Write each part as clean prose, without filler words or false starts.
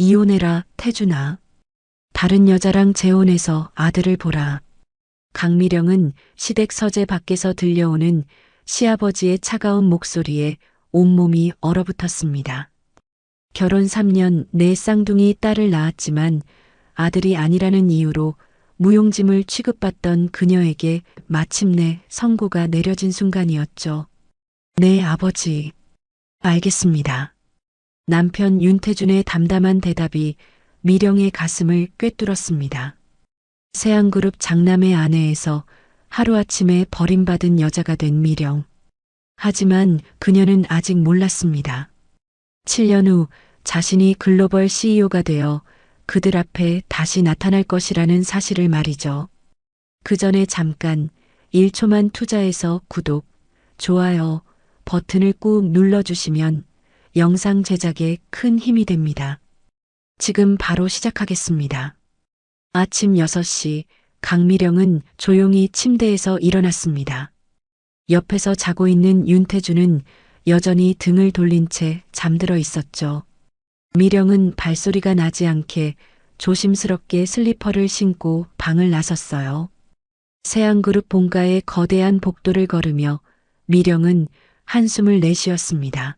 이혼해라, 태준아. 다른 여자랑 재혼해서 아들을 보라. 강미령은 시댁 서재 밖에서 들려오는 시아버지의 차가운 목소리에 온몸이 얼어붙었습니다. 결혼 3년 내 쌍둥이 딸을 낳았지만 아들이 아니라는 이유로 무용지물 취급받던 그녀에게 마침내 선고가 내려진 순간이었죠. 네, 아버지. 알겠습니다. 남편 윤태준의 담담한 대답이 미령의 가슴을 꿰뚫었습니다. 세안그룹 장남의 아내에서 하루아침에 버림받은 여자가 된 미령. 하지만 그녀는 아직 몰랐습니다. 7년 후 자신이 글로벌 CEO가 되어 그들 앞에 다시 나타날 것이라는 사실을 말이죠. 그 전에 잠깐 1초만 투자해서 구독, 좋아요 버튼을 꾹 눌러주시면 영상 제작에 큰 힘이 됩니다. 지금 바로 시작하겠습니다. 아침 6시 강미령은 조용히 침대에서 일어났습니다. 옆에서 자고 있는 윤태준은 여전히 등을 돌린 채 잠들어 있었죠. 미령은 발소리가 나지 않게 조심스럽게 슬리퍼를 신고 방을 나섰어요. 세안그룹 본가의 거대한 복도를 걸으며 미령은 한숨을 내쉬었습니다.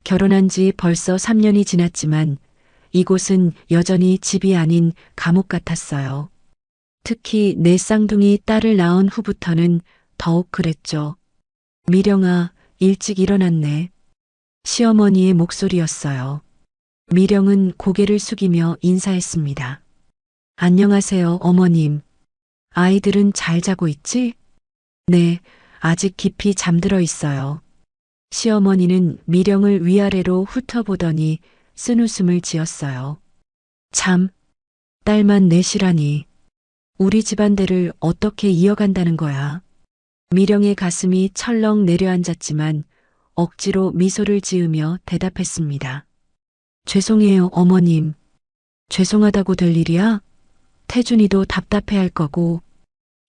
결혼한 지 벌써 3년이 지났지만 이곳은 여전히 집이 아닌 감옥 같았어요. 특히 내 쌍둥이 딸을 낳은 후부터는 더욱 그랬죠. 미령아, 일찍 일어났네. 시어머니의 목소리였어요. 미령은 고개를 숙이며 인사했습니다. 안녕하세요, 어머님. 아이들은 잘 자고 있지? 네, 아직 깊이 잠들어 있어요. 시어머니는 미령을 위아래로 훑어보더니 쓴웃음을 지었어요. 참, 딸만 넷이라니. 우리 집안대를 어떻게 이어간다는 거야. 미령의 가슴이 철렁 내려앉았지만 억지로 미소를 지으며 대답했습니다. 죄송해요, 어머님. 죄송하다고 될 일이야? 태준이도 답답해할 거고.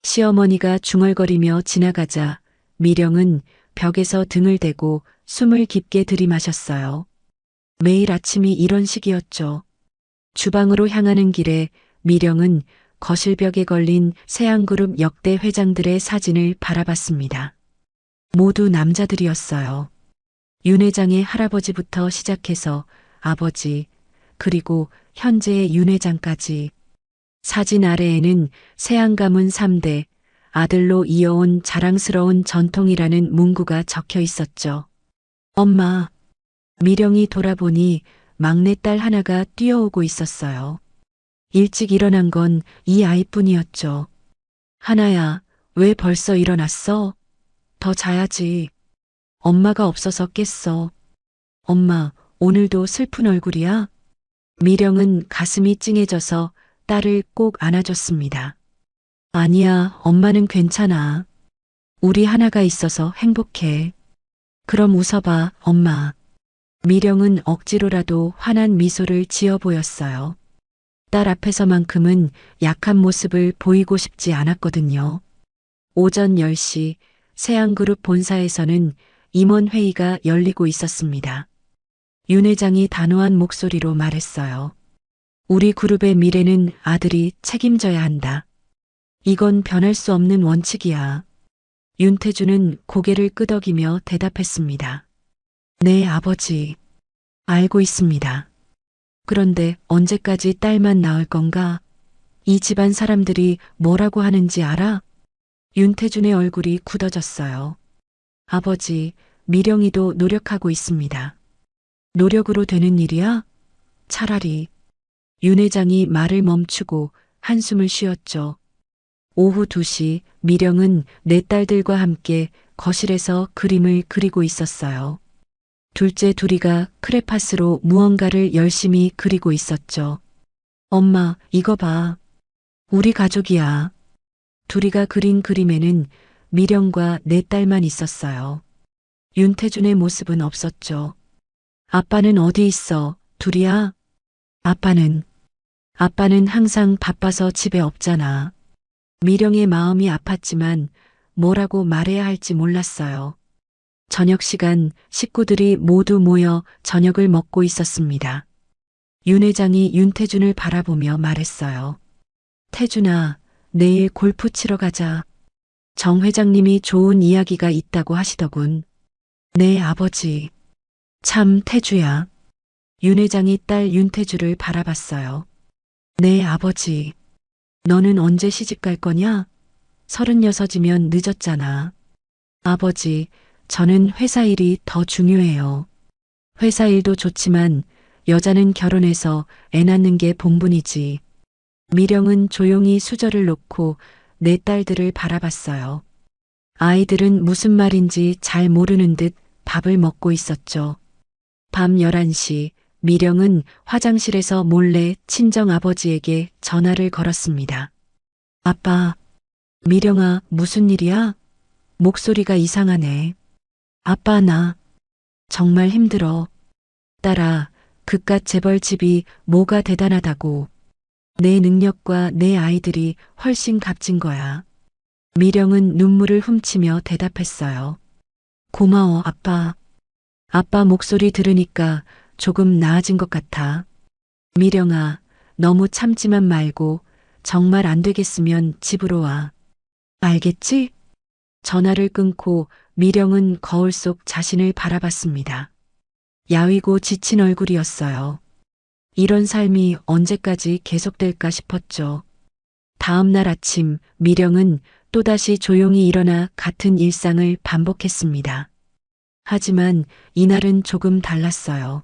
시어머니가 중얼거리며 지나가자 미령은 벽에서 등을 대고 숨을 깊게 들이마셨어요. 매일 아침이 이런 식이었죠. 주방으로 향하는 길에 미령은 거실벽에 걸린 세안그룹 역대 회장들의 사진을 바라봤습니다. 모두 남자들이었어요. 윤 회장의 할아버지부터 시작해서 아버지, 그리고 현재의 윤 회장까지. 사진 아래에는 세안 가문 3대, 아들로 이어온 자랑스러운 전통이라는 문구가 적혀 있었죠. 엄마, 미령이 돌아보니 막내딸 하나가 뛰어오고 있었어요. 일찍 일어난 건 이 아이뿐이었죠. 하나야, 왜 벌써 일어났어? 더 자야지. 엄마가 없어서 깼어. 엄마, 오늘도 슬픈 얼굴이야? 미령은 가슴이 찡해져서 딸을 꼭 안아줬습니다. 아니야, 엄마는 괜찮아. 우리 하나가 있어서 행복해. 그럼 웃어봐, 엄마. 미령은 억지로라도 환한 미소를 지어 보였어요. 딸 앞에서만큼은 약한 모습을 보이고 싶지 않았거든요. 오전 10시 세안그룹 본사에서는 임원회의가 열리고 있었습니다. 윤 회장이 단호한 목소리로 말했어요. 우리 그룹의 미래는 아들이 책임져야 한다. 이건 변할 수 없는 원칙이야. 윤태준은 고개를 끄덕이며 대답했습니다. 네, 아버지. 알고 있습니다. 그런데 언제까지 딸만 낳을 건가? 이 집안 사람들이 뭐라고 하는지 알아? 윤태준의 얼굴이 굳어졌어요. 아버지, 미령이도 노력하고 있습니다. 노력으로 되는 일이야? 차라리. 윤 회장이 말을 멈추고 한숨을 쉬었죠. 오후 2시 미령은 네 딸들과 함께 거실에서 그림을 그리고 있었어요. 둘째 둘이가 크레파스로 무언가를 열심히 그리고 있었죠. 엄마, 이거 봐. 우리 가족이야. 둘이가 그린 그림에는 미령과 네 딸만 있었어요. 윤태준의 모습은 없었죠. 아빠는 어디 있어? 둘이야? 아빠는 항상 바빠서 집에 없잖아. 미령의 마음이 아팠지만 뭐라고 말해야 할지 몰랐어요. 저녁 시간 식구들이 모두 모여 저녁을 먹고 있었습니다. 윤 회장이 윤태준을 바라보며 말했어요. 태준아, 내일 골프 치러 가자. 정 회장님이 좋은 이야기가 있다고 하시더군. 네, 아버지. 참, 태주야. 윤 회장이 딸 윤태주를 바라봤어요. 네, 아버지. 너는 언제 시집 갈 거냐? 36이면 늦었잖아. 아버지, 저는 회사 일이 더 중요해요. 회사 일도 좋지만 여자는 결혼해서 애 낳는 게 본분이지. 미령은 조용히 수저를 놓고 네 딸들을 바라봤어요. 아이들은 무슨 말인지 잘 모르는 듯 밥을 먹고 있었죠. 밤 11시, 미령은 화장실에서 몰래 친정 아버지에게 전화를 걸었습니다. 아빠, 미령아, 무슨 일이야? 목소리가 이상하네. 아빠, 나 정말 힘들어. 딸아, 그깟 재벌집이 뭐가 대단하다고. 내 능력과 내 아이들이 훨씬 값진 거야. 미령은 눈물을 훔치며 대답했어요. 고마워, 아빠. 아빠 목소리 들으니까 조금 나아진 것 같아. 미령아, 너무 참지만 말고 정말 안 되겠으면 집으로 와. 알겠지? 전화를 끊고 미령은 거울 속 자신을 바라봤습니다. 야위고 지친 얼굴이었어요. 이런 삶이 언제까지 계속될까 싶었죠. 다음 날 아침 미령은 또다시 조용히 일어나 같은 일상을 반복했습니다. 하지만 이날은 조금 달랐어요.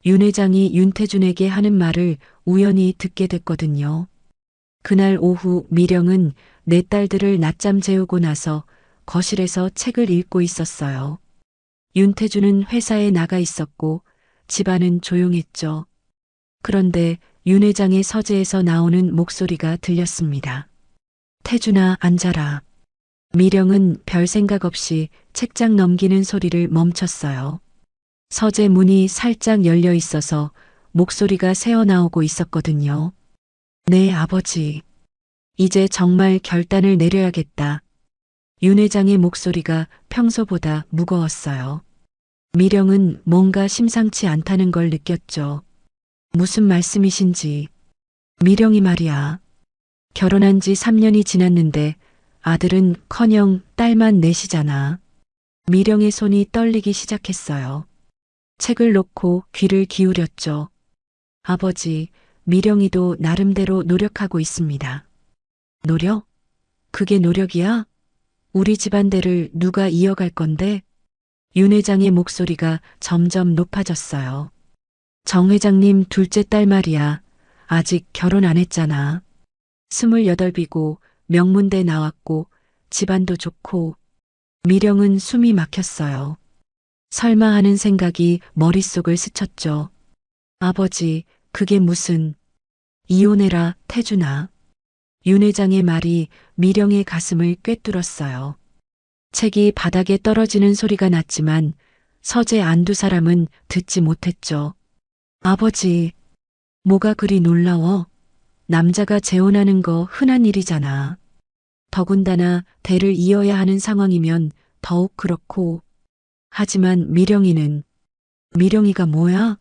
윤 회장이 윤태준에게 하는 말을 우연히 듣게 됐거든요. 그날 오후 미령은 네 딸들을 낮잠 재우고 나서 거실에서 책을 읽고 있었어요. 윤태준은 회사에 나가 있었고 집안은 조용했죠. 그런데 윤 회장의 서재에서 나오는 목소리가 들렸습니다. 태준아, 앉아라. 미령은 별 생각 없이 책장 넘기는 소리를 멈췄어요. 서재 문이 살짝 열려 있어서 목소리가 새어나오고 있었거든요. 네, 아버지. 이제 정말 결단을 내려야겠다. 윤 회장의 목소리가 평소보다 무거웠어요. 미령은 뭔가 심상치 않다는 걸 느꼈죠. 무슨 말씀이신지. 미령이 말이야. 결혼한 지 3년이 지났는데 아들은 커녕 딸만 넷이잖아. 미령의 손이 떨리기 시작했어요. 책을 놓고 귀를 기울였죠. 아버지, 미령이도 나름대로 노력하고 있습니다. 노력? 그게 노력이야? 우리 집안대를 누가 이어갈 건데? 윤 회장의 목소리가 점점 높아졌어요. 정 회장님 둘째 딸 말이야. 아직 결혼 안 했잖아. 28이고 명문대 나왔고 집안도 좋고. 미령은 숨이 막혔어요. 설마 하는 생각이 머릿속을 스쳤죠. 아버지, 그게 무슨. 이혼해라, 태준아. 윤 회장의 말이 미령의 가슴을 꿰뚫었어요. 책이 바닥에 떨어지는 소리가 났지만 서재 안두 사람은 듣지 못했죠. 아버지, 뭐가 그리 놀라워? 남자가 재혼하는 거 흔한 일이잖아. 더군다나 대를 이어야 하는 상황이면 더욱 그렇고. 하지만 미령이가 뭐야?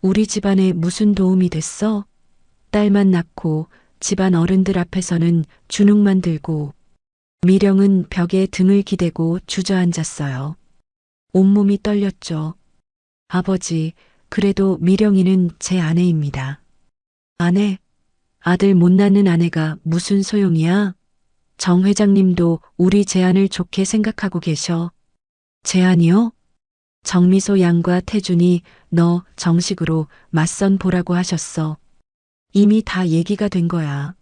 우리 집안에 무슨 도움이 됐어? 딸만 낳고 집안 어른들 앞에서는 주눅만 들고. 미령은 벽에 등을 기대고 주저앉았어요. 온몸이 떨렸죠. 아버지, 그래도 미령이는 제 아내입니다. 아내? 아들 못 낳는 아내가 무슨 소용이야? 정 회장님도 우리 제안을 좋게 생각하고 계셔. 제안이요? 정미소 양과 태준이 너 정식으로 맞선 보라고 하셨어. 이미 다 얘기가 된 거야.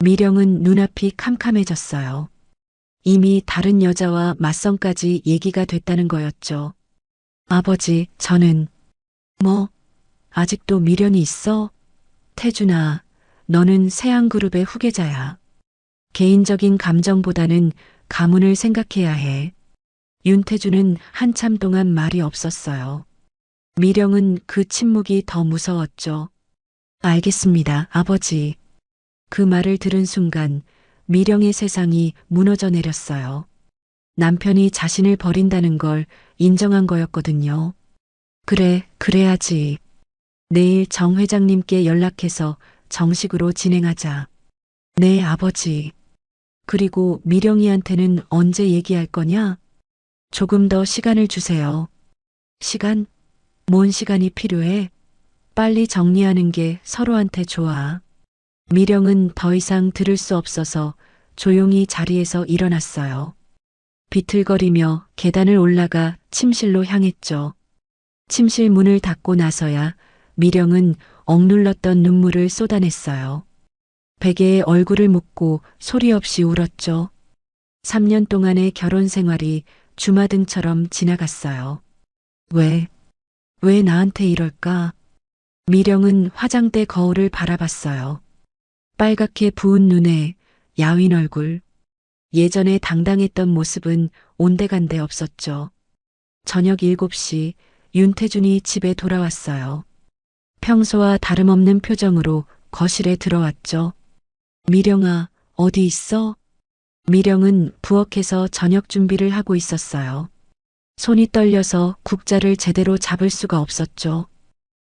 미령은 눈앞이 캄캄해졌어요. 이미 다른 여자와 맞선까지 얘기가 됐다는 거였죠. 아버지, 저는. 뭐, 아직도 미련이 있어? 태준아, 너는 세양그룹의 후계자야. 개인적인 감정보다는 가문을 생각해야 해. 윤태준은 한참 동안 말이 없었어요. 미령은 그 침묵이 더 무서웠죠. 알겠습니다, 아버지. 그 말을 들은 순간 미령의 세상이 무너져 내렸어요. 남편이 자신을 버린다는 걸 인정한 거였거든요. 그래, 그래야지. 내일 정 회장님께 연락해서 정식으로 진행하자. 네, 아버지. 그리고 미령이한테는 언제 얘기할 거냐? 조금 더 시간을 주세요. 시간? 뭔 시간이 필요해? 빨리 정리하는 게 서로한테 좋아. 미령은 더 이상 들을 수 없어서 조용히 자리에서 일어났어요. 비틀거리며 계단을 올라가 침실로 향했죠. 침실 문을 닫고 나서야 미령은 억눌렀던 눈물을 쏟아냈어요. 베개에 얼굴을 묻고 소리 없이 울었죠. 3년 동안의 결혼 생활이 주마등처럼 지나갔어요. 왜 나한테 이럴까? 미령은 화장대 거울을 바라봤어요. 빨갛게 부은 눈에 야윈 얼굴. 예전에 당당했던 모습은 온데간데 없었죠. 저녁 7시 윤태준이 집에 돌아왔어요. 평소와 다름없는 표정으로 거실에 들어왔죠. 미령아, 어디 있어? 미령은 부엌에서 저녁 준비를 하고 있었어요. 손이 떨려서 국자를 제대로 잡을 수가 없었죠.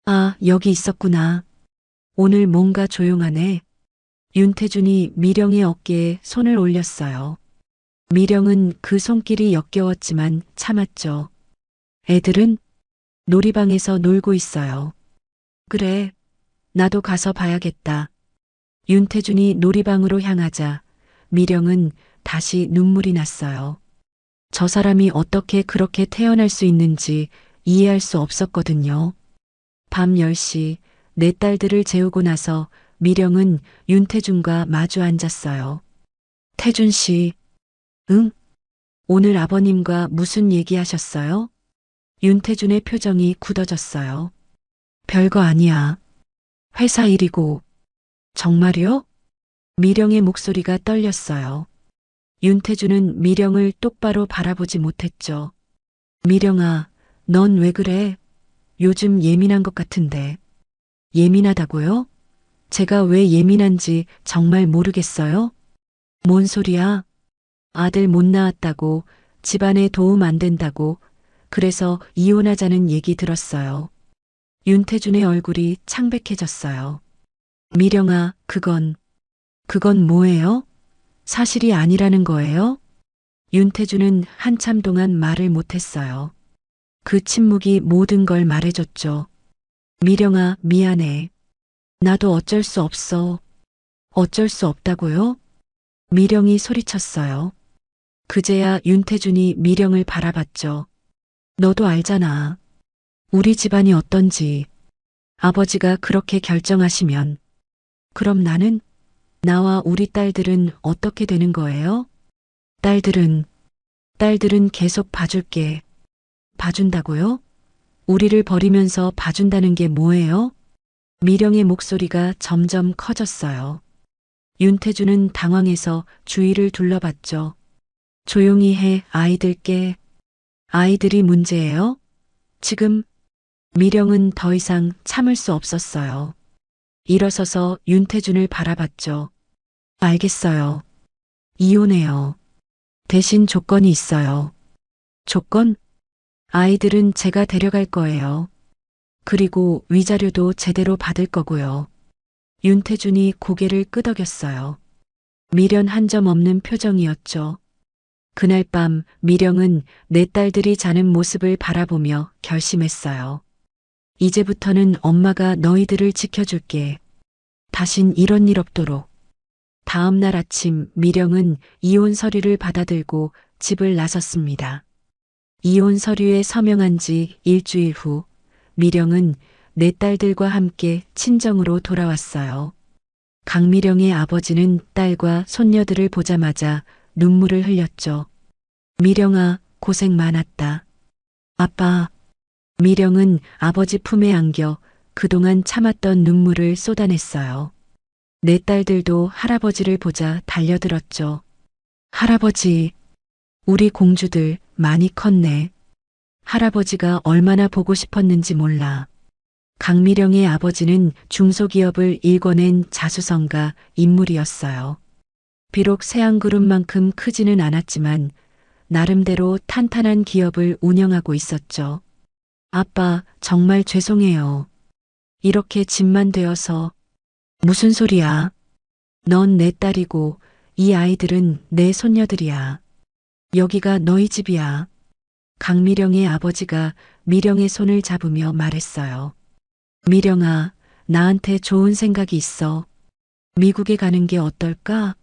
아, 여기 있었구나. 오늘 뭔가 조용하네. 윤태준이 미령의 어깨에 손을 올렸어요. 미령은 그 손길이 역겨웠지만 참았죠. 애들은 놀이방에서 놀고 있어요. 그래, 나도 가서 봐야겠다. 윤태준이 놀이방으로 향하자 미령은 다시 눈물이 났어요. 저 사람이 어떻게 그렇게 태어날 수 있는지 이해할 수 없었거든요. 밤 10시 내 딸들을 재우고 나서 미령은 윤태준과 마주 앉았어요. 태준 씨, 응? 오늘 아버님과 무슨 얘기하셨어요? 윤태준의 표정이 굳어졌어요. 별거 아니야. 회사 일이고. 정말요? 미령의 목소리가 떨렸어요. 윤태준은 미령을 똑바로 바라보지 못했죠. 미령아, 넌 왜 그래? 요즘 예민한 것 같은데. 예민하다고요? 제가 왜 예민한지 정말 모르겠어요? 뭔 소리야? 아들 못 낳았다고, 집안에 도움 안 된다고, 그래서 이혼하자는 얘기 들었어요. 윤태준의 얼굴이 창백해졌어요. 미령아, 그건 뭐예요? 사실이 아니라는 거예요? 윤태준은 한참 동안 말을 못했어요. 그 침묵이 모든 걸 말해줬죠. 미령아, 미안해. 나도 어쩔 수 없어. 어쩔 수 없다고요? 미령이 소리쳤어요. 그제야 윤태준이 미령을 바라봤죠. 너도 알잖아. 우리 집안이 어떤지. 아버지가 그렇게 결정하시면. 그럼 나와 우리 딸들은 어떻게 되는 거예요? 딸들은 계속 봐줄게. 봐준다고요? 우리를 버리면서 봐준다는 게 뭐예요? 미령의 목소리가 점점 커졌어요. 윤태준은 당황해서 주위를 둘러봤죠. 조용히 해, 아이들께. 아이들이 문제예요? 지금 미령은 더 이상 참을 수 없었어요. 일어서서 윤태준을 바라봤죠. 알겠어요. 이혼해요. 대신 조건이 있어요. 조건? 아이들은 제가 데려갈 거예요. 그리고 위자료도 제대로 받을 거고요. 윤태준이 고개를 끄덕였어요. 미련 한 점 없는 표정이었죠. 그날 밤 미령은 내 딸들이 자는 모습을 바라보며 결심했어요. 이제부터는 엄마가 너희들을 지켜줄게. 다신 이런 일 없도록. 다음 날 아침 미령은 이혼 서류를 받아들고 집을 나섰습니다. 이혼 서류에 서명한 지 일주일 후 미령은 내 딸들과 함께 친정으로 돌아왔어요. 강미령의 아버지는 딸과 손녀들을 보자마자 눈물을 흘렸죠. 미령아, 고생 많았다. 아빠. 미령은 아버지 품에 안겨 그동안 참았던 눈물을 쏟아냈어요. 내 딸들도 할아버지를 보자 달려들었죠. 할아버지, 우리 공주들 많이 컸네. 할아버지가 얼마나 보고 싶었는지 몰라. 강미령의 아버지는 중소기업을 일궈낸 자수성가 인물이었어요. 비록 새한그룹만큼 크지는 않았지만 나름대로 탄탄한 기업을 운영하고 있었죠. 아빠, 정말 죄송해요. 이렇게 집만 되어서. 무슨 소리야? 넌 내 딸이고 이 아이들은 내 손녀들이야. 여기가 너희 집이야. 강미령의 아버지가 미령의 손을 잡으며 말했어요. 미령아, 나한테 좋은 생각이 있어. 미국에 가는 게 어떨까?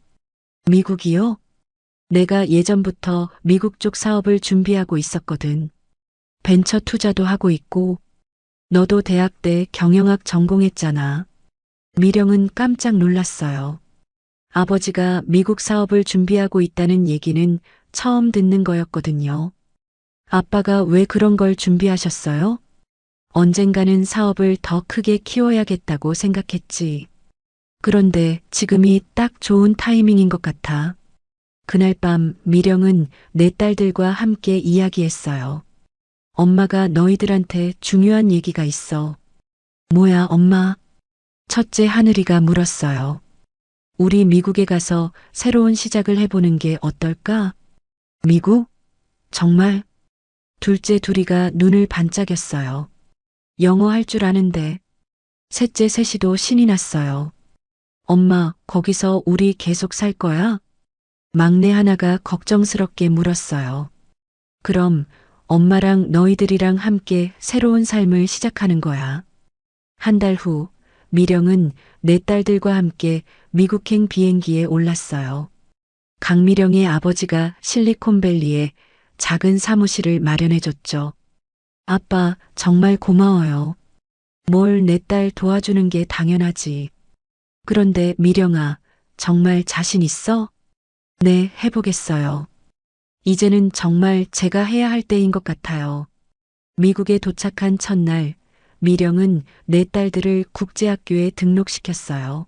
미국이요? 내가 예전부터 미국 쪽 사업을 준비하고 있었거든. 벤처 투자도 하고 있고, 너도 대학 때 경영학 전공했잖아. 미령은 깜짝 놀랐어요. 아버지가 미국 사업을 준비하고 있다는 얘기는 처음 듣는 거였거든요. 아빠가 왜 그런 걸 준비하셨어요? 언젠가는 사업을 더 크게 키워야겠다고 생각했지. 그런데 지금이 딱 좋은 타이밍인 것 같아. 그날 밤 미령은 내 딸들과 함께 이야기했어요. 엄마가 너희들한테 중요한 얘기가 있어. 뭐야, 엄마? 첫째 하늘이가 물었어요. 우리 미국에 가서 새로운 시작을 해보는 게 어떨까? 미국? 정말? 둘째 둘이가 눈을 반짝였어요. 영어 할 줄 아는데. 셋째 셋이도 신이 났어요. 엄마, 거기서 우리 계속 살 거야? 막내 하나가 걱정스럽게 물었어요. 그럼 엄마랑 너희들이랑 함께 새로운 삶을 시작하는 거야. 한 달 후, 미령은 내 딸들과 함께 미국행 비행기에 올랐어요. 강미령의 아버지가 실리콘밸리에 작은 사무실을 마련해줬죠. 아빠, 정말 고마워요. 뭘 내 딸 도와주는 게 당연하지. 그런데 미령아, 정말 자신 있어? 네, 해보겠어요. 이제는 정말 제가 해야 할 때인 것 같아요. 미국에 도착한 첫날, 미령은 내 딸들을 국제학교에 등록시켰어요.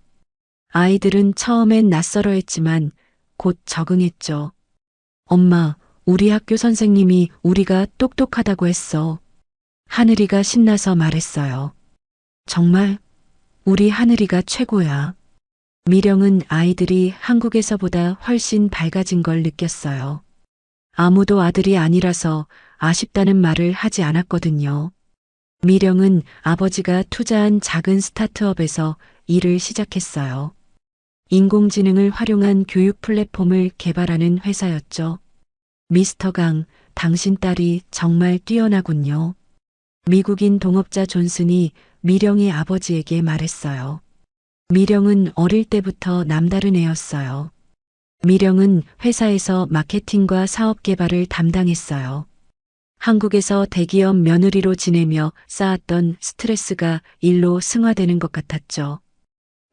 아이들은 처음엔 낯설어 했지만 곧 적응했죠. 엄마, 우리 학교 선생님이 우리가 똑똑하다고 했어. 하늘이가 신나서 말했어요. 정말? 우리 하늘이가 최고야. 미령은 아이들이 한국에서보다 훨씬 밝아진 걸 느꼈어요. 아무도 아들이 아니라서 아쉽다는 말을 하지 않았거든요. 미령은 아버지가 투자한 작은 스타트업에서 일을 시작했어요. 인공지능을 활용한 교육 플랫폼을 개발하는 회사였죠. 미스터 강, 당신 딸이 정말 뛰어나군요. 미국인 동업자 존슨이 미령의 아버지에게 말했어요. 미령은 어릴 때부터 남다른 애였어요. 미령은 회사에서 마케팅과 사업 개발을 담당했어요. 한국에서 대기업 며느리로 지내며 쌓았던 스트레스가 일로 승화되는 것 같았죠.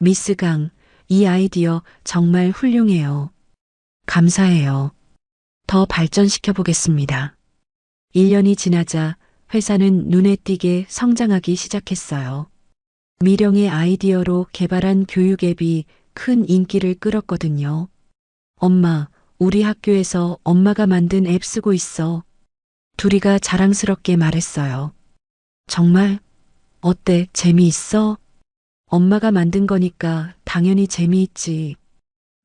미스 강, 이 아이디어 정말 훌륭해요. 감사해요. 더 발전시켜 보겠습니다. 1년이 지나자 회사는 눈에 띄게 성장하기 시작했어요. 미령의 아이디어로 개발한 교육 앱이 큰 인기를 끌었거든요. 엄마, 우리 학교에서 엄마가 만든 앱 쓰고 있어. 둘이가 자랑스럽게 말했어요. 정말? 어때? 재미있어? 엄마가 만든 거니까 당연히 재미있지.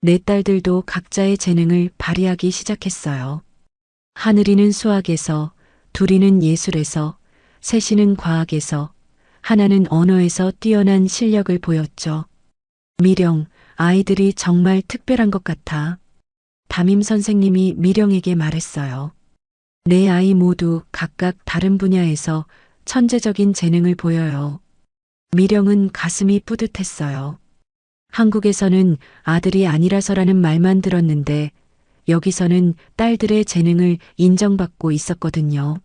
내 딸들도 각자의 재능을 발휘하기 시작했어요. 하늘이는 수학에서, 둘이는 예술에서, 셋이는 과학에서, 하나는 언어에서 뛰어난 실력을 보였죠. 미령, 아이들이 정말 특별한 것 같아. 담임 선생님이 미령에게 말했어요. 네 아이 모두 각각 다른 분야에서 천재적인 재능을 보여요. 미령은 가슴이 뿌듯했어요. 한국에서는 아들이 아니라서라는 말만 들었는데 여기서는 딸들의 재능을 인정받고 있었거든요.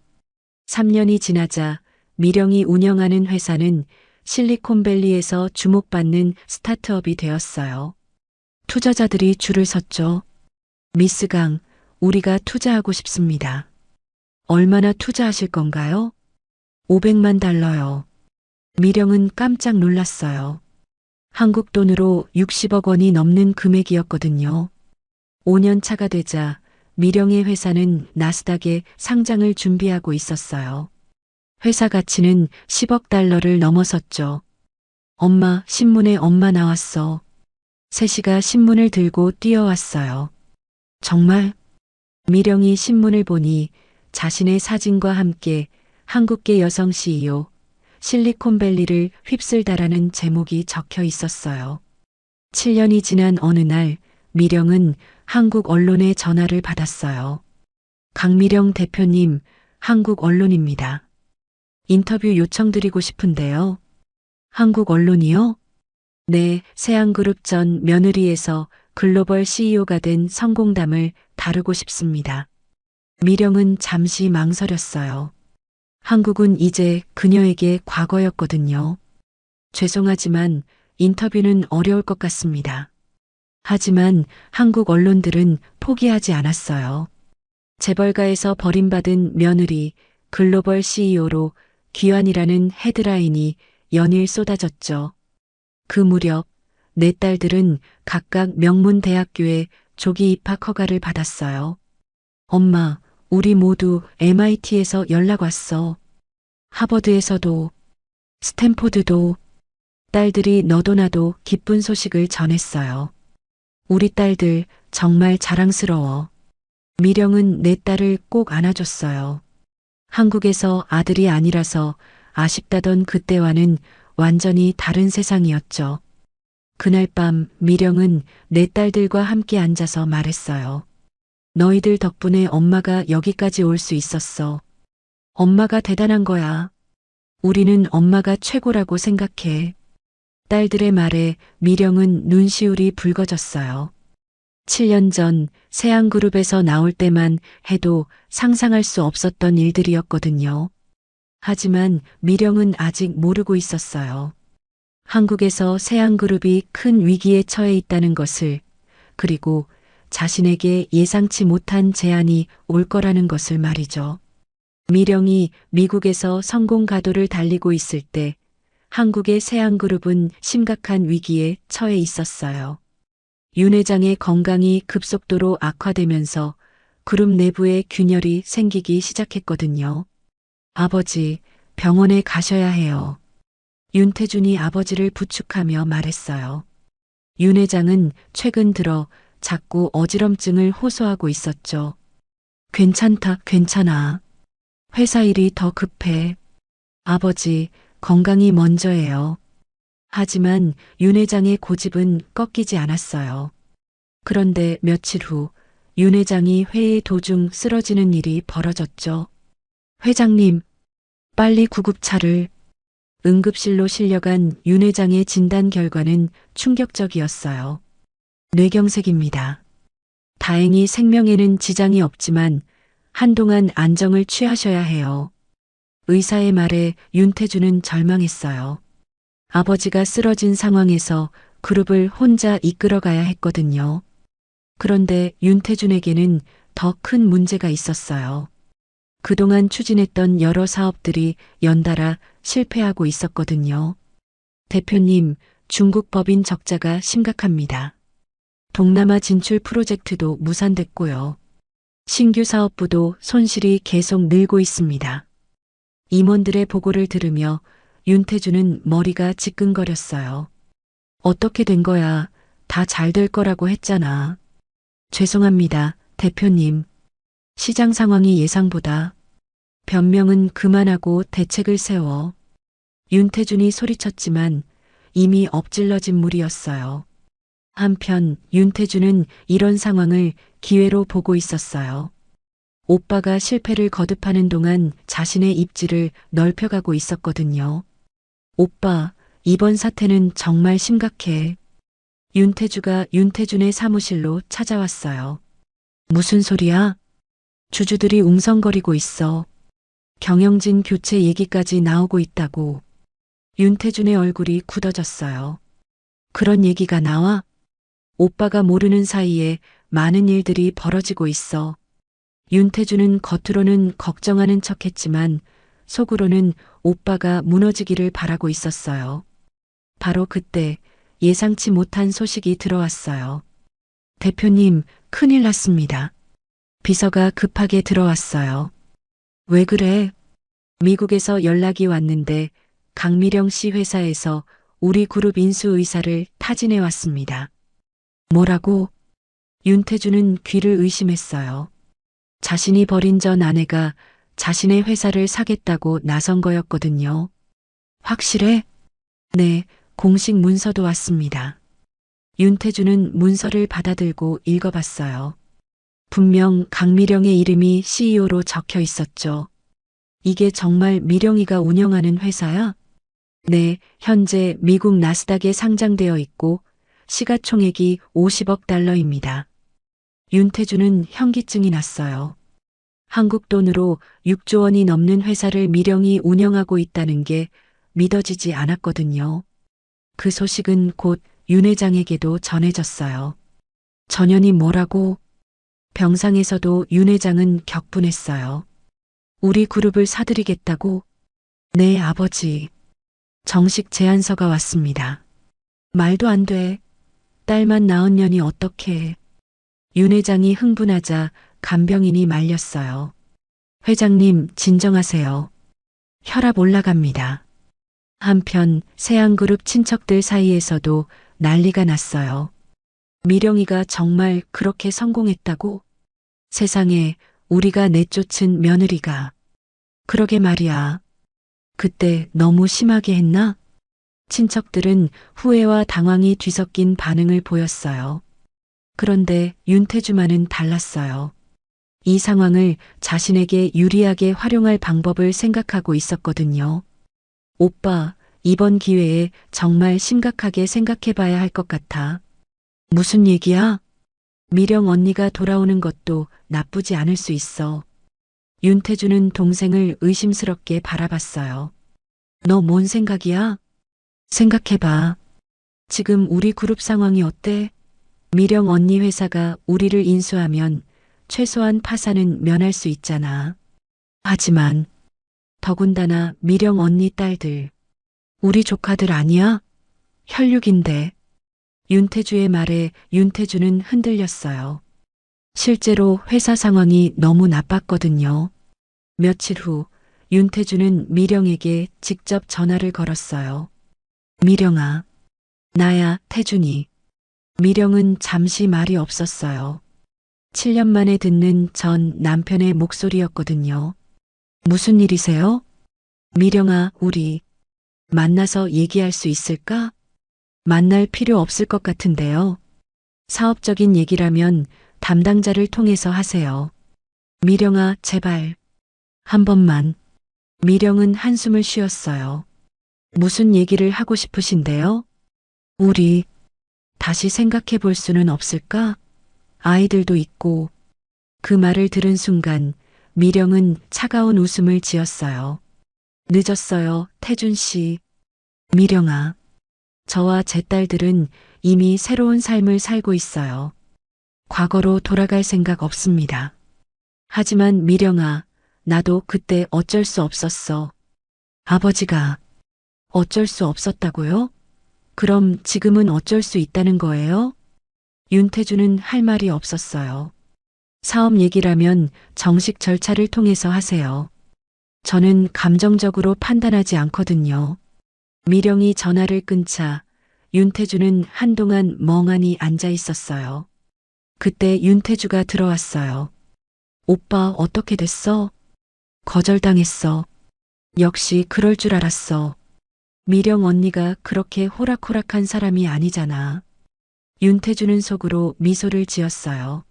3년이 지나자 미령이 운영하는 회사는 실리콘밸리에서 주목받는 스타트업이 되었어요. 투자자들이 줄을 섰죠. 미스 강, 우리가 투자하고 싶습니다. 얼마나 투자하실 건가요? 500만 달러요. 미령은 깜짝 놀랐어요. 한국 돈으로 60억 원이 넘는 금액이었거든요. 5년 차가 되자 미령의 회사는 나스닥에 상장을 준비하고 있었어요. 회사 가치는 10억 달러를 넘어섰죠. 엄마, 신문에 엄마 나왔어. 세시가 신문을 들고 뛰어왔어요. 정말? 미령이 신문을 보니 자신의 사진과 함께 한국계 여성 CEO, 실리콘밸리를 휩쓸다라는 제목이 적혀 있었어요. 7년이 지난 어느 날 미령은 한국 언론의 전화를 받았어요. 강미령 대표님, 한국 언론입니다. 인터뷰 요청드리고 싶은데요. 한국 언론이요? 네, 세안그룹 전 며느리에서 글로벌 CEO가 된 성공담을 다루고 싶습니다. 미령은 잠시 망설였어요. 한국은 이제 그녀에게 과거였거든요. 죄송하지만 인터뷰는 어려울 것 같습니다. 하지만 한국 언론들은 포기하지 않았어요. 재벌가에서 버림받은 며느리, 글로벌 CEO로 귀환이라는 헤드라인이 연일 쏟아졌죠. 그 무렵 네 딸들은 각각 명문 대학교에 조기 입학 허가를 받았어요. 엄마, 우리 모두 MIT에서 연락 왔어. 하버드에서도, 스탠포드도. 딸들이 너도 나도 기쁜 소식을 전했어요. 우리 딸들 정말 자랑스러워. 미령은 내 딸을 꼭 안아줬어요. 한국에서 아들이 아니라서 아쉽다던 그때와는 완전히 다른 세상이었죠. 그날 밤 미령은 내 딸들과 함께 앉아서 말했어요. 너희들 덕분에 엄마가 여기까지 올 수 있었어. 엄마가 대단한 거야. 우리는 엄마가 최고라고 생각해. 딸들의 말에 미령은 눈시울이 붉어졌어요. 7년 전 세안그룹에서 나올 때만 해도 상상할 수 없었던 일들이었거든요. 하지만 미령은 아직 모르고 있었어요. 한국에서 세안그룹이 큰 위기에 처해 있다는 것을, 그리고 자신에게 예상치 못한 제안이 올 거라는 것을 말이죠. 미령이 미국에서 성공 가도를 달리고 있을 때 한국의 세안그룹은 심각한 위기에 처해 있었어요. 윤 회장의 건강이 급속도로 악화되면서 그룹 내부에 균열이 생기기 시작했거든요. 아버지, 병원에 가셔야 해요. 윤태준이 아버지를 부축하며 말했어요. 윤 회장은 최근 들어 자꾸 어지럼증을 호소하고 있었죠. 괜찮다, 괜찮아. 회사 일이 더 급해. 아버지, 건강이 먼저예요. 하지만 윤 회장의 고집은 꺾이지 않았어요. 그런데 며칠 후 윤 회장이 회의 도중 쓰러지는 일이 벌어졌죠. 회장님, 빨리 구급차를. 응급실로 실려간 윤 회장의 진단 결과는 충격적이었어요. 뇌경색입니다. 다행히 생명에는 지장이 없지만 한동안 안정을 취하셔야 해요. 의사의 말에 윤태준은 절망했어요. 아버지가 쓰러진 상황에서 그룹을 혼자 이끌어가야 했거든요. 그런데 윤태준에게는 더 큰 문제가 있었어요. 그동안 추진했던 여러 사업들이 연달아 실패하고 있었거든요. 대표님, 중국 법인 적자가 심각합니다. 동남아 진출 프로젝트도 무산됐고요. 신규 사업부도 손실이 계속 늘고 있습니다. 임원들의 보고를 들으며 윤태준은 머리가 지끈거렸어요. 어떻게 된 거야? 다 잘 될 거라고 했잖아. 죄송합니다, 대표님. 시장 상황이 예상보다. 변명은 그만하고 대책을 세워. 윤태준이 소리쳤지만 이미 엎질러진 물이었어요. 한편 윤태준은 이런 상황을 기회로 보고 있었어요. 오빠가 실패를 거듭하는 동안 자신의 입지를 넓혀가고 있었거든요. 오빠, 이번 사태는 정말 심각해. 윤태주가 윤태준의 사무실로 찾아왔어요. 무슨 소리야? 주주들이 웅성거리고 있어. 경영진 교체 얘기까지 나오고 있다고. 윤태준의 얼굴이 굳어졌어요. 그런 얘기가 나와? 오빠가 모르는 사이에 많은 일들이 벌어지고 있어. 윤태준은 겉으로는 걱정하는 척했지만 속으로는 오빠가 무너지기를 바라고 있었어요. 바로 그때 예상치 못한 소식이 들어왔어요. 대표님, 큰일 났습니다. 비서가 급하게 들어왔어요. 왜 그래? 미국에서 연락이 왔는데 강미령 씨 회사에서 우리 그룹 인수 의사를 타진해 왔습니다. 뭐라고? 윤태준은 귀를 의심했어요. 자신이 버린 전 아내가 자신의 회사를 사겠다고 나선 거였거든요. 확실해? 네, 공식 문서도 왔습니다. 윤태주는 문서를 받아들고 읽어봤어요. 분명 강미령의 이름이 CEO로 적혀 있었죠. 이게 정말 미령이가 운영하는 회사야? 네, 현재 미국 나스닥에 상장되어 있고 시가총액이 50억 달러입니다. 윤태주는 현기증이 났어요. 한국 돈으로 6조 원이 넘는 회사를 미령이 운영하고 있다는 게 믿어지지 않았거든요. 그 소식은 곧 윤 회장에게도 전해졌어요. 전현이 뭐라고? 병상에서도 윤 회장은 격분했어요. 우리 그룹을 사들이겠다고? 네, 아버지. 정식 제안서가 왔습니다. 말도 안 돼. 딸만 낳은 년이 어떻게. 윤 회장이 흥분하자 간병인이 말렸어요. 회장님, 진정하세요. 혈압 올라갑니다. 한편 세안그룹 친척들 사이에서도 난리가 났어요. 미령이가 정말 그렇게 성공했다고? 세상에, 우리가 내쫓은 며느리가. 그러게 말이야. 그때 너무 심하게 했나? 친척들은 후회와 당황이 뒤섞인 반응을 보였어요. 그런데 윤태주만은 달랐어요. 이 상황을 자신에게 유리하게 활용할 방법을 생각하고 있었거든요. 오빠, 이번 기회에 정말 심각하게 생각해 봐야 할 것 같아. 무슨 얘기야? 미령 언니가 돌아오는 것도 나쁘지 않을 수 있어. 윤태주는 동생을 의심스럽게 바라봤어요. 너 뭔 생각이야? 생각해봐. 지금 우리 그룹 상황이 어때? 미령 언니 회사가 우리를 인수하면 최소한 파산은 면할 수 있잖아. 하지만 더군다나 미령 언니 딸들, 우리 조카들 아니야? 혈육인데. 윤태주의 말에 윤태주는 흔들렸어요. 실제로 회사 상황이 너무 나빴거든요. 며칠 후 윤태주는 미령에게 직접 전화를 걸었어요. 미령아, 나야, 태준이. 미령은 잠시 말이 없었어요. 7년 만에 듣는 전 남편의 목소리였거든요. 무슨 일이세요? 미령아, 우리 만나서 얘기할 수 있을까? 만날 필요 없을 것 같은데요. 사업적인 얘기라면 담당자를 통해서 하세요. 미령아, 제발. 한 번만. 미령은 한숨을 쉬었어요. 무슨 얘기를 하고 싶으신데요? 우리 다시 생각해 볼 수는 없을까? 아이들도 있고. 그 말을 들은 순간 미령은 차가운 웃음을 지었어요. 늦었어요, 태준 씨. 미령아, 저와 제 딸들은 이미 새로운 삶을 살고 있어요. 과거로 돌아갈 생각 없습니다. 하지만 미령아, 나도 그때 어쩔 수 없었어. 아버지가 어쩔 수 없었다고요? 그럼 지금은 어쩔 수 있다는 거예요? 윤태주는 할 말이 없었어요. 사업 얘기라면 정식 절차를 통해서 하세요. 저는 감정적으로 판단하지 않거든요. 미령이 전화를 끊자 윤태주는 한동안 멍하니 앉아 있었어요. 그때 윤태주가 들어왔어요. 오빠 어떻게 됐어? 거절당했어. 역시 그럴 줄 알았어. 미령 언니가 그렇게 호락호락한 사람이 아니잖아. 윤태주는 속으로 미소를 지었어요.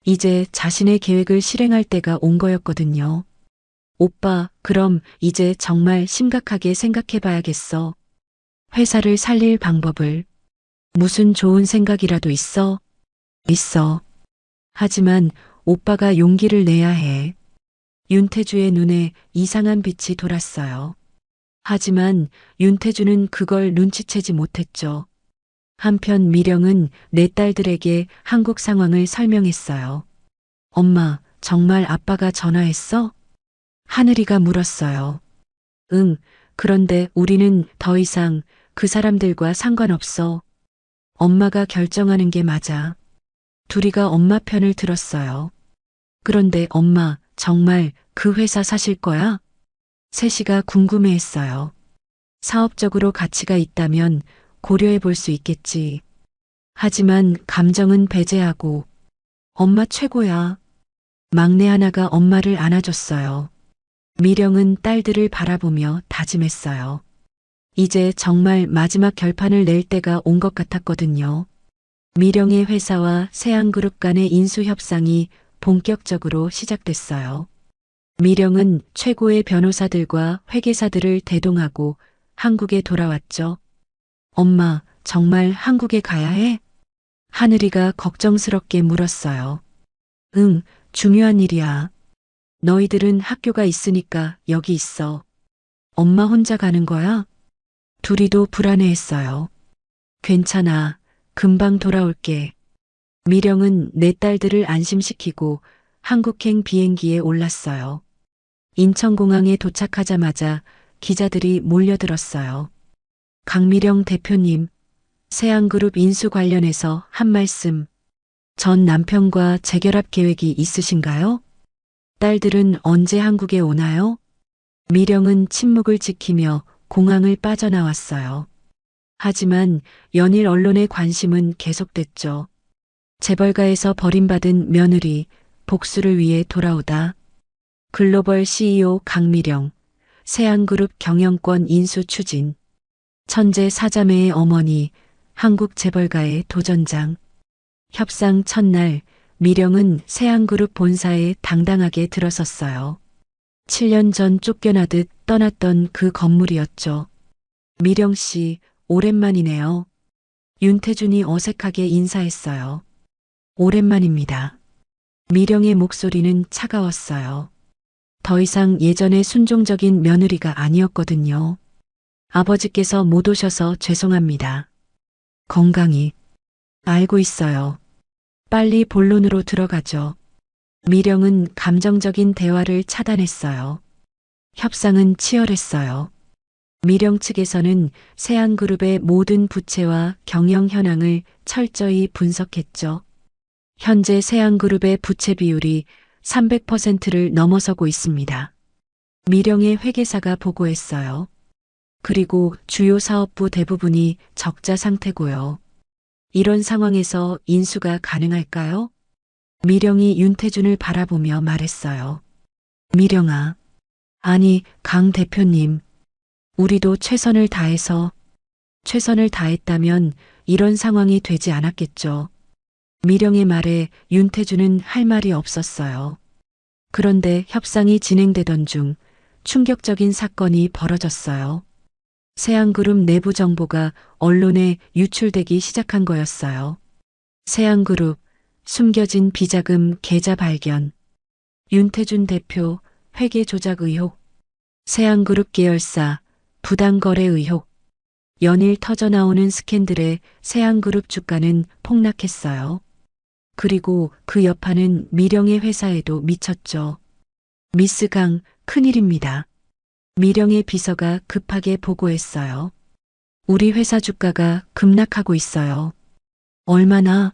이제 자신의 계획을 실행할 때가 온 거였거든요. 오빠, 그럼 이제 정말 심각하게 생각해 봐야겠어. 회사를 살릴 방법을. 무슨 좋은 생각이라도 있어? 있어. 하지만 오빠가 용기를 내야 해. 윤태주의 눈에 이상한 빛이 돌았어요. 하지만 윤태주는 그걸 눈치채지 못했죠. 한편 미령은 내 딸들에게 한국 상황을 설명했어요. 엄마, 정말 아빠가 전화했어? 하늘이가 물었어요. 응, 그런데 우리는 더 이상 그 사람들과 상관없어. 엄마가 결정하는 게 맞아. 둘이가 엄마 편을 들었어요. 그런데 엄마, 정말 그 회사 사실 거야? 셋이가 궁금해했어요. 사업적으로 가치가 있다면 고려해 볼 수 있겠지. 하지만 감정은 배제하고 엄마 최고야. 막내 하나가 엄마를 안아줬어요. 미령은 딸들을 바라보며 다짐했어요. 이제 정말 마지막 결판을 낼 때가 온 것 같았거든요. 미령의 회사와 세안그룹 간의 인수 협상이 본격적으로 시작됐어요. 미령은 최고의 변호사들과 회계사들을 대동하고 한국에 돌아왔죠. 엄마, 정말 한국에 가야 해? 하늘이가 걱정스럽게 물었어요. 응, 중요한 일이야. 너희들은 학교가 있으니까 여기 있어. 엄마 혼자 가는 거야? 둘이도 불안해했어요. 괜찮아. 금방 돌아올게. 미령은 네 딸들을 안심시키고 한국행 비행기에 올랐어요. 인천공항에 도착하자마자 기자들이 몰려들었어요. 강미령 대표님, 세안그룹 인수 관련해서 한 말씀. 전 남편과 재결합 계획이 있으신가요? 딸들은 언제 한국에 오나요? 미령은 침묵을 지키며 공항을 빠져나왔어요. 하지만 연일 언론의 관심은 계속됐죠. 재벌가에서 버림받은 며느리, 복수를 위해 돌아오다. 글로벌 CEO 강미령, 세안그룹 경영권 인수 추진. 천재 사자매의 어머니, 한국 재벌가의 도전장. 협상 첫날, 미령은 세안그룹 본사에 당당하게 들어섰어요. 7년 전 쫓겨나듯 떠났던 그 건물이었죠. 미령 씨, 오랜만이네요. 윤태준이 어색하게 인사했어요. 오랜만입니다. 미령의 목소리는 차가웠어요. 더 이상 예전의 순종적인 며느리가 아니었거든요. 아버지께서 못 오셔서 죄송합니다. 건강히. 알고 있어요. 빨리 본론으로 들어가죠. 미령은 감정적인 대화를 차단했어요. 협상은 치열했어요. 미령 측에서는 세안그룹의 모든 부채와 경영 현황을 철저히 분석했죠. 현재 세안그룹의 부채 비율이 300%를 넘어서고 있습니다. 미령의 회계사가 보고했어요. 그리고 주요 사업부 대부분이 적자 상태고요. 이런 상황에서 인수가 가능할까요? 미령이 윤태준을 바라보며 말했어요. 미령아. 아니, 강 대표님. 우리도 최선을 다했다면 이런 상황이 되지 않았겠죠. 미령의 말에 윤태준은 할 말이 없었어요. 그런데 협상이 진행되던 중 충격적인 사건이 벌어졌어요. 세안그룹 내부 정보가 언론에 유출되기 시작한 거였어요. 세안그룹 숨겨진 비자금 계좌 발견. 윤태준 대표 회계 조작 의혹. 세안그룹 계열사 부당 거래 의혹. 연일 터져나오는 스캔들에 세안그룹 주가는 폭락했어요. 그리고 그 여파는 미령의 회사에도 미쳤죠. 미스 강, 큰일입니다. 미령의 비서가 급하게 보고했어요. 우리 회사 주가가 급락하고 있어요. 얼마나?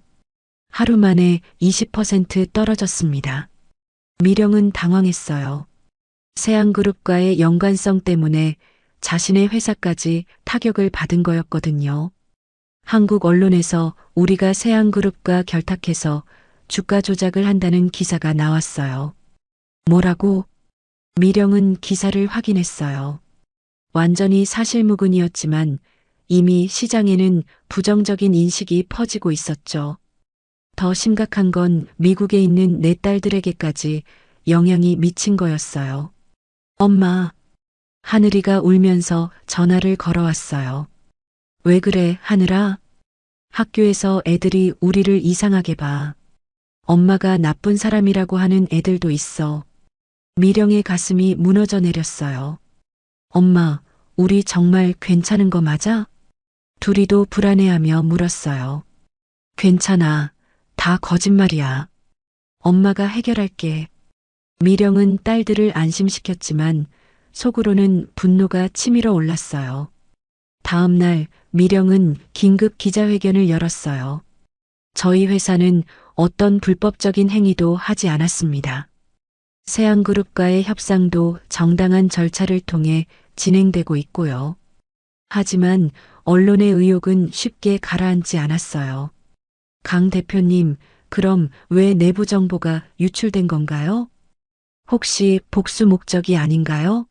하루 만에 20% 떨어졌습니다. 미령은 당황했어요. 세안그룹과의 연관성 때문에 자신의 회사까지 타격을 받은 거였거든요. 한국 언론에서 우리가 세안그룹과 결탁해서 주가 조작을 한다는 기사가 나왔어요. 뭐라고? 미령은 기사를 확인했어요. 완전히 사실무근이었지만 이미 시장에는 부정적인 인식이 퍼지고 있었죠. 더 심각한 건 미국에 있는 내 딸들에게까지 영향이 미친 거였어요. 엄마. 하늘이가 울면서 전화를 걸어왔어요. 왜 그래, 하늘아? 학교에서 애들이 우리를 이상하게 봐. 엄마가 나쁜 사람이라고 하는 애들도 있어. 미령의 가슴이 무너져 내렸어요. 엄마, 우리 정말 괜찮은 거 맞아? 둘이도 불안해하며 물었어요. 괜찮아. 다 거짓말이야. 엄마가 해결할게. 미령은 딸들을 안심시켰지만 속으로는 분노가 치밀어 올랐어요. 다음 날 미령은 긴급 기자회견을 열었어요. 저희 회사는 어떤 불법적인 행위도 하지 않았습니다. 세안그룹과의 협상도 정당한 절차를 통해 진행되고 있고요. 하지만 언론의 의혹은 쉽게 가라앉지 않았어요. 강 대표님, 그럼 왜 내부 정보가 유출된 건가요? 혹시 복수 목적이 아닌가요?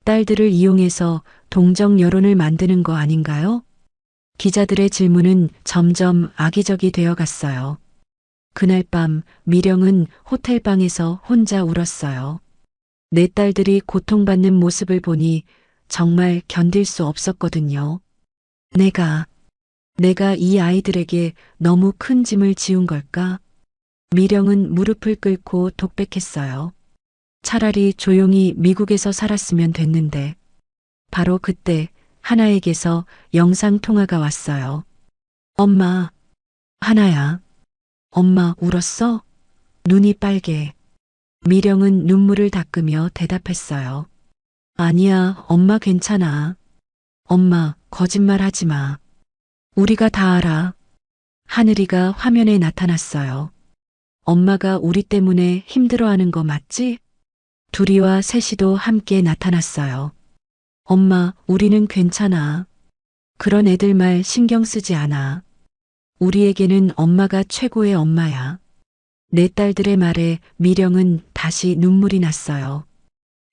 딸들을 이용해서 동정 여론을 만드는 거 아닌가요? 기자들의 질문은 점점 악의적이 되어 갔어요. 그날 밤 미령은 호텔방에서 혼자 울었어요. 내 딸들이 고통받는 모습을 보니 정말 견딜 수 없었거든요. 내가 이 아이들에게 너무 큰 짐을 지운 걸까? 미령은 무릎을 꿇고 독백했어요. 차라리 조용히 미국에서 살았으면 됐는데. 바로 그때 하나에게서 영상 통화가 왔어요. 엄마, 하나야. 엄마 울었어? 눈이 빨개. 미령은 눈물을 닦으며 대답했어요. 아니야, 엄마 괜찮아. 엄마, 거짓말 하지 마. 우리가 다 알아. 하늘이가 화면에 나타났어요. 엄마가 우리 때문에 힘들어하는 거 맞지? 둘이와 셋이도 함께 나타났어요. 엄마, 우리는 괜찮아. 그런 애들 말 신경 쓰지 않아. 우리에게는 엄마가 최고의 엄마야. 내 딸들의 말에 미령은 다시 눈물이 났어요.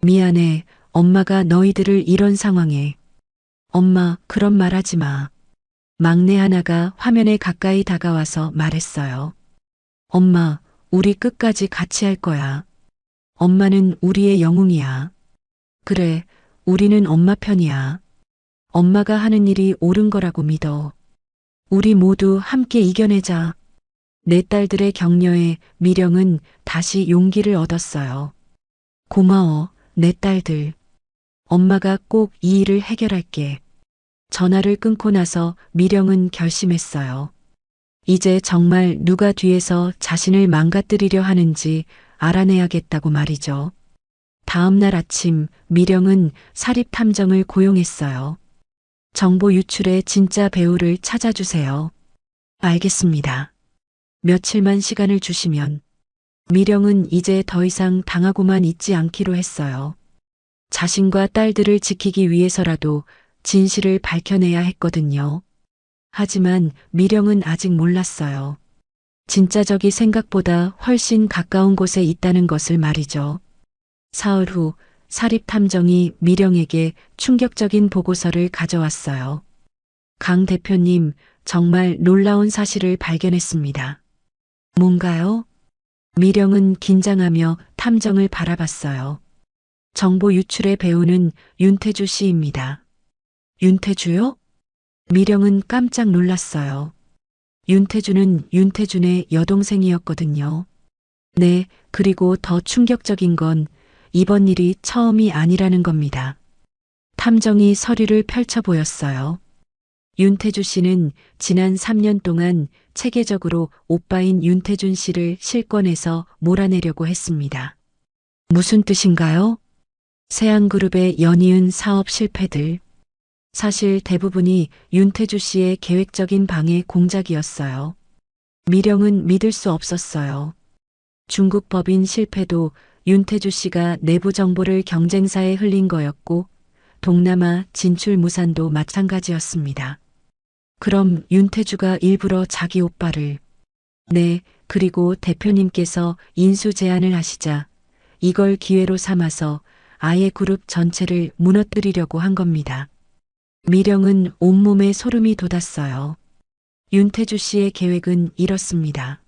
미안해, 엄마가 너희들을 이런 상황에. 엄마, 그런 말 하지 마. 막내 하나가 화면에 가까이 다가와서 말했어요. 엄마, 우리 끝까지 같이 할 거야. 엄마는 우리의 영웅이야. 그래, 우리는 엄마 편이야. 엄마가 하는 일이 옳은 거라고 믿어. 우리 모두 함께 이겨내자. 내 딸들의 격려에 미령은 다시 용기를 얻었어요. 고마워, 내 딸들. 엄마가 꼭 이 일을 해결할게. 전화를 끊고 나서 미령은 결심했어요. 이제 정말 누가 뒤에서 자신을 망가뜨리려 하는지 알아내야겠다고 말이죠. 다음 날 아침 미령은 사립탐정을 고용했어요. 정보 유출의 진짜 배우를 찾아주세요. 알겠습니다. 며칠만 시간을 주시면. 미령은 이제 더 이상 당하고만 있지 않기로 했어요. 자신과 딸들을 지키기 위해서라도 진실을 밝혀내야 했거든요. 하지만 미령은 아직 몰랐어요. 진짜 적이 생각보다 훨씬 가까운 곳에 있다는 것을 말이죠. 사흘 후 사립탐정이 미령에게 충격적인 보고서를 가져왔어요. 강 대표님, 정말 놀라운 사실을 발견했습니다. 뭔가요? 미령은 긴장하며 탐정을 바라봤어요. 정보 유출의 배우는 윤태주 씨입니다. 윤태주요? 미령은 깜짝 놀랐어요. 윤태주는 윤태준의 여동생이었거든요. 네, 그리고 더 충격적인 건 이번 일이 처음이 아니라는 겁니다. 탐정이 서류를 펼쳐 보였어요. 윤태주 씨는 지난 3년 동안 체계적으로 오빠인 윤태준 씨를 실권에서 몰아내려고 했습니다. 무슨 뜻인가요? 세안그룹의 연이은 사업 실패들. 사실 대부분이 윤태주 씨의 계획적인 방해 공작이었어요. 미령은 믿을 수 없었어요. 중국 법인 실패도 윤태주 씨가 내부 정보를 경쟁사에 흘린 거였고 동남아 진출 무산도 마찬가지였습니다. 그럼 윤태주가 일부러 자기 오빠를. 네, 그리고 대표님께서 인수 제안을 하시자 이걸 기회로 삼아서 아예 그룹 전체를 무너뜨리려고 한 겁니다. 미령은 온몸에 소름이 돋았어요. 윤태주 씨의 계획은 이렇습니다.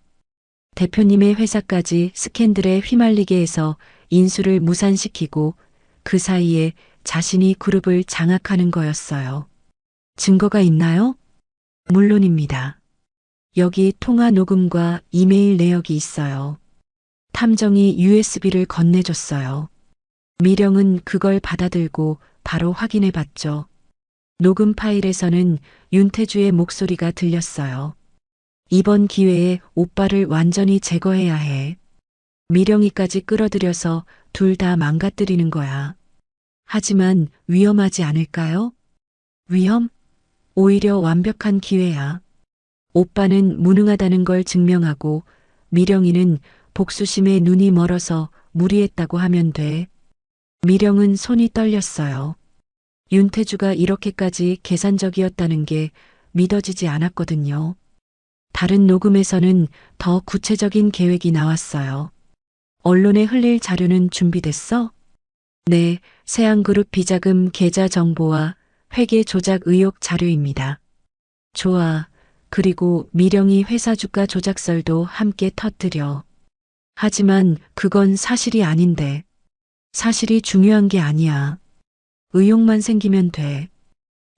대표님의 회사까지 스캔들에 휘말리게 해서 인수를 무산시키고 그 사이에 자신이 그룹을 장악하는 거였어요. 증거가 있나요? 물론입니다. 여기 통화 녹음과 이메일 내역이 있어요. 탐정이 USB를 건네줬어요. 미령은 그걸 받아들고 바로 확인해 봤죠. 녹음 파일에서는 윤태주의 목소리가 들렸어요. 이번 기회에 오빠를 완전히 제거해야 해. 미령이까지 끌어들여서 둘 다 망가뜨리는 거야. 하지만 위험하지 않을까요? 위험? 오히려 완벽한 기회야. 오빠는 무능하다는 걸 증명하고 미령이는 복수심에 눈이 멀어서 무리했다고 하면 돼. 미령은 손이 떨렸어요. 윤태주가 이렇게까지 계산적이었다는 게 믿어지지 않았거든요. 다른 녹음에서는 더 구체적인 계획이 나왔어요. 언론에 흘릴 자료는 준비됐어? 네, 세안그룹 비자금 계좌 정보와 회계 조작 의혹 자료입니다. 좋아. 그리고 미령이 회사 주가 조작설도 함께 터뜨려. 하지만 그건 사실이 아닌데. 사실이 중요한 게 아니야. 의혹만 생기면 돼.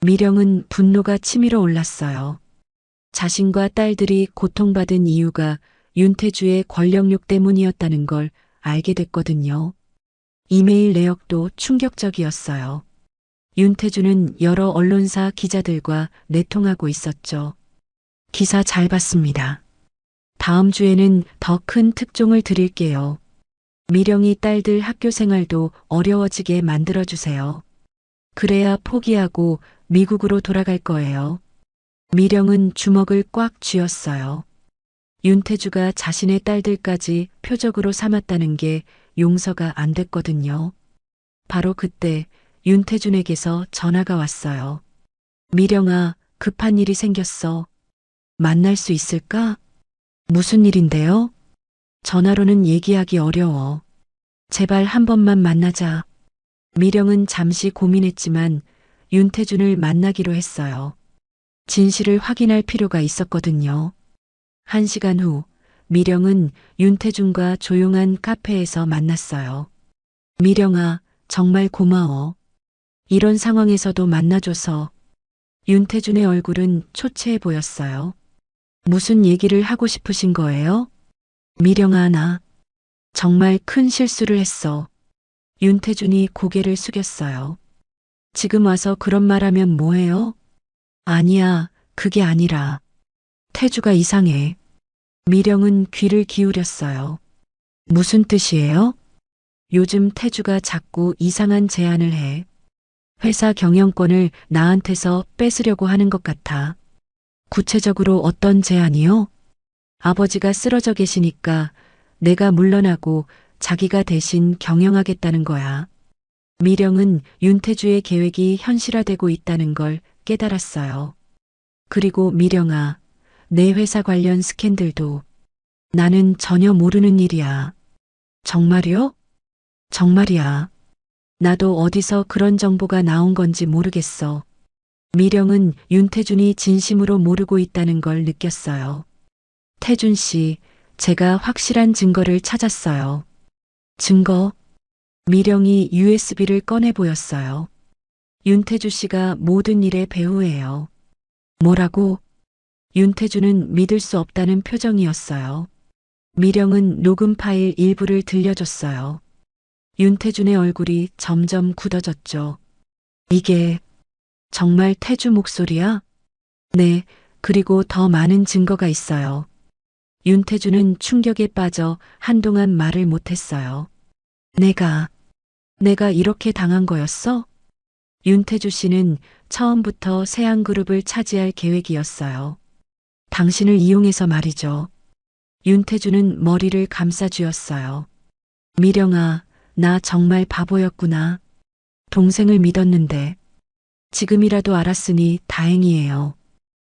미령은 분노가 치밀어 올랐어요. 자신과 딸들이 고통받은 이유가 윤태주의 권력욕 때문이었다는 걸 알게 됐거든요. 이메일 내역도 충격적이었어요. 윤태주는 여러 언론사 기자들과 내통하고 있었죠. 기사 잘 봤습니다. 다음 주에는 더 큰 특종을 드릴게요. 미령이 딸들 학교 생활도 어려워지게 만들어주세요. 그래야 포기하고 미국으로 돌아갈 거예요. 미령은 주먹을 꽉 쥐었어요. 윤태주가 자신의 딸들까지 표적으로 삼았다는 게 용서가 안 됐거든요. 바로 그때 윤태준에게서 전화가 왔어요. 미령아, 급한 일이 생겼어. 만날 수 있을까? 무슨 일인데요? 전화로는 얘기하기 어려워. 제발 한 번만 만나자. 미령은 잠시 고민했지만 윤태준을 만나기로 했어요. 진실을 확인할 필요가 있었거든요. 1시간 후, 미령은 윤태준과 조용한 카페에서 만났어요. 미령아, 정말 고마워. 이런 상황에서도 만나줘서. 윤태준의 얼굴은 초췌해 보였어요. 무슨 얘기를 하고 싶으신 거예요? 미령아, 나 정말 큰 실수를 했어. 윤태준이 고개를 숙였어요. 지금 와서 그런 말하면 뭐해요? 아니야, 그게 아니라. 태주가 이상해. 미령은 귀를 기울였어요. 무슨 뜻이에요? 요즘 태주가 자꾸 이상한 제안을 해. 회사 경영권을 나한테서 뺏으려고 하는 것 같아. 구체적으로 어떤 제안이요? 아버지가 쓰러져 계시니까 내가 물러나고 자기가 대신 경영하겠다는 거야. 미령은 윤태주의 계획이 현실화되고 있다는 걸 깨달았어요. 그리고 미령아, 내 회사 관련 스캔들도 나는 전혀 모르는 일이야. 정말이요? 정말이야. 나도 어디서 그런 정보가 나온 건지 모르겠어. 미령은 윤태준이 진심으로 모르고 있다는 걸 느꼈어요. 태준 씨, 제가 확실한 증거를 찾았어요. 증거? 미령이 USB를 꺼내 보였어요. 윤태주 씨가 모든 일의 배우예요. 뭐라고? 윤태주는 믿을 수 없다는 표정이었어요. 미령은 녹음 파일 일부를 들려줬어요. 윤태준의 얼굴이 점점 굳어졌죠. 이게 정말 태주 목소리야? 네, 그리고 더 많은 증거가 있어요. 윤태주는 충격에 빠져 한동안 말을 못했어요. 내가 이렇게 당한 거였어? 윤태주 씨는 처음부터 세안그룹을 차지할 계획이었어요. 당신을 이용해서 말이죠. 윤태주는 머리를 감싸 쥐었어요. 미령아, 나 정말 바보였구나. 동생을 믿었는데. 지금이라도 알았으니 다행이에요.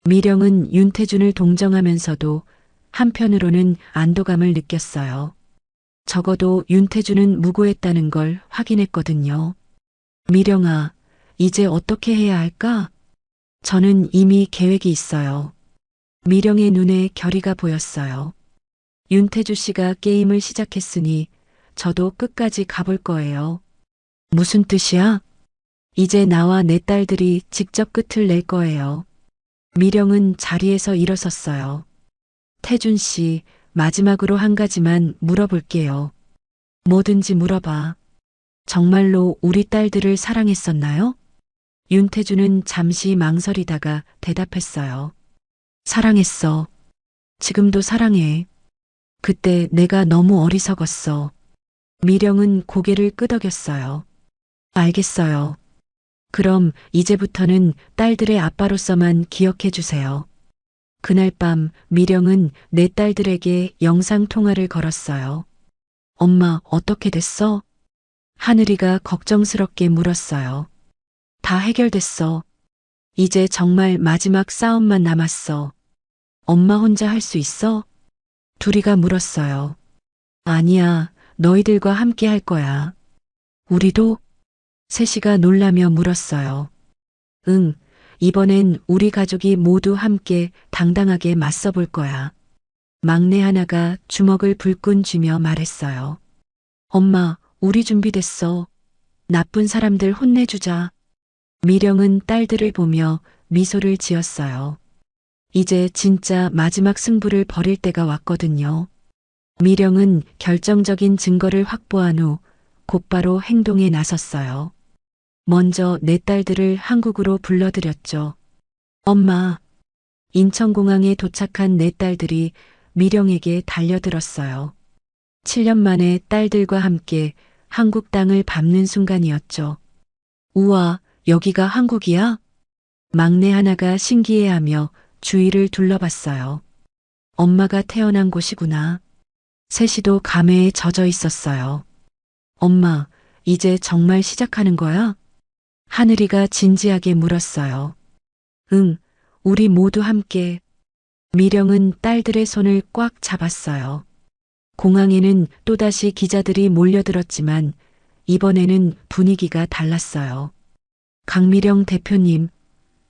미령은 윤태준을 동정하면서도 한편으로는 안도감을 느꼈어요. 적어도 윤태준은 무고했다는 걸 확인했거든요. 미령아, 이제 어떻게 해야 할까? 저는 이미 계획이 있어요. 미령의 눈에 결의가 보였어요. 윤태주 씨가 게임을 시작했으니 저도 끝까지 가볼 거예요. 무슨 뜻이야? 이제 나와 내 딸들이 직접 끝을 낼 거예요. 미령은 자리에서 일어섰어요. 태준 씨, 마지막으로 한 가지만 물어볼게요. 뭐든지 물어봐. 정말로 우리 딸들을 사랑했었나요? 윤태주는 잠시 망설이다가 대답했어요. 사랑했어. 지금도 사랑해. 그때 내가 너무 어리석었어. 미령은 고개를 끄덕였어요. 알겠어요. 그럼 이제부터는 딸들의 아빠로서만 기억해 주세요. 그날 밤 미령은 내 딸들에게 영상통화를 걸었어요. 엄마, 어떻게 됐어? 하늘이가 걱정스럽게 물었어요. 다 해결됐어. 이제 정말 마지막 싸움만 남았어. 엄마 혼자 할 수 있어? 둘이가 물었어요. 아니야, 너희들과 함께 할 거야. 우리도? 세시가 놀라며 물었어요. 응, 이번엔 우리 가족이 모두 함께 당당하게 맞서 볼 거야. 막내 하나가 주먹을 불끈 쥐며 말했어요. 엄마, 우리 준비됐어. 나쁜 사람들 혼내주자. 미령은 딸들을 보며 미소를 지었어요. 이제 진짜 마지막 승부를 벌일 때가 왔거든요. 미령은 결정적인 증거를 확보한 후 곧바로 행동에 나섰어요. 먼저 내 딸들을 한국으로 불러들였죠. 엄마, 인천공항에 도착한 내 딸들이 미령에게 달려들었어요. 7년 만에 딸들과 함께 한국 땅을 밟는 순간이었죠. 우와, 여기가 한국이야? 막내 하나가 신기해하며 주위를 둘러봤어요. 엄마가 태어난 곳이구나. 셋이도 감회에 젖어 있었어요. 엄마, 이제 정말 시작하는 거야? 하늘이가 진지하게 물었어요. 응, 우리 모두 함께. 미령은 딸들의 손을 꽉 잡았어요. 공항에는 또다시 기자들이 몰려들었지만 이번에는 분위기가 달랐어요. 강미령 대표님,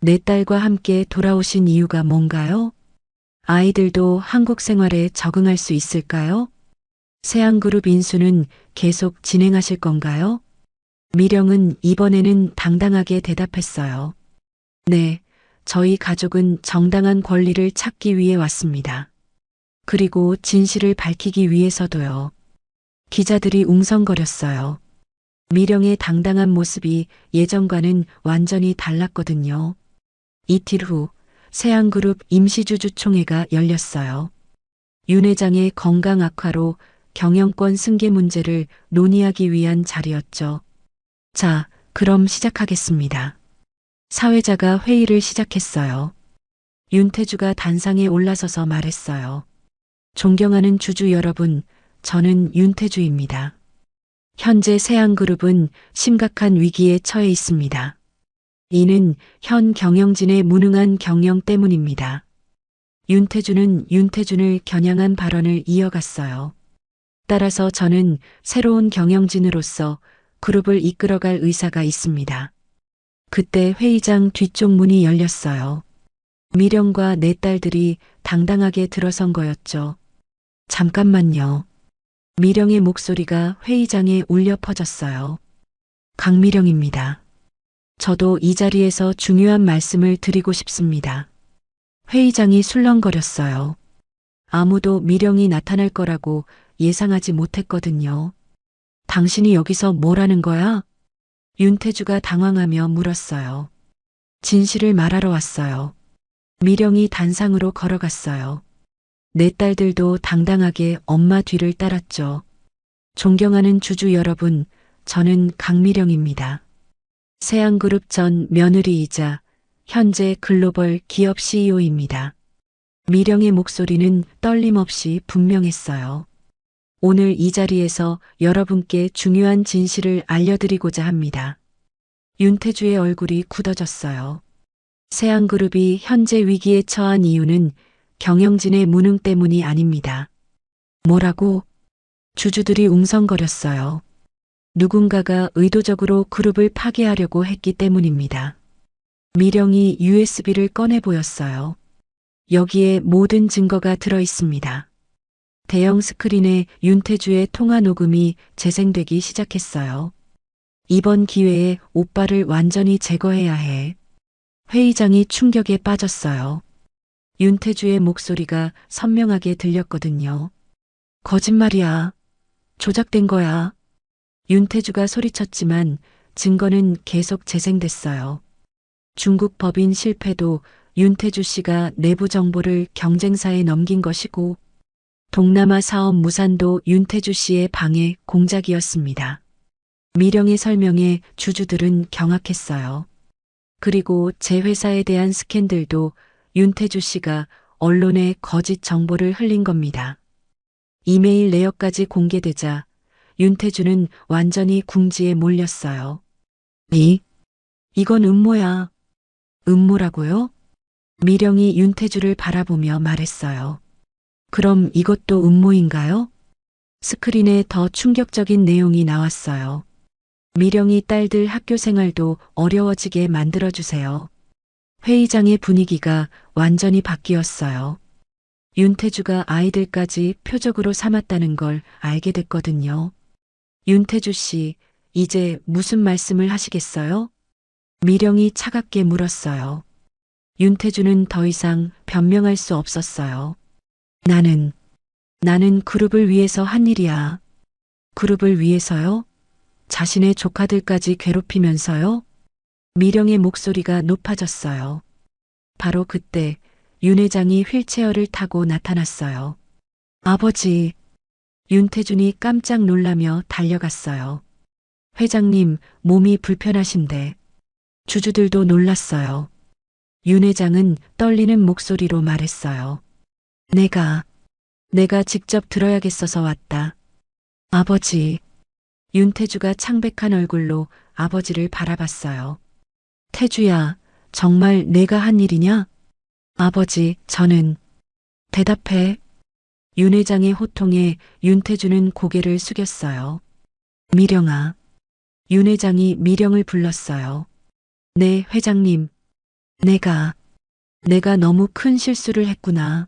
내 딸과 함께 돌아오신 이유가 뭔가요? 아이들도 한국 생활에 적응할 수 있을까요? 세안그룹 인수는 계속 진행하실 건가요? 미령은 이번에는 당당하게 대답했어요. 네, 저희 가족은 정당한 권리를 찾기 위해 왔습니다. 그리고 진실을 밝히기 위해서도요. 기자들이 웅성거렸어요. 미령의 당당한 모습이 예전과는 완전히 달랐거든요. 이틀 후 세안그룹 임시주주총회가 열렸어요. 윤 회장의 건강 악화로 경영권 승계 문제를 논의하기 위한 자리였죠. 자, 그럼 시작하겠습니다. 사회자가 회의를 시작했어요. 윤태주가 단상에 올라서서 말했어요. 존경하는 주주 여러분, 저는 윤태주입니다. 현재 세안그룹은 심각한 위기에 처해 있습니다. 이는 현 경영진의 무능한 경영 때문입니다. 윤태주는 윤태준을 겨냥한 발언을 이어갔어요. 따라서 저는 새로운 경영진으로서 그룹을 이끌어갈 의사가 있습니다. 그때 회의장 뒤쪽 문이 열렸어요. 미령과 내 딸들이 당당하게 들어선 거였죠. 잠깐만요. 미령의 목소리가 회의장에 울려 퍼졌어요. 강미령입니다. 저도 이 자리에서 중요한 말씀을 드리고 싶습니다. 회의장이 술렁거렸어요. 아무도 미령이 나타날 거라고 예상하지 못했거든요. 당신이 여기서 뭘 하는 거야? 윤태주가 당황하며 물었어요. 진실을 말하러 왔어요. 미령이 단상으로 걸어갔어요. 내 딸들도 당당하게 엄마 뒤를 따랐죠. 존경하는 주주 여러분, 저는 강미령입니다. 세안그룹 전 며느리이자 현재 글로벌 기업 CEO입니다. 미령의 목소리는 떨림없이 분명했어요. 오늘 이 자리에서 여러분께 중요한 진실을 알려드리고자 합니다. 윤태주의 얼굴이 굳어졌어요. 세안그룹이 현재 위기에 처한 이유는 경영진의 무능 때문이 아닙니다. 뭐라고? 주주들이 웅성거렸어요. 누군가가 의도적으로 그룹을 파괴하려고 했기 때문입니다. 미령이 USB를 꺼내 보였어요. 여기에 모든 증거가 들어 있습니다. 대형 스크린에 윤태주의 통화 녹음이 재생되기 시작했어요. 이번 기회에 오빠를 완전히 제거해야 해. 회의장이 충격에 빠졌어요. 윤태주의 목소리가 선명하게 들렸거든요. 거짓말이야. 조작된 거야. 윤태주가 소리쳤지만 증거는 계속 재생됐어요. 중국 법인 실패도 윤태주 씨가 내부 정보를 경쟁사에 넘긴 것이고 동남아 사업 무산도 윤태주 씨의 방해 공작이었습니다. 미령의 설명에 주주들은 경악했어요. 그리고 제 회사에 대한 스캔들도 윤태주 씨가 언론에 거짓 정보를 흘린 겁니다. 이메일 내역까지 공개되자 윤태주는 완전히 궁지에 몰렸어요. 이건 음모야. 음모라고요? 미령이 윤태주를 바라보며 말했어요. 그럼 이것도 음모인가요? 스크린에 더 충격적인 내용이 나왔어요. 미령이 딸들 학교 생활도 어려워지게 만들어주세요. 회의장의 분위기가 완전히 바뀌었어요. 윤태주가 아이들까지 표적으로 삼았다는 걸 알게 됐거든요. 윤태주 씨, 이제 무슨 말씀을 하시겠어요? 미령이 차갑게 물었어요. 윤태주는 더 이상 변명할 수 없었어요. 나는 그룹을 위해서 한 일이야. 그룹을 위해서요? 자신의 조카들까지 괴롭히면서요? 미령의 목소리가 높아졌어요. 바로 그때 윤 회장이 휠체어를 타고 나타났어요. 아버지, 윤태준이 깜짝 놀라며 달려갔어요. 회장님, 몸이 불편하신데. 주주들도 놀랐어요. 윤 회장은 떨리는 목소리로 말했어요. 내가 직접 들어야겠어서 왔다. 아버지. 윤태주가 창백한 얼굴로 아버지를 바라봤어요. 태주야, 정말 내가 한 일이냐? 아버지, 저는. 대답해. 윤 회장의 호통에 윤태주는 고개를 숙였어요. 미령아. 윤 회장이 미령을 불렀어요. 네, 회장님. 내가 너무 큰 실수를 했구나.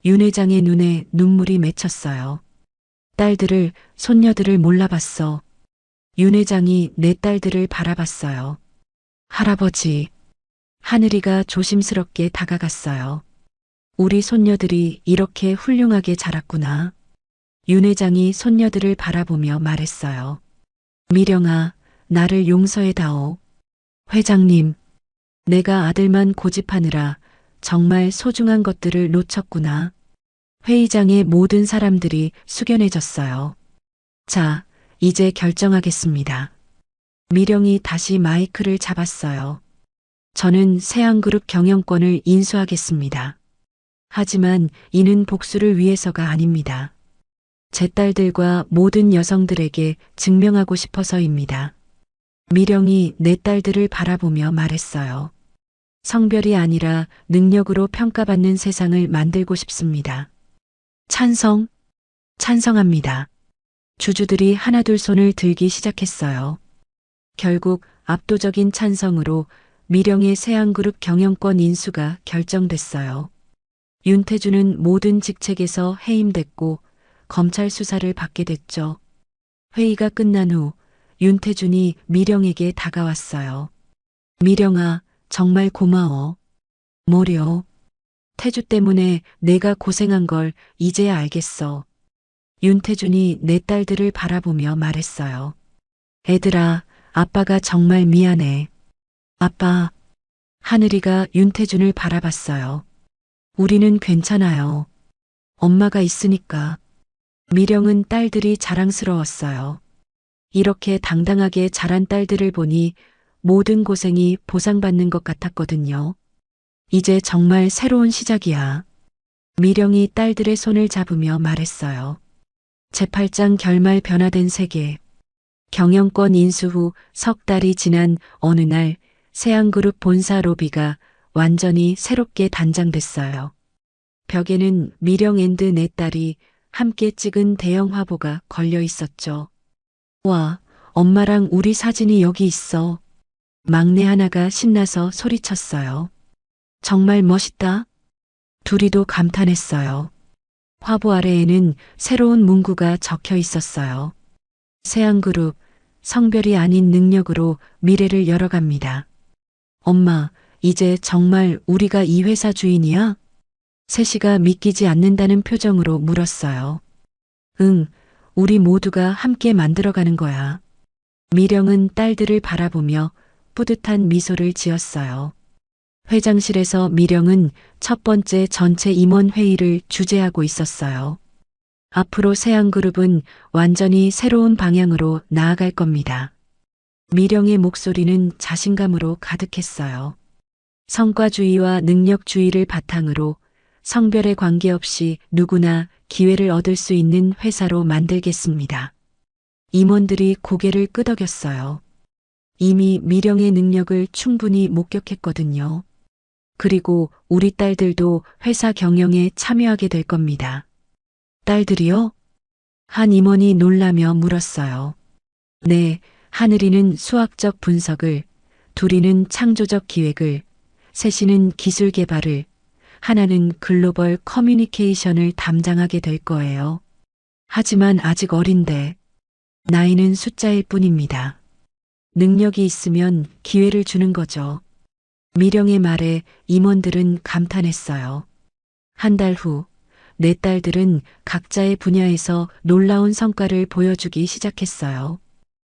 윤 회장의 눈에 눈물이 맺혔어요. 딸들을, 손녀들을 몰라봤어. 윤 회장이 내 딸들을 바라봤어요. 할아버지. 하늘이가 조심스럽게 다가갔어요. 우리 손녀들이 이렇게 훌륭하게 자랐구나. 윤 회장이 손녀들을 바라보며 말했어요. 미령아, 나를 용서해다오. 회장님, 내가 아들만 고집하느라 정말 소중한 것들을 놓쳤구나. 회의장의 모든 사람들이 숙연해졌어요. 자, 이제 결정하겠습니다. 미령이 다시 마이크를 잡았어요. 저는 세안그룹 경영권을 인수하겠습니다. 하지만 이는 복수를 위해서가 아닙니다. 제 딸들과 모든 여성들에게 증명하고 싶어서입니다. 미령이 내 딸들을 바라보며 말했어요. 성별이 아니라 능력으로 평가받는 세상을 만들고 싶습니다. 찬성합니다. 주주들이 하나둘 손을 들기 시작했어요. 결국 압도적인 찬성으로 미령의 세안그룹 경영권 인수가 결정됐어요. 윤태주는 모든 직책에서 해임됐고 검찰 수사를 받게 됐죠. 회의가 끝난 후 윤태준이 미령에게 다가왔어요. 미령아, 정말 고마워. 뭐려? 태주 때문에 내가 고생한 걸 이제야 알겠어. 윤태준이 내 딸들을 바라보며 말했어요. 애들아, 아빠가 정말 미안해. 아빠. 하늘이가 윤태준을 바라봤어요. 우리는 괜찮아요. 엄마가 있으니까. 미령은 딸들이 자랑스러웠어요. 이렇게 당당하게 자란 딸들을 보니 모든 고생이 보상받는 것 같았거든요. 이제 정말 새로운 시작이야. 미령이 딸들의 손을 잡으며 말했어요. 제8장 결말 변화된 세계. 경영권 인수 후 석 달이 지난 어느 날 세안그룹 본사 로비가 완전히 새롭게 단장됐어요. 벽에는 미령 앤드 내 딸이 함께 찍은 대형 화보가 걸려 있었죠. 와, 엄마랑 우리 사진이 여기 있어. 막내 하나가 신나서 소리쳤어요. 정말 멋있다. 둘이도 감탄했어요. 화보 아래에는 새로운 문구가 적혀 있었어요. 세안그룹, 성별이 아닌 능력으로 미래를 열어갑니다. 엄마, 이제 정말 우리가 이 회사 주인이야? 세시가 믿기지 않는다는 표정으로 물었어요. 응, 우리 모두가 함께 만들어가는 거야. 미령은 딸들을 바라보며 뿌듯한 미소를 지었어요. 회장실에서 미령은 첫 번째 전체 임원 회의를 주재하고 있었어요. 앞으로 세안그룹은 완전히 새로운 방향으로 나아갈 겁니다. 미령의 목소리는 자신감으로 가득했어요. 성과주의와 능력주의를 바탕으로 성별에 관계없이 누구나 기회를 얻을 수 있는 회사로 만들겠습니다. 임원들이 고개를 끄덕였어요. 이미 미령의 능력을 충분히 목격했거든요. 그리고 우리 딸들도 회사 경영에 참여하게 될 겁니다. 딸들이요? 한 임원이 놀라며 물었어요. 네, 하늘이는 수학적 분석을, 둘이는 창조적 기획을, 셋이는 기술 개발을, 하나는 글로벌 커뮤니케이션을 담당하게 될 거예요. 하지만 아직 어린데 나이는 숫자일 뿐입니다. 능력이 있으면 기회를 주는 거죠. 미령의 말에 임원들은 감탄했어요. 한 달 후, 네 딸들은 각자의 분야에서 놀라운 성과를 보여주기 시작했어요.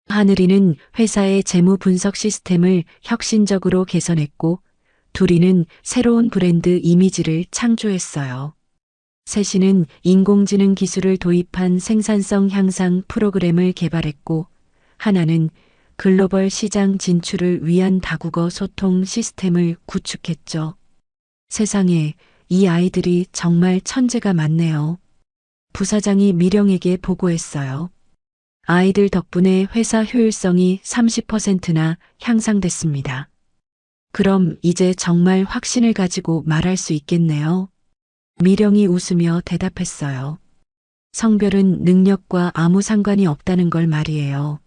하늘이는 회사의 재무 분석 시스템을 혁신적으로 개선했고, 둘이는 새로운 브랜드 이미지를 창조했어요. 셋이는 인공지능 기술을 도입한 생산성 향상 프로그램을 개발했고, 하나는 글로벌 시장 진출을 위한 다국어 소통 시스템을 구축했죠. 세상에 이 아이들이 정말 천재가 많네요. 부사장이 미령에게 보고했어요. 아이들 덕분에 회사 효율성이 30%나 향상됐습니다. 그럼 이제 정말 확신을 가지고 말할 수 있겠네요. 미령이 웃으며 대답했어요. 성별은 능력과 아무 상관이 없다는 걸 말이에요.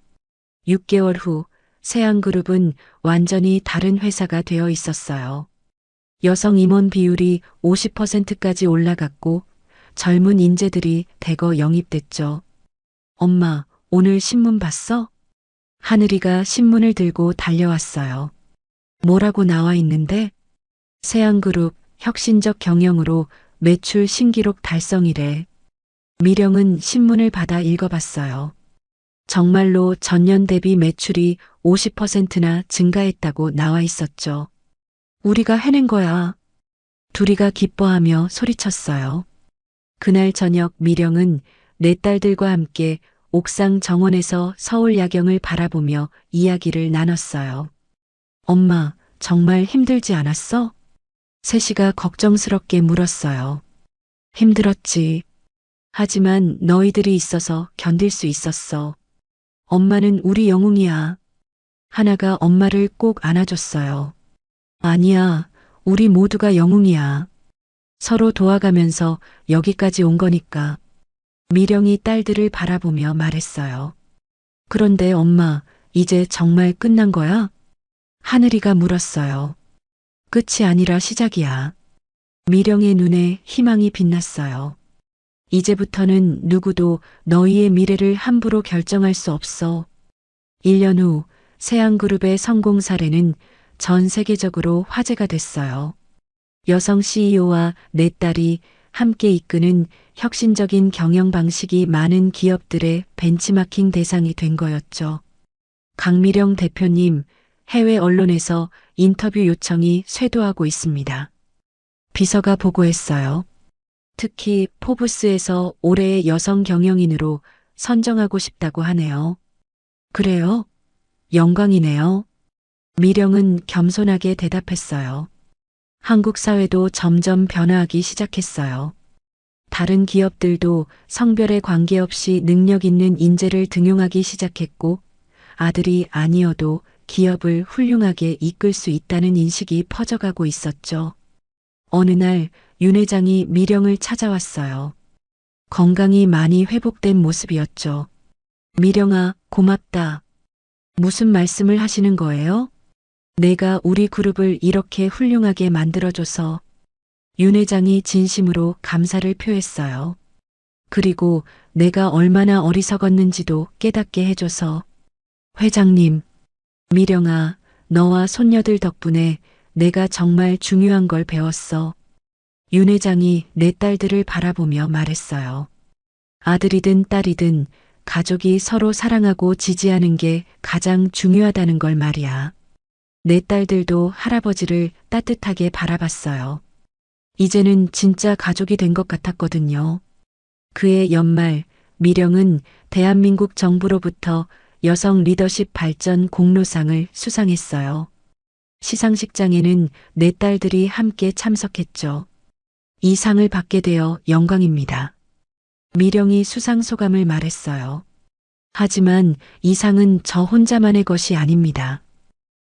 6개월 후 세안그룹은 완전히 다른 회사가 되어 있었어요. 여성 임원 비율이 50%까지 올라갔고 젊은 인재들이 대거 영입됐죠. 엄마, 오늘 신문 봤어? 하늘이가 신문을 들고 달려왔어요. 뭐라고 나와 있는데? 세안그룹 혁신적 경영으로 매출 신기록 달성이래. 미령은 신문을 받아 읽어봤어요. 정말로 전년 대비 매출이 50%나 증가했다고 나와 있었죠. 우리가 해낸 거야. 둘이가 기뻐하며 소리쳤어요. 그날 저녁 미령은 네 딸들과 함께 옥상 정원에서 서울 야경을 바라보며 이야기를 나눴어요. 엄마, 정말 힘들지 않았어? 세시가 걱정스럽게 물었어요. 힘들었지. 하지만 너희들이 있어서 견딜 수 있었어. 엄마는 우리 영웅이야. 하나가 엄마를 꼭 안아줬어요. 아니야, 우리 모두가 영웅이야. 서로 도와가면서 여기까지 온 거니까. 미령이 딸들을 바라보며 말했어요. 그런데 엄마, 이제 정말 끝난 거야? 하늘이가 물었어요. 끝이 아니라 시작이야. 미령의 눈에 희망이 빛났어요. 이제부터는 누구도 너희의 미래를 함부로 결정할 수 없어. 1년 후 세안그룹의 성공 사례는 전 세계적으로 화제가 됐어요. 여성 CEO와 네 딸이 함께 이끄는 혁신적인 경영 방식이 많은 기업들의 벤치마킹 대상이 된 거였죠. 강미령 대표님, 해외 언론에서 인터뷰 요청이 쇄도하고 있습니다. 비서가 보고했어요. 특히 포브스에서 올해의 여성 경영인으로 선정하고 싶다고 하네요. 그래요? 영광이네요. 미령은 겸손하게 대답했어요. 한국 사회도 점점 변화하기 시작했어요. 다른 기업들도 성별에 관계없이 능력 있는 인재를 등용하기 시작했고, 아들이 아니어도 기업을 훌륭하게 이끌 수 있다는 인식이 퍼져가고 있었죠. 어느 날 윤 회장이 미령을 찾아왔어요. 건강이 많이 회복된 모습이었죠. 미령아, 고맙다. 무슨 말씀을 하시는 거예요? 내가 우리 그룹을 이렇게 훌륭하게 만들어줘서. 윤 회장이 진심으로 감사를 표했어요. 그리고 내가 얼마나 어리석었는지도 깨닫게 해줘서. 회장님, 미령아, 너와 손녀들 덕분에 내가 정말 중요한 걸 배웠어. 윤 회장이 내 딸들을 바라보며 말했어요. 아들이든 딸이든 가족이 서로 사랑하고 지지하는 게 가장 중요하다는 걸 말이야. 내 딸들도 할아버지를 따뜻하게 바라봤어요. 이제는 진짜 가족이 된 것 같았거든요. 그해 연말, 미령은 대한민국 정부로부터 여성 리더십 발전 공로상을 수상했어요. 시상식장에는 네 딸들이 함께 참석했죠. 이 상을 받게 되어 영광입니다. 미령이 수상 소감을 말했어요. 하지만 이 상은 저 혼자만의 것이 아닙니다.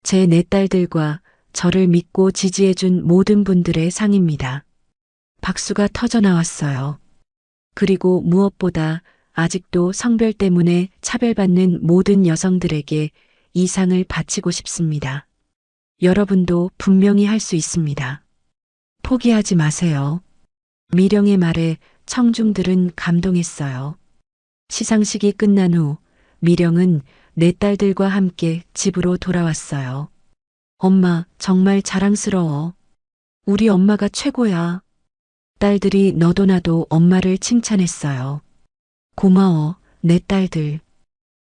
제 네 딸들과 저를 믿고 지지해준 모든 분들의 상입니다. 박수가 터져 나왔어요. 그리고 무엇보다 아직도 성별 때문에 차별받는 모든 여성들에게 이 상을 바치고 싶습니다. 여러분도 분명히 할 수 있습니다. 포기하지 마세요. 미령의 말에 청중들은 감동했어요. 시상식이 끝난 후 미령은 네 딸들과 함께 집으로 돌아왔어요. 엄마, 정말 자랑스러워. 우리 엄마가 최고야. 딸들이 너도 나도 엄마를 칭찬했어요. 고마워, 내 딸들.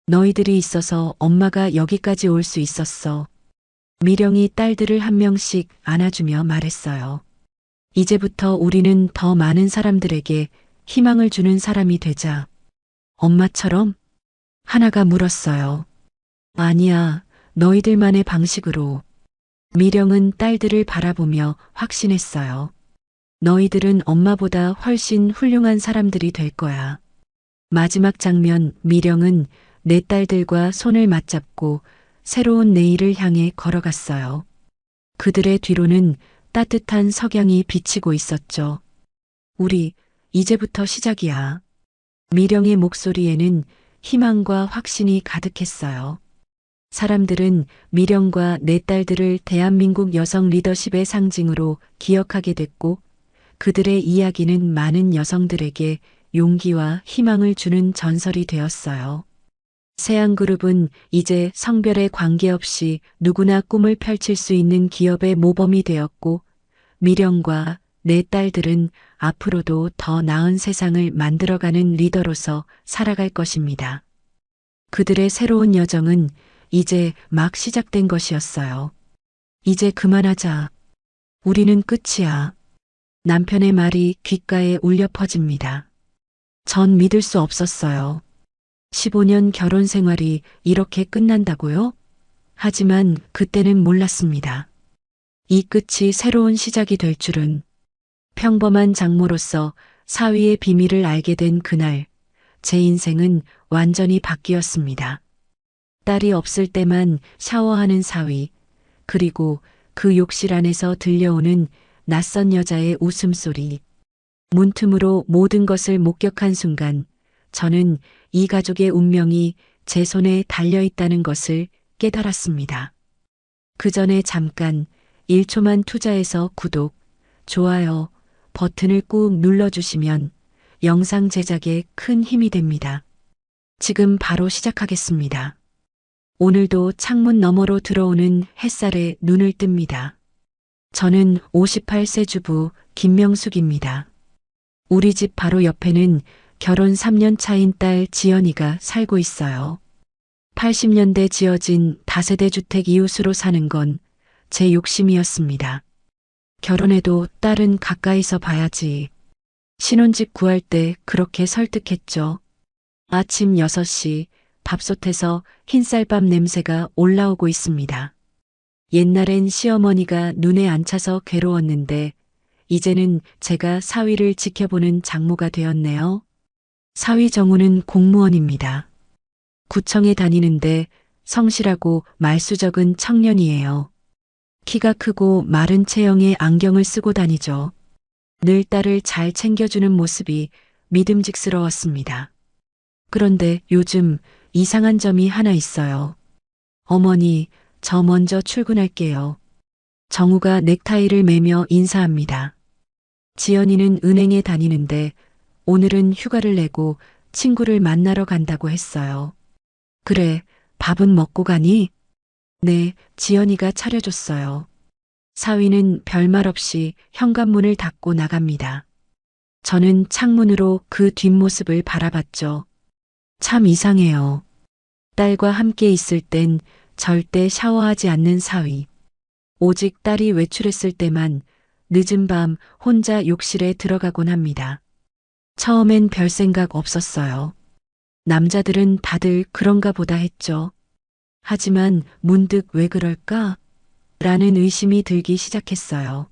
너희들이 있어서 엄마가 여기까지 올 수 있었어. 미령이 딸들을 한 명씩 안아주며 말했어요. 이제부터 우리는 더 많은 사람들에게 희망을 주는 사람이 되자. 엄마처럼? 하나가 물었어요. 아니야, 너희들만의 방식으로. 미령은 딸들을 바라보며 확신했어요. 너희들은 엄마보다 훨씬 훌륭한 사람들이 될 거야. 마지막 장면, 미령은 네 딸들과 손을 맞잡고 새로운 내일을 향해 걸어갔어요. 그들의 뒤로는 따뜻한 석양이 비치고 있었죠. 우리, 이제부터 시작이야. 미령의 목소리에는 희망과 확신이 가득했어요. 사람들은 미령과 네 딸들을 대한민국 여성 리더십의 상징으로 기억하게 됐고, 그들의 이야기는 많은 여성들에게 용기와 희망을 주는 전설이 되었어요. 세안그룹은 이제 성별에 관계없이 누구나 꿈을 펼칠 수 있는 기업의 모범이 되었고, 미령과 네 딸들은 앞으로도 더 나은 세상을 만들어가는 리더로서 살아갈 것입니다. 그들의 새로운 여정은 이제 막 시작된 것이었어요. 이제 그만하자. 우리는 끝이야. 남편의 말이 귓가에 울려 퍼집니다. 전 믿을 수 없었어요. 15년 결혼 생활이 이렇게 끝난다고요? 하지만 그때는 몰랐습니다. 이 끝이 새로운 시작이 될 줄은. 평범한 장모로서 사위의 비밀을 알게 된 그날, 제 인생은 완전히 바뀌었습니다. 딸이 없을 때만 샤워하는 사위, 그리고 그 욕실 안에서 들려오는 낯선 여자의 웃음소리. 문틈으로 모든 것을 목격한 순간, 저는 이 가족의 운명이 제 손에 달려있다는 것을 깨달았습니다. 그 전에 잠깐 1초만 투자해서 구독, 좋아요 버튼을 꾹 눌러주시면 영상 제작에 큰 힘이 됩니다. 지금 바로 시작하겠습니다. 오늘도 창문 너머로 들어오는 햇살에 눈을 뜹니다. 저는 58세 주부 김명숙입니다. 우리 집 바로 옆에는 결혼 3년 차인 딸 지연이가 살고 있어요. 80년대 지어진 다세대 주택 이웃으로 사는 건 제 욕심이었습니다. 결혼해도 딸은 가까이서 봐야지. 신혼집 구할 때 그렇게 설득했죠. 아침 6시 밥솥에서 흰쌀밥 냄새가 올라오고 있습니다. 옛날엔 시어머니가 눈에 안 차서 괴로웠는데 이제는 제가 사위를 지켜보는 장모가 되었네요. 사위 정우는 공무원입니다. 구청에 다니는데 성실하고 말수적은 청년이에요. 키가 크고 마른 체형의 안경을 쓰고 다니죠. 늘 딸을 잘 챙겨주는 모습이 믿음직스러웠습니다. 그런데 요즘 이상한 점이 하나 있어요. 어머니, 저 먼저 출근할게요. 정우가 넥타이를 매며 인사합니다. 지연이는 은행에 다니는데 오늘은 휴가를 내고 친구를 만나러 간다고 했어요. 그래, 밥은 먹고 가니? 네, 지연이가 차려줬어요. 사위는 별말 없이 현관문을 닫고 나갑니다. 저는 창문으로 그 뒷모습을 바라봤죠. 참 이상해요. 딸과 함께 있을 땐 절대 샤워하지 않는 사위. 오직 딸이 외출했을 때만 늦은 밤 혼자 욕실에 들어가곤 합니다. 처음엔 별 생각 없었어요. 남자들은 다들 그런가 보다 했죠. 하지만 문득 왜 그럴까? 라는 의심이 들기 시작했어요.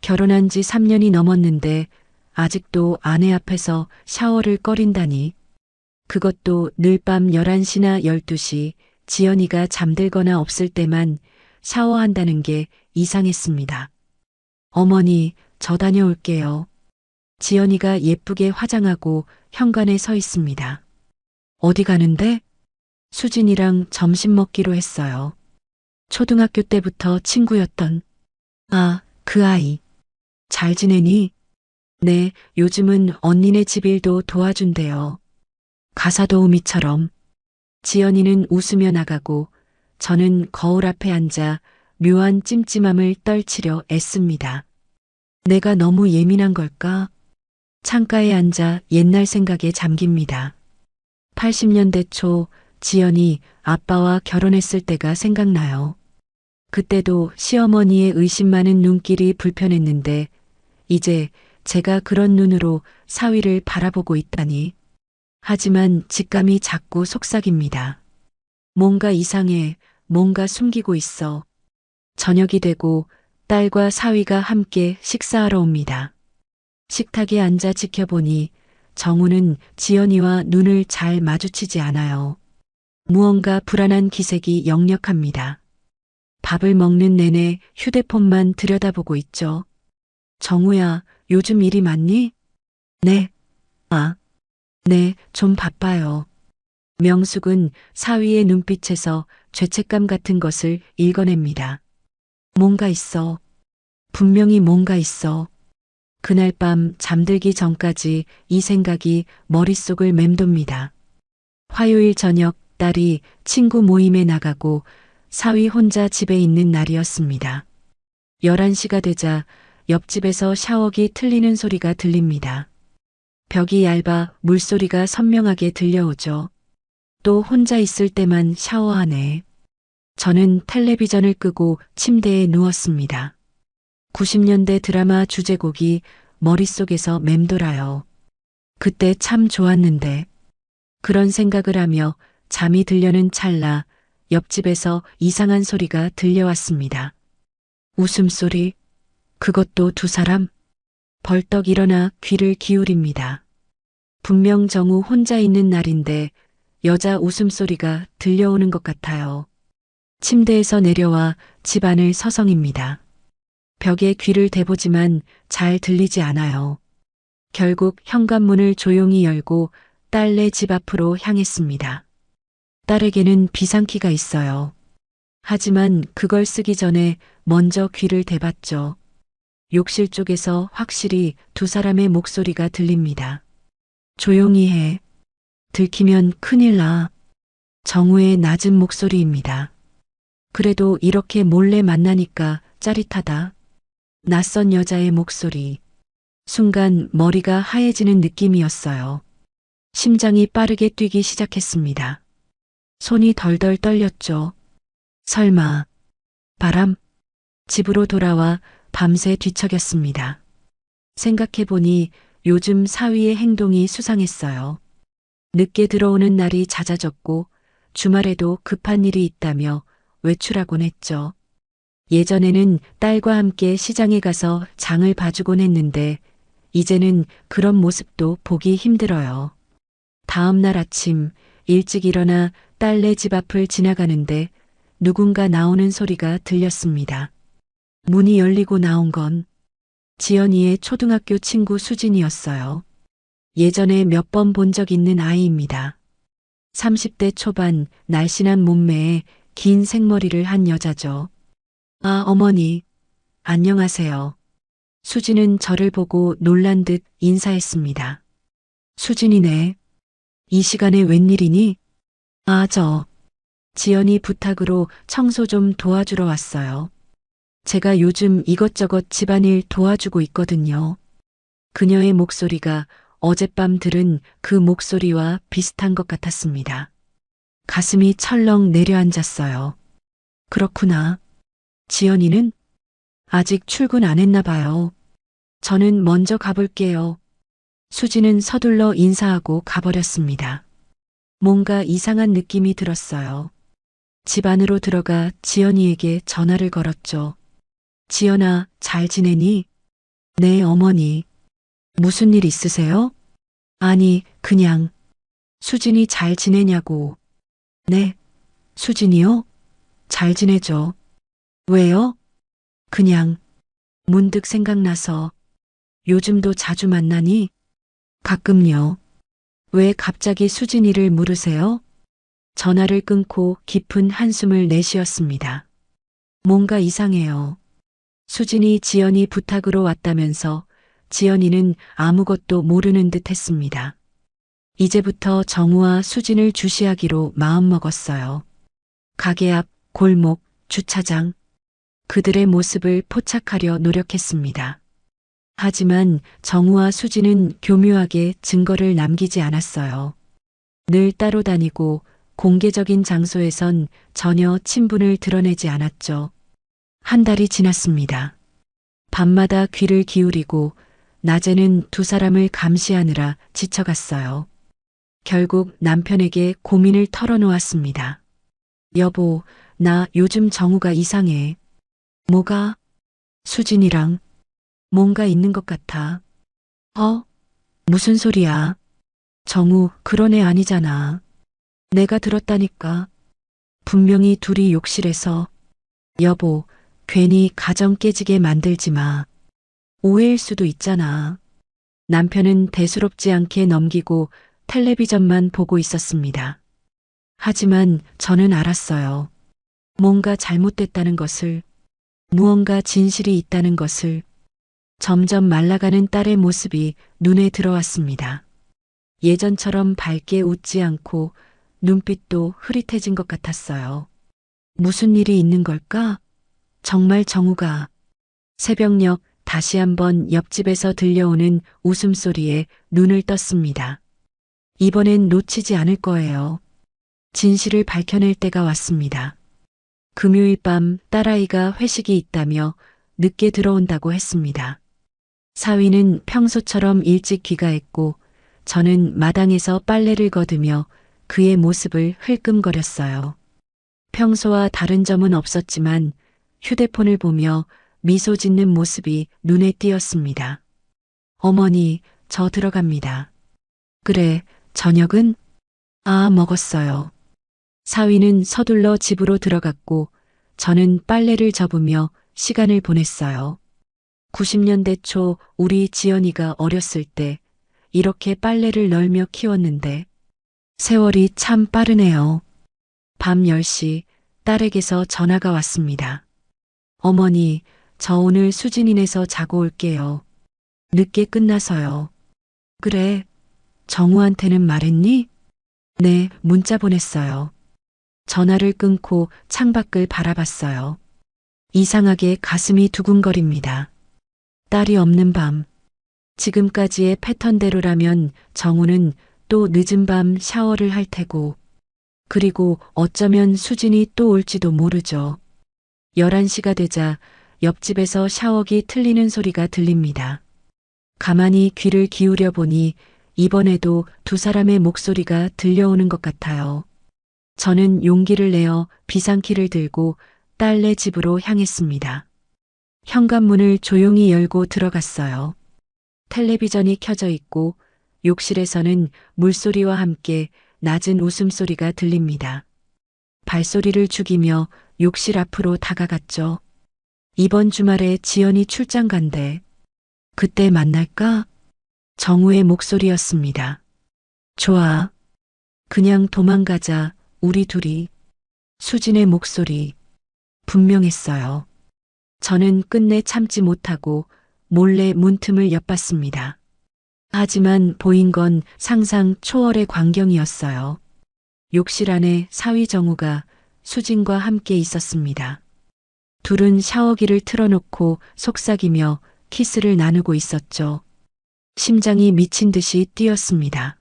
결혼한 지 3년이 넘었는데 아직도 아내 앞에서 샤워를 꺼린다니. 그것도 늘 밤 11시나 12시 지연이가 잠들거나 없을 때만 샤워한다는 게 이상했습니다. 어머니, 저 다녀올게요. 지연이가 예쁘게 화장하고 현관에 서 있습니다. 어디 가는데? 수진이랑 점심 먹기로 했어요. 초등학교 때부터 친구였던. 아, 그 아이. 잘 지내니? 네, 요즘은 언니네 집일도 도와준대요. 가사도우미처럼. 지연이는 웃으며 나가고 저는 거울 앞에 앉아 묘한 찜찜함을 떨치려 애씁니다. 내가 너무 예민한 걸까? 창가에 앉아 옛날 생각에 잠깁니다. 80년대 초 지연이 아빠와 결혼했을 때가 생각나요. 그때도 시어머니의 의심 많은 눈길이 불편했는데 이제 제가 그런 눈으로 사위를 바라보고 있다니. 하지만 직감이 자꾸 속삭입니다. 뭔가 이상해, 뭔가 숨기고 있어. 저녁이 되고 딸과 사위가 함께 식사하러 옵니다. 식탁에 앉아 지켜보니 정우는 지연이와 눈을 잘 마주치지 않아요. 무언가 불안한 기색이 역력합니다. 밥을 먹는 내내 휴대폰만 들여다보고 있죠. 정우야, 요즘 일이 많니? 네. 아, 네, 좀 바빠요. 명숙은 사위의 눈빛에서 죄책감 같은 것을 읽어냅니다. 뭔가 있어. 분명히 뭔가 있어. 그날 밤 잠들기 전까지 이 생각이 머릿속을 맴돕니다. 화요일 저녁 딸이 친구 모임에 나가고 사위 혼자 집에 있는 날이었습니다. 11시가 되자 옆집에서 샤워기 틀리는 소리가 들립니다. 벽이 얇아 물소리가 선명하게 들려오죠. 또 혼자 있을 때만 샤워하네. 저는 텔레비전을 끄고 침대에 누웠습니다. 90년대 드라마 주제곡이 머릿속에서 맴돌아요. 그때 참 좋았는데. 그런 생각을 하며 잠이 들려는 찰나 옆집에서 이상한 소리가 들려왔습니다. 웃음소리, 그것도 두 사람? 벌떡 일어나 귀를 기울입니다. 분명 정우 혼자 있는 날인데 여자 웃음소리가 들려오는 것 같아요. 침대에서 내려와 집안을 서성입니다. 벽에 귀를 대보지만 잘 들리지 않아요. 결국 현관문을 조용히 열고 딸네 집 앞으로 향했습니다. 딸에게는 비상키가 있어요. 하지만 그걸 쓰기 전에 먼저 귀를 대봤죠. 욕실 쪽에서 확실히 두 사람의 목소리가 들립니다. 조용히 해. 들키면 큰일 나. 정우의 낮은 목소리입니다. 그래도 이렇게 몰래 만나니까 짜릿하다. 낯선 여자의 목소리. 순간 머리가 하얘지는 느낌이었어요. 심장이 빠르게 뛰기 시작했습니다. 손이 덜덜 떨렸죠. 설마, 바람? 집으로 돌아와 밤새 뒤척였습니다. 생각해보니 요즘 사위의 행동이 수상했어요. 늦게 들어오는 날이 잦아졌고 주말에도 급한 일이 있다며 외출하곤 했죠. 예전에는 딸과 함께 시장에 가서 장을 봐주곤 했는데 이제는 그런 모습도 보기 힘들어요. 다음 날 아침 일찍 일어나 딸네 집 앞을 지나가는데 누군가 나오는 소리가 들렸습니다. 문이 열리고 나온 건 지연이의 초등학교 친구 수진이었어요. 예전에 몇 번 본 적 있는 아이입니다. 30대 초반 날씬한 몸매에 긴 생머리를 한 여자죠. 아, 어머니. 안녕하세요. 수진은 저를 보고 놀란 듯 인사했습니다. 수진이네. 이 시간에 웬일이니? 아, 지연이 부탁으로 청소 좀 도와주러 왔어요. 제가 요즘 이것저것 집안일 도와주고 있거든요. 그녀의 목소리가 어젯밤 들은 그 목소리와 비슷한 것 같았습니다. 가슴이 철렁 내려앉았어요. 그렇구나. 지연이는 아직 출근 안 했나 봐요. 저는 먼저 가볼게요. 수지는 서둘러 인사하고 가버렸습니다. 뭔가 이상한 느낌이 들었어요. 집 안으로 들어가 지연이에게 전화를 걸었죠. 지연아, 잘 지내니? 네, 어머니. 무슨 일 있으세요? 아니, 그냥. 수진이 잘 지내냐고. 네. 수진이요? 잘 지내죠. 왜요? 그냥. 문득 생각나서. 요즘도 자주 만나니? 가끔요. 왜 갑자기 수진이를 물으세요? 전화를 끊고 깊은 한숨을 내쉬었습니다. 뭔가 이상해요. 수진이 지연이 부탁으로 왔다면서 지연이는 아무것도 모르는 듯 했습니다. 이제부터 정우와 수진을 주시하기로 마음먹었어요. 가게 앞, 골목, 주차장, 그들의 모습을 포착하려 노력했습니다. 하지만 정우와 수진은 교묘하게 증거를 남기지 않았어요. 늘 따로 다니고 공개적인 장소에선 전혀 친분을 드러내지 않았죠. 한 달이 지났습니다. 밤마다 귀를 기울이고 낮에는 두 사람을 감시하느라 지쳐갔어요. 결국 남편에게 고민을 털어놓았습니다. 여보, 나 요즘 정우가 이상해. 뭐가? 수진이랑 뭔가 있는 것 같아. 어? 무슨 소리야? 정우, 그런 애 아니잖아. 내가 들었다니까. 분명히 둘이 욕실에서. 여보, 괜히 가정 깨지게 만들지 마. 오해일 수도 있잖아. 남편은 대수롭지 않게 넘기고 텔레비전만 보고 있었습니다. 하지만 저는 알았어요. 뭔가 잘못됐다는 것을, 무언가 진실이 있다는 것을. 점점 말라가는 딸의 모습이 눈에 들어왔습니다. 예전처럼 밝게 웃지 않고 눈빛도 흐릿해진 것 같았어요. 무슨 일이 있는 걸까? 정말 정우가. 새벽녘 다시 한번 옆집에서 들려오는 웃음소리에 눈을 떴습니다. 이번엔 놓치지 않을 거예요. 진실을 밝혀낼 때가 왔습니다. 금요일 밤 딸아이가 회식이 있다며 늦게 들어온다고 했습니다. 사위는 평소처럼 일찍 귀가했고 저는 마당에서 빨래를 거두며 그의 모습을 흘끔거렸어요. 평소와 다른 점은 없었지만 휴대폰을 보며 미소 짓는 모습이 눈에 띄었습니다. 어머니, 저 들어갑니다. 그래, 저녁은? 아, 먹었어요. 사위는 서둘러 집으로 들어갔고 저는 빨래를 접으며 시간을 보냈어요. 90년대 초 우리 지연이가 어렸을 때 이렇게 빨래를 널며 키웠는데 세월이 참 빠르네요. 밤 10시 딸에게서 전화가 왔습니다. 어머니, 저 오늘 수진이네서 자고 올게요. 늦게 끝나서요. 그래, 정우한테는 말했니? 네, 문자 보냈어요. 전화를 끊고 창밖을 바라봤어요. 이상하게 가슴이 두근거립니다. 딸이 없는 밤. 지금까지의 패턴대로라면 정우는 또 늦은 밤 샤워를 할 테고, 그리고 어쩌면 수진이 또 올지도 모르죠. 11시가 되자 옆집에서 샤워기 틀리는 소리가 들립니다. 가만히 귀를 기울여 보니 이번에도 두 사람의 목소리가 들려오는 것 같아요. 저는 용기를 내어 비상키를 들고 딸네 집으로 향했습니다. 현관문을 조용히 열고 들어갔어요. 텔레비전이 켜져 있고 욕실에서는 물소리와 함께 낮은 웃음소리가 들립니다. 발소리를 죽이며 욕실 앞으로 다가갔죠. 이번 주말에 지연이 출장 간대. 그때 만날까? 정우의 목소리였습니다. 좋아. 그냥 도망가자, 우리 둘이. 수진의 목소리. 분명했어요. 저는 끝내 참지 못하고 몰래 문틈을 엿봤습니다. 하지만 보인 건 상상 초월의 광경이었어요. 욕실 안에 사위 정우가 수진과 함께 있었습니다. 둘은 샤워기를 틀어놓고 속삭이며 키스를 나누고 있었죠. 심장이 미친 듯이 뛰었습니다.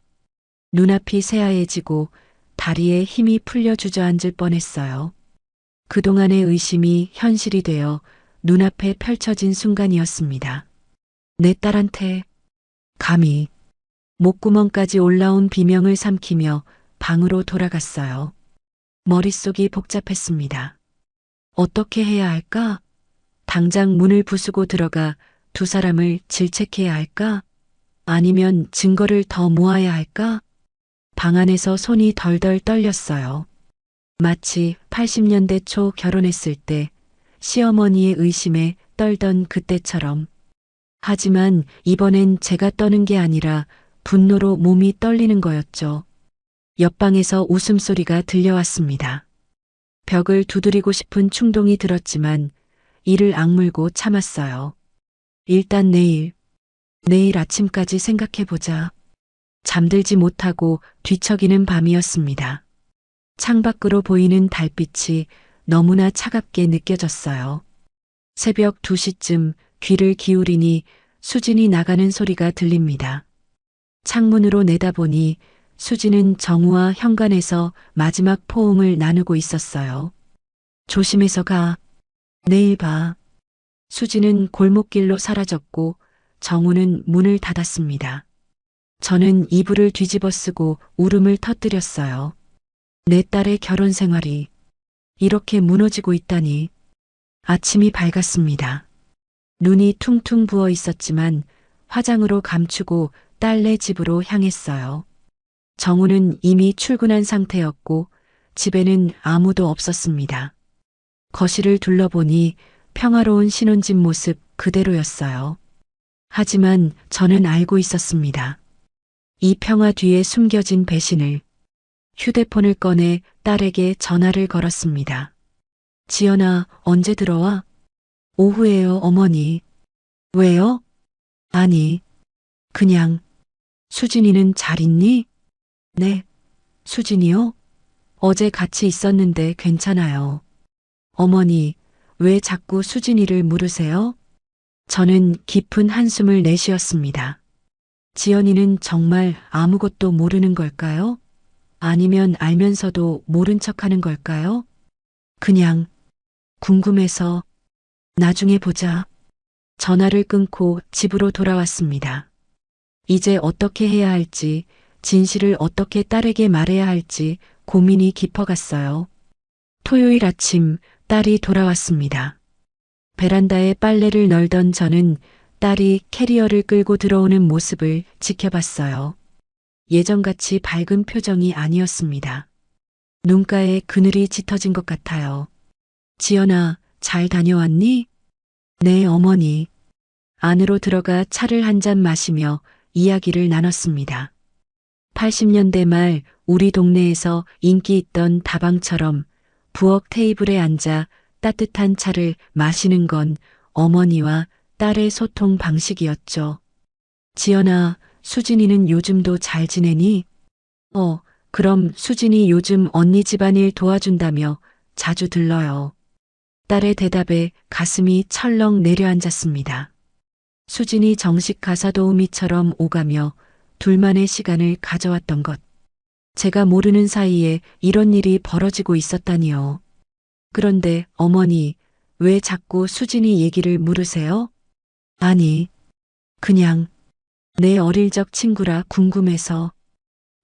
눈앞이 새하얘지고 다리에 힘이 풀려 주저앉을 뻔했어요. 그동안의 의심이 현실이 되어 눈앞에 펼쳐진 순간이었습니다. 내 딸한테 감히 목구멍까지 올라온 비명을 삼키며 방으로 돌아갔어요. 머릿속이 복잡했습니다. 어떻게 해야 할까? 당장 문을 부수고 들어가 두 사람을 질책해야 할까? 아니면 증거를 더 모아야 할까? 방 안에서 손이 덜덜 떨렸어요. 마치 80년대 초 결혼했을 때 시어머니의 의심에 떨던 그때처럼. 하지만 이번엔 제가 떠는 게 아니라 분노로 몸이 떨리는 거였죠. 옆방에서 웃음소리가 들려왔습니다. 벽을 두드리고 싶은 충동이 들었지만 이를 악물고 참았어요. 일단 내일 아침까지 생각해보자. 잠들지 못하고 뒤척이는 밤이었습니다. 창밖으로 보이는 달빛이 너무나 차갑게 느껴졌어요. 새벽 2시쯤 귀를 기울이니 수진이 나가는 소리가 들립니다. 창문으로 내다보니 수진은 정우와 현관에서 마지막 포옹을 나누고 있었어요. 조심해서 가. 내일 봐. 수진은 골목길로 사라졌고 정우는 문을 닫았습니다. 저는 이불을 뒤집어 쓰고 울음을 터뜨렸어요. 내 딸의 결혼 생활이 이렇게 무너지고 있다니. 아침이 밝았습니다. 눈이 퉁퉁 부어 있었지만 화장으로 감추고 딸네 집으로 향했어요. 정우는 이미 출근한 상태였고 집에는 아무도 없었습니다. 거실을 둘러보니 평화로운 신혼집 모습 그대로였어요. 하지만 저는 알고 있었습니다. 이 평화 뒤에 숨겨진 배신을. 휴대폰을 꺼내 딸에게 전화를 걸었습니다. 지연아, 언제 들어와? 오후에요, 어머니. 왜요? 아니, 그냥. 수진이는 잘 있니? 네. 수진이요? 어제 같이 있었는데 괜찮아요. 어머니, 왜 자꾸 수진이를 물으세요? 저는 깊은 한숨을 내쉬었습니다. 지연이는 정말 아무것도 모르는 걸까요? 아니면 알면서도 모른 척하는 걸까요? 그냥 궁금해서. 나중에 보자. 전화를 끊고 집으로 돌아왔습니다. 이제 어떻게 해야 할지, 진실을 어떻게 딸에게 말해야 할지 고민이 깊어갔어요. 토요일 아침 딸이 돌아왔습니다. 베란다에 빨래를 널던 저는 딸이 캐리어를 끌고 들어오는 모습을 지켜봤어요. 예전같이 밝은 표정이 아니었습니다. 눈가에 그늘이 짙어진 것 같아요. 지연아, 잘 다녀왔니? 네, 어머니. 안으로 들어가 차를 한 잔 마시며 이야기를 나눴습니다. 80년대 말 우리 동네에서 인기 있던 다방처럼 부엌 테이블에 앉아 따뜻한 차를 마시는 건 어머니와 딸의 소통 방식이었죠. 지연아, 수진이는 요즘도 잘 지내니? 그럼 수진이 요즘 언니 집안일 도와준다며 자주 들러요. 딸의 대답에 가슴이 철렁 내려앉았습니다. 수진이 정식 가사 도우미처럼 오가며 둘만의 시간을 가져왔던 것. 제가 모르는 사이에 이런 일이 벌어지고 있었다니요. 그런데 어머니, 왜 자꾸 수진이 얘기를 물으세요? 아니, 그냥 내 어릴 적 친구라 궁금해서.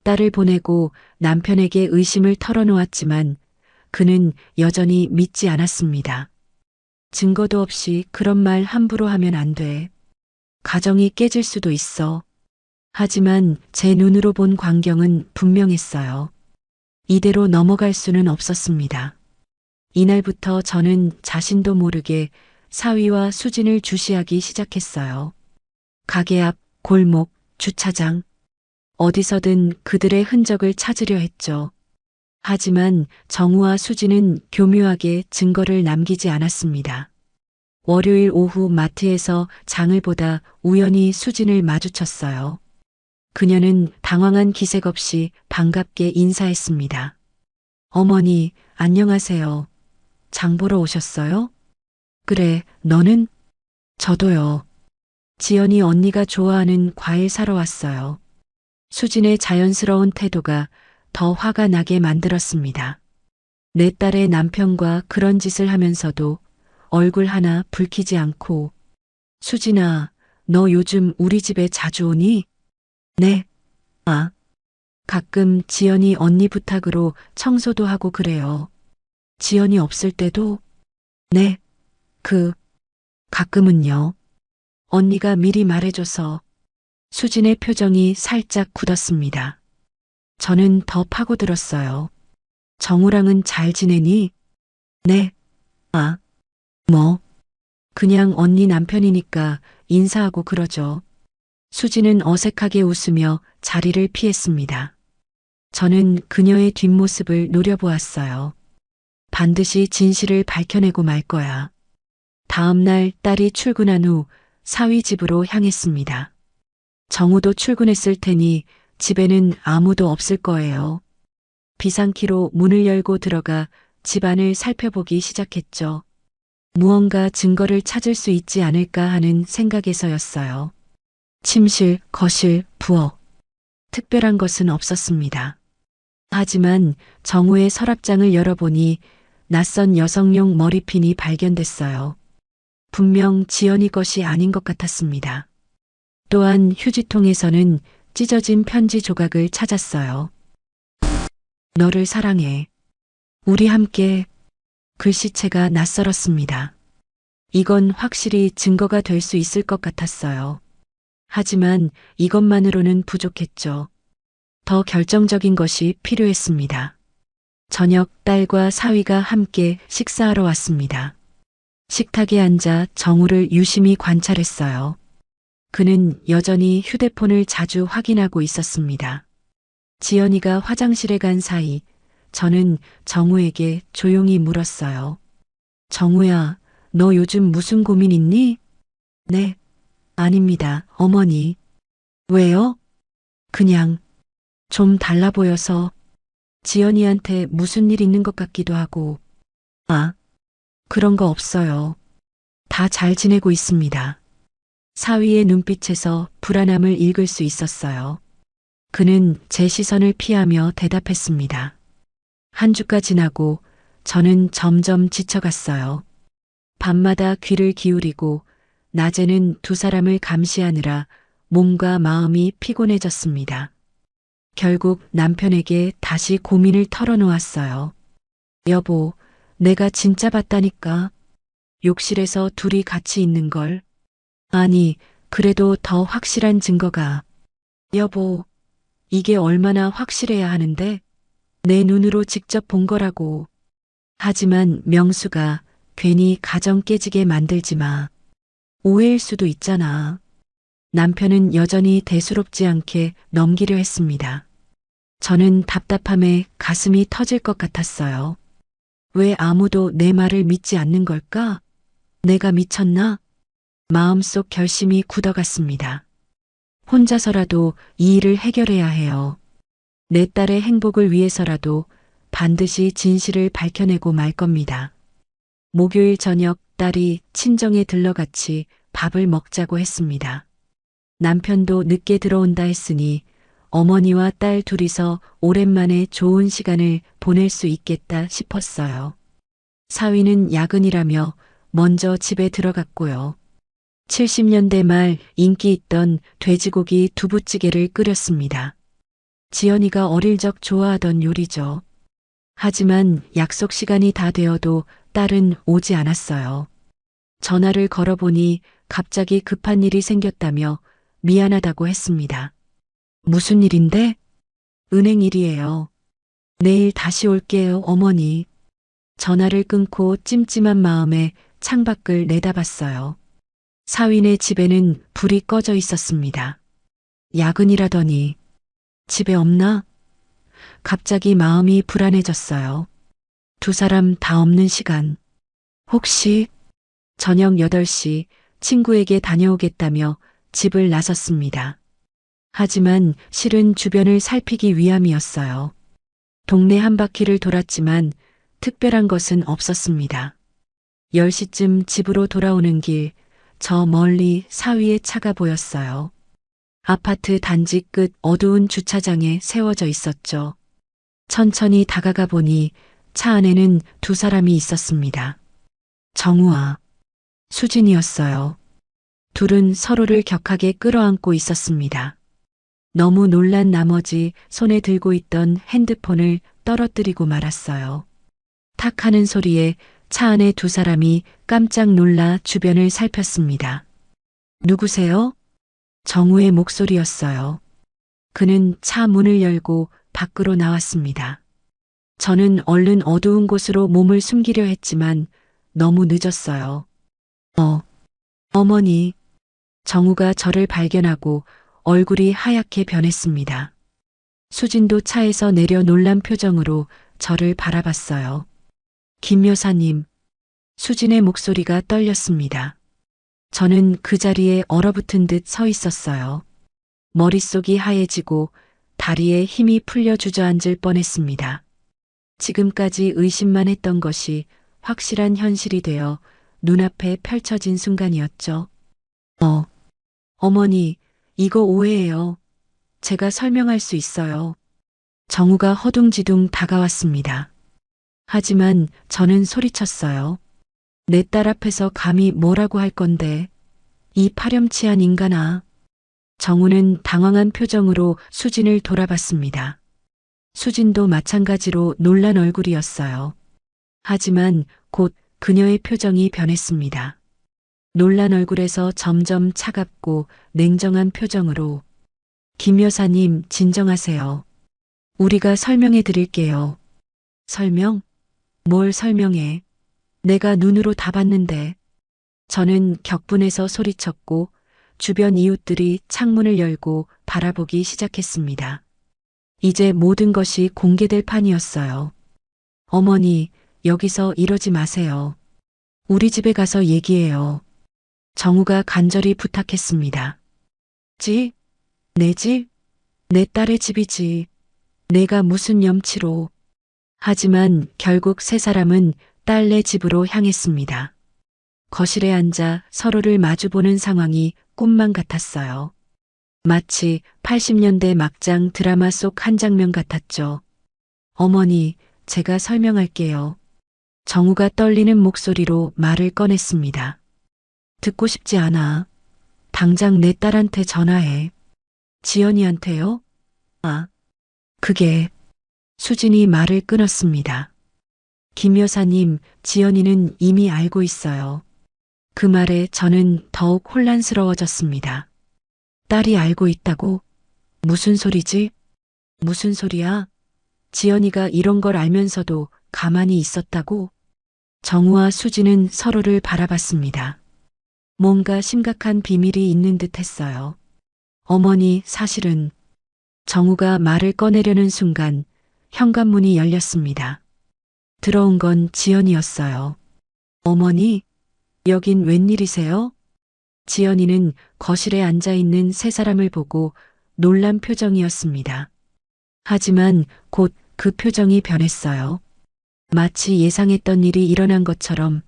딸을 보내고 남편에게 의심을 털어놓았지만 그는 여전히 믿지 않았습니다. 증거도 없이 그런 말 함부로 하면 안 돼. 가정이 깨질 수도 있어. 하지만 제 눈으로 본 광경은 분명했어요. 이대로 넘어갈 수는 없었습니다. 이날부터 저는 자신도 모르게 사위와 수진을 주시하기 시작했어요. 가게 앞, 골목, 주차장, 어디서든 그들의 흔적을 찾으려 했죠. 하지만 정우와 수진은 교묘하게 증거를 남기지 않았습니다. 월요일 오후 마트에서 장을 보다 우연히 수진을 마주쳤어요. 그녀는 당황한 기색 없이 반갑게 인사했습니다. 어머니, 안녕하세요. 장 보러 오셨어요? 그래, 너는? 저도요. 지연이 언니가 좋아하는 과일 사러 왔어요. 수진의 자연스러운 태도가 더 화가 나게 만들었습니다. 내 딸의 남편과 그런 짓을 하면서도 얼굴 하나 붉히지 않고. 수진아, 너 요즘 우리 집에 자주 오니? 네. 아, 가끔 지연이 언니 부탁으로 청소도 하고 그래요. 지연이 없을 때도? 네. 가끔은요. 언니가 미리 말해줘서. 수진의 표정이 살짝 굳었습니다. 저는 더 파고들었어요. 정우랑은 잘 지내니? 네. 아, 뭐. 그냥 언니 남편이니까 인사하고 그러죠. 수지는 어색하게 웃으며 자리를 피했습니다. 저는 그녀의 뒷모습을 노려보았어요. 반드시 진실을 밝혀내고 말 거야. 다음 날 딸이 출근한 후 사위 집으로 향했습니다. 정우도 출근했을 테니 집에는 아무도 없을 거예요. 비상키로 문을 열고 들어가 집안을 살펴보기 시작했죠. 무언가 증거를 찾을 수 있지 않을까 하는 생각에서였어요. 침실, 거실, 부엌. 특별한 것은 없었습니다. 하지만 정우의 서랍장을 열어보니 낯선 여성용 머리핀이 발견됐어요. 분명 지연이 것이 아닌 것 같았습니다. 또한 휴지통에서는 찢어진 편지 조각을 찾았어요. 너를 사랑해. 우리 함께. 글씨체가 낯설었습니다. 이건 확실히 증거가 될 수 있을 것 같았어요. 하지만 이것만으로는 부족했죠. 더 결정적인 것이 필요했습니다. 저녁 딸과 사위가 함께 식사하러 왔습니다. 식탁에 앉아 정우를 유심히 관찰했어요. 그는 여전히 휴대폰을 자주 확인하고 있었습니다. 지연이가 화장실에 간 사이 저는 정우에게 조용히 물었어요. 정우야, 너 요즘 무슨 고민 있니? 네, 아닙니다, 어머니. 왜요? 그냥 좀 달라 보여서 지연이한테 무슨 일 있는 것 같기도 하고. 아, 그런 거 없어요. 다 잘 지내고 있습니다. 사위의 눈빛에서 불안함을 읽을 수 있었어요. 그는 제 시선을 피하며 대답했습니다. 한 주가 지나고 저는 점점 지쳐갔어요. 밤마다 귀를 기울이고 낮에는 두 사람을 감시하느라 몸과 마음이 피곤해졌습니다. 결국 남편에게 다시 고민을 털어놓았어요. 여보, 내가 진짜 봤다니까. 욕실에서 둘이 같이 있는 걸. 아니, 그래도 더 확실한 증거가. 여보, 이게 얼마나 확실해야 하는데? 내 눈으로 직접 본 거라고. 하지만 명수가 괜히 가정 깨지게 만들지 마. 오해일 수도 있잖아. 남편은 여전히 대수롭지 않게 넘기려 했습니다. 저는 답답함에 가슴이 터질 것 같았어요. 왜 아무도 내 말을 믿지 않는 걸까? 내가 미쳤나? 마음속 결심이 굳어갔습니다. 혼자서라도 이 일을 해결해야 해요. 내 딸의 행복을 위해서라도 반드시 진실을 밝혀내고 말 겁니다. 목요일 저녁 딸이 친정에 들러 같이 밥을 먹자고 했습니다. 남편도 늦게 들어온다 했으니 어머니와 딸 둘이서 오랜만에 좋은 시간을 보낼 수 있겠다 싶었어요. 사위는 야근이라며 먼저 집에 들어갔고요. 70년대 말 인기 있던 돼지고기 두부찌개를 끓였습니다. 지연이가 어릴 적 좋아하던 요리죠. 하지만 약속 시간이 다 되어도 딸은 오지 않았어요. 전화를 걸어보니 갑자기 급한 일이 생겼다며 미안하다고 했습니다. 무슨 일인데? 은행 일이에요. 내일 다시 올게요, 어머니. 전화를 끊고 찜찜한 마음에 창밖을 내다봤어요. 사위네 집에는 불이 꺼져 있었습니다. 야근이라더니 집에 없나? 갑자기 마음이 불안해졌어요. 두 사람 다 없는 시간. 혹시 저녁 8시 친구에게 다녀오겠다며 집을 나섰습니다. 하지만 실은 주변을 살피기 위함이었어요. 동네 한 바퀴를 돌았지만 특별한 것은 없었습니다. 10시쯤 집으로 돌아오는 길, 저 멀리 사위의 차가 보였어요. 아파트 단지 끝 어두운 주차장에 세워져 있었죠. 천천히 다가가 보니 차 안에는 두 사람이 있었습니다. 정우와 수진이었어요. 둘은 서로를 격하게 끌어안고 있었습니다. 너무 놀란 나머지 손에 들고 있던 핸드폰을 떨어뜨리고 말았어요. 탁 하는 소리에 차 안에 두 사람이 깜짝 놀라 주변을 살폈습니다. 누구세요? 정우의 목소리였어요. 그는 차 문을 열고 밖으로 나왔습니다. 저는 얼른 어두운 곳으로 몸을 숨기려 했지만 너무 늦었어요. 어머니. 정우가 저를 발견하고 얼굴이 하얗게 변했습니다. 수진도 차에서 내려 놀란 표정으로 저를 바라봤어요. 김 여사님, 수진의 목소리가 떨렸습니다. 저는 그 자리에 얼어붙은 듯 서 있었어요. 머릿속이 하얘지고 다리에 힘이 풀려 주저앉을 뻔했습니다. 지금까지 의심만 했던 것이 확실한 현실이 되어 눈앞에 펼쳐진 순간이었죠. 어머니, 이거 오해예요. 제가 설명할 수 있어요. 정우가 허둥지둥 다가왔습니다. 하지만 저는 소리쳤어요. 내 딸 앞에서 감히 뭐라고 할 건데, 이 파렴치한 인간아. 정우는 당황한 표정으로 수진을 돌아봤습니다. 수진도 마찬가지로 놀란 얼굴이었어요. 하지만 곧 그녀의 표정이 변했습니다. 놀란 얼굴에서 점점 차갑고 냉정한 표정으로 김 여사님 진정하세요. 우리가 설명해 드릴게요. 설명? 뭘 설명해? 내가 눈으로 다 봤는데. 저는 격분해서 소리쳤고 주변 이웃들이 창문을 열고 바라보기 시작했습니다. 이제 모든 것이 공개될 판이었어요. 어머니, 여기서 이러지 마세요. 우리 집에 가서 얘기해요. 정우가 간절히 부탁했습니다. 집? 내 집? 내 딸의 집이지. 내가 무슨 염치로. 하지만 결국 세 사람은 딸네 집으로 향했습니다. 거실에 앉아 서로를 마주보는 상황이 꿈만 같았어요. 마치 80년대 막장 드라마 속 한 장면 같았죠. 어머니, 제가 설명할게요. 정우가 떨리는 목소리로 말을 꺼냈습니다. 듣고 싶지 않아. 당장 내 딸한테 전화해. 지연이한테요? 그게. 수진이 말을 끊었습니다. 김 여사님, 지연이는 이미 알고 있어요. 그 말에 저는 더욱 혼란스러워졌습니다. 딸이 알고 있다고? 무슨 소리지? 무슨 소리야? 지연이가 이런 걸 알면서도 가만히 있었다고? 정우와 수진은 서로를 바라봤습니다. 뭔가 심각한 비밀이 있는 듯 했어요. 어머니, 사실은. 정우가 말을 꺼내려는 순간 현관문이 열렸습니다. 들어온 건 지연이었어요. 어머니, 여긴 웬일이세요? 지연이는 거실에 앉아있는 세 사람을 보고 놀란 표정이었습니다. 하지만 곧 그 표정이 변했어요. 마치 예상했던 일이 일어난 것처럼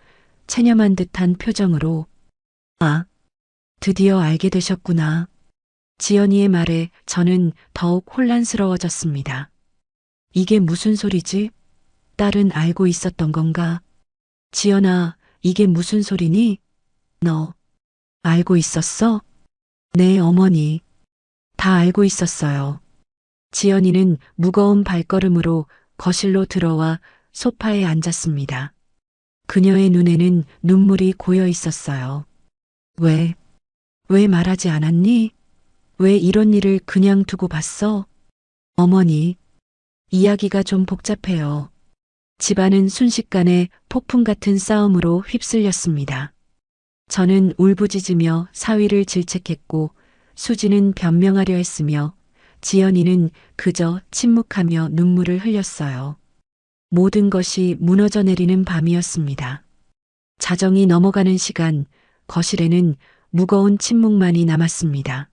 체념한 듯한 표정으로 드디어 알게 되셨구나. 지연이의 말에 저는 더욱 혼란스러워졌습니다. 이게 무슨 소리지? 딸은 알고 있었던 건가? 지연아, 이게 무슨 소리니? 너 알고 있었어? 네, 어머니. 다 알고 있었어요. 지연이는 무거운 발걸음으로 거실로 들어와 소파에 앉았습니다. 그녀의 눈에는 눈물이 고여 있었어요. 왜 말하지 않았니? 왜 이런 일을 그냥 두고 봤어? 어머니, 이야기가 좀 복잡해요. 집안은 순식간에 폭풍 같은 싸움으로 휩쓸렸습니다. 저는 울부짖으며 사위를 질책했고 수지는 변명하려 했으며 지연이는 그저 침묵하며 눈물을 흘렸어요. 모든 것이 무너져 내리는 밤이었습니다. 자정이 넘어가는 시간, 거실에는 무거운 침묵만이 남았습니다.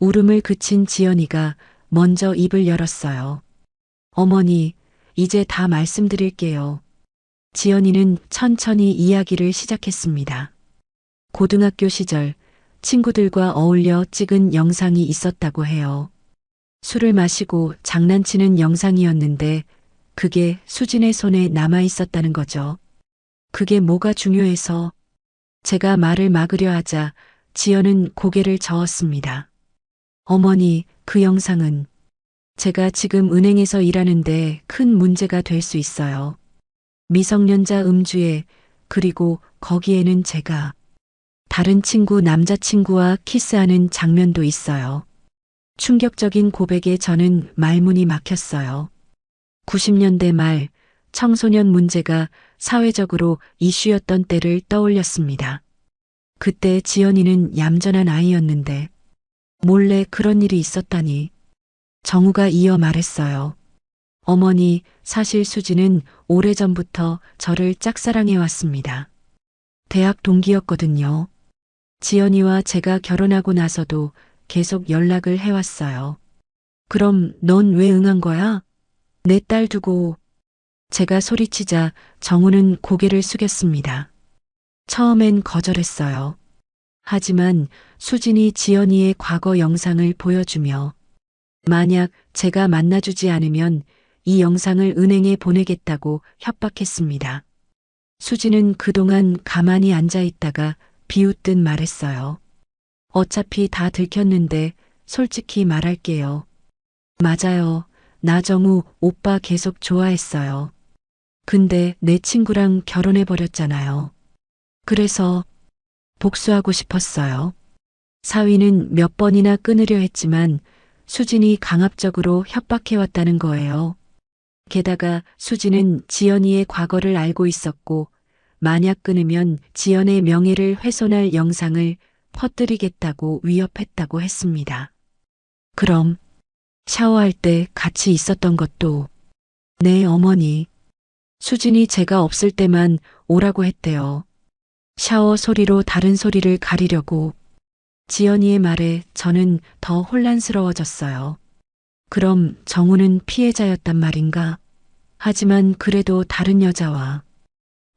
울음을 그친 지연이가 먼저 입을 열었어요. 어머니, 이제 다 말씀드릴게요. 지연이는 천천히 이야기를 시작했습니다. 고등학교 시절 친구들과 어울려 찍은 영상이 있었다고 해요. 술을 마시고 장난치는 영상이었는데 그게 수진의 손에 남아 있었다는 거죠. 그게 뭐가 중요해서? 제가 말을 막으려 하자 지연은 고개를 저었습니다. 어머니, 그 영상은 제가 지금 은행에서 일하는데 큰 문제가 될 수 있어요. 미성년자 음주에, 그리고 거기에는 제가 다른 친구 남자친구와 키스하는 장면도 있어요. 충격적인 고백에 저는 말문이 막혔어요. 90년대 말 청소년 문제가 사회적으로 이슈였던 때를 떠올렸습니다. 그때 지연이는 얌전한 아이였는데 몰래 그런 일이 있었다니. 정우가 이어 말했어요. 어머니, 사실 수지는 오래전부터 저를 짝사랑해 왔습니다. 대학 동기였거든요. 지연이와 제가 결혼하고 나서도 계속 연락을 해왔어요. 그럼 넌 왜 응한 거야? 내 딸 두고. 제가 소리치자 정우는 고개를 숙였습니다. 처음엔 거절했어요. 하지만 수진이 지연이의 과거 영상을 보여주며 만약 제가 만나주지 않으면 이 영상을 은행에 보내겠다고 협박했습니다. 수진은 그동안 가만히 앉아 있다가 비웃듯 말했어요. 어차피 다 들켰는데 솔직히 말할게요. 맞아요. 나정우 오빠 계속 좋아했어요. 근데 내 친구랑 결혼해버렸잖아요. 그래서 복수하고 싶었어요. 사위는 몇 번이나 끊으려 했지만 수진이 강압적으로 협박해왔다는 거예요. 게다가 수진은 지연이의 과거를 알고 있었고 만약 끊으면 지연의 명예를 훼손할 영상을 퍼뜨리겠다고 위협했다고 했습니다. 그럼 샤워할 때 같이 있었던 것도 네, 어머니. 수진이 제가 없을 때만 오라고 했대요. 샤워 소리로 다른 소리를 가리려고. 지연이의 말에 저는 더 혼란스러워졌어요. 그럼 정우는 피해자였단 말인가? 하지만 그래도 다른 여자와.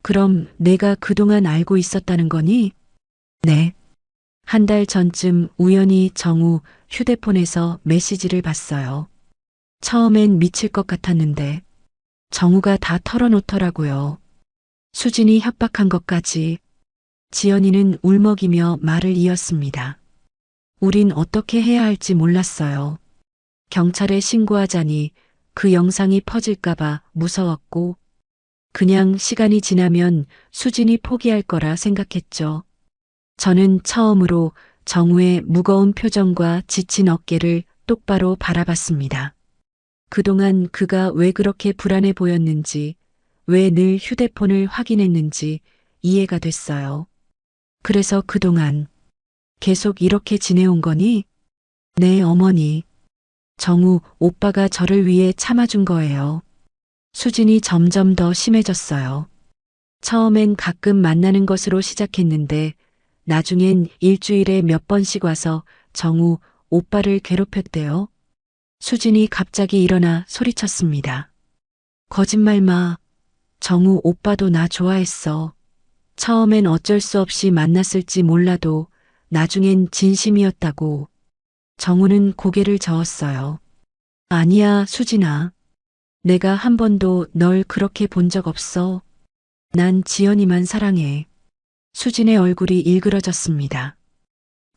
그럼 내가 그동안 알고 있었다는 거니? 네. 한 달 전쯤 우연히 정우 휴대폰에서 메시지를 봤어요. 처음엔 미칠 것 같았는데 정우가 다 털어놓더라고요. 수진이 협박한 것까지. 지연이는 울먹이며 말을 이었습니다. 우린 어떻게 해야 할지 몰랐어요. 경찰에 신고하자니 그 영상이 퍼질까봐 무서웠고 그냥 시간이 지나면 수진이 포기할 거라 생각했죠. 저는 처음으로 정우의 무거운 표정과 지친 어깨를 똑바로 바라봤습니다. 그동안 그가 왜 그렇게 불안해 보였는지, 왜 늘 휴대폰을 확인했는지 이해가 됐어요. 그래서 그동안 계속 이렇게 지내온 거니? 네, 어머니. 정우 오빠가 저를 위해 참아준 거예요. 수진이 점점 더 심해졌어요. 처음엔 가끔 만나는 것으로 시작했는데 나중엔 일주일에 몇 번씩 와서 정우 오빠를 괴롭혔대요. 수진이 갑자기 일어나 소리쳤습니다. 거짓말 마. 정우 오빠도 나 좋아했어. 처음엔 어쩔 수 없이 만났을지 몰라도 나중엔 진심이었다고. 정우는 고개를 저었어요. 아니야, 수진아. 내가 한 번도 널 그렇게 본 적 없어. 난 지연이만 사랑해. 수진의 얼굴이 일그러졌습니다.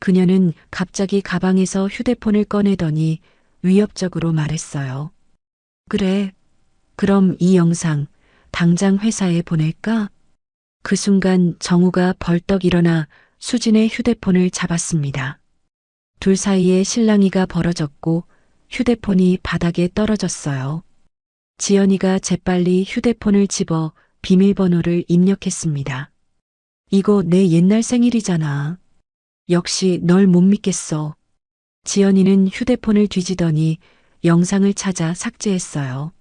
그녀는 갑자기 가방에서 휴대폰을 꺼내더니 위협적으로 말했어요. 그래. 그럼 이 영상 당장 회사에 보낼까? 그 순간 정우가 벌떡 일어나 수진의 휴대폰을 잡았습니다. 둘 사이에 실랑이가 벌어졌고 휴대폰이 바닥에 떨어졌어요. 지연이가 재빨리 휴대폰을 집어 비밀번호를 입력했습니다. 이거 내 옛날 생일이잖아. 역시 널 못 믿겠어. 지연이는 휴대폰을 뒤지더니 영상을 찾아 삭제했어요.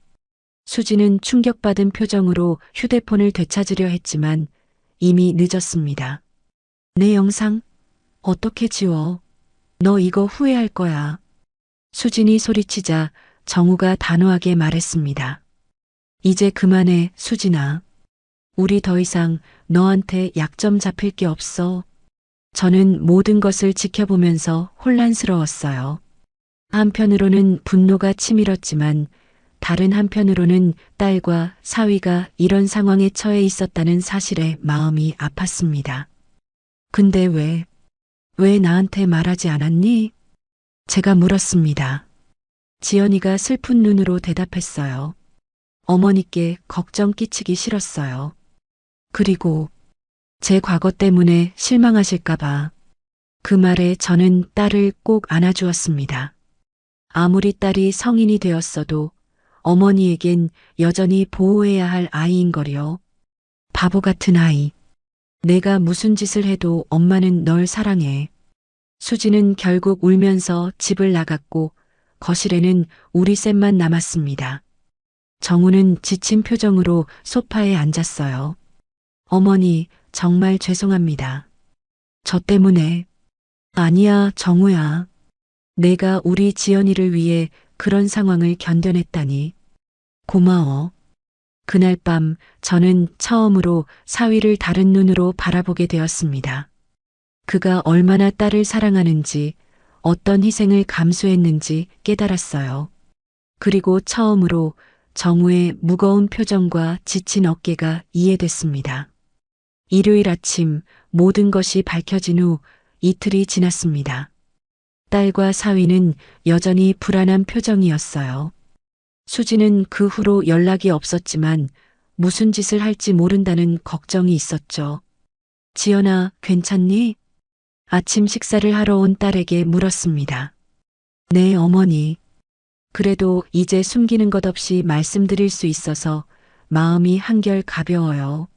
수지는 충격받은 표정으로 휴대폰을 되찾으려 했지만 이미 늦었습니다. 내 영상? 어떻게 지워? 너 이거 후회할 거야. 수진이 소리치자 정우가 단호하게 말했습니다. 이제 그만해, 수진아. 우리 더 이상 너한테 약점 잡힐 게 없어. 저는 모든 것을 지켜보면서 혼란스러웠어요. 한편으로는 분노가 치밀었지만 다른 한편으로는 딸과 사위가 이런 상황에 처해 있었다는 사실에 마음이 아팠습니다. 근데 왜 나한테 말하지 않았니? 제가 물었습니다. 지연이가 슬픈 눈으로 대답했어요. 어머니께 걱정 끼치기 싫었어요. 그리고 제 과거 때문에 실망하실까봐. 그 말에 저는 딸을 꼭 안아주었습니다. 아무리 딸이 성인이 되었어도 어머니에겐 여전히 보호해야 할 아이인 거려. 바보 같은 아이. 내가 무슨 짓을 해도 엄마는 널 사랑해. 수지는 결국 울면서 집을 나갔고 거실에는 우리 셋만 남았습니다. 정우는 지친 표정으로 소파에 앉았어요. 어머니, 정말 죄송합니다. 저 때문에. 아니야, 정우야. 내가 우리 지연이를 위해 그런 상황을 견뎌냈다니. 고마워. 그날 밤 저는 처음으로 사위를 다른 눈으로 바라보게 되었습니다. 그가 얼마나 딸을 사랑하는지, 어떤 희생을 감수했는지 깨달았어요. 그리고 처음으로 정우의 무거운 표정과 지친 어깨가 이해됐습니다. 일요일 아침 모든 것이 밝혀진 후 이틀이 지났습니다. 딸과 사위는 여전히 불안한 표정이었어요. 수지는 그 후로 연락이 없었지만 무슨 짓을 할지 모른다는 걱정이 있었죠. 지연아, 괜찮니? 아침 식사를 하러 온 딸에게 물었습니다. 네, 어머니. 그래도 이제 숨기는 것 없이 말씀드릴 수 있어서 마음이 한결 가벼워요.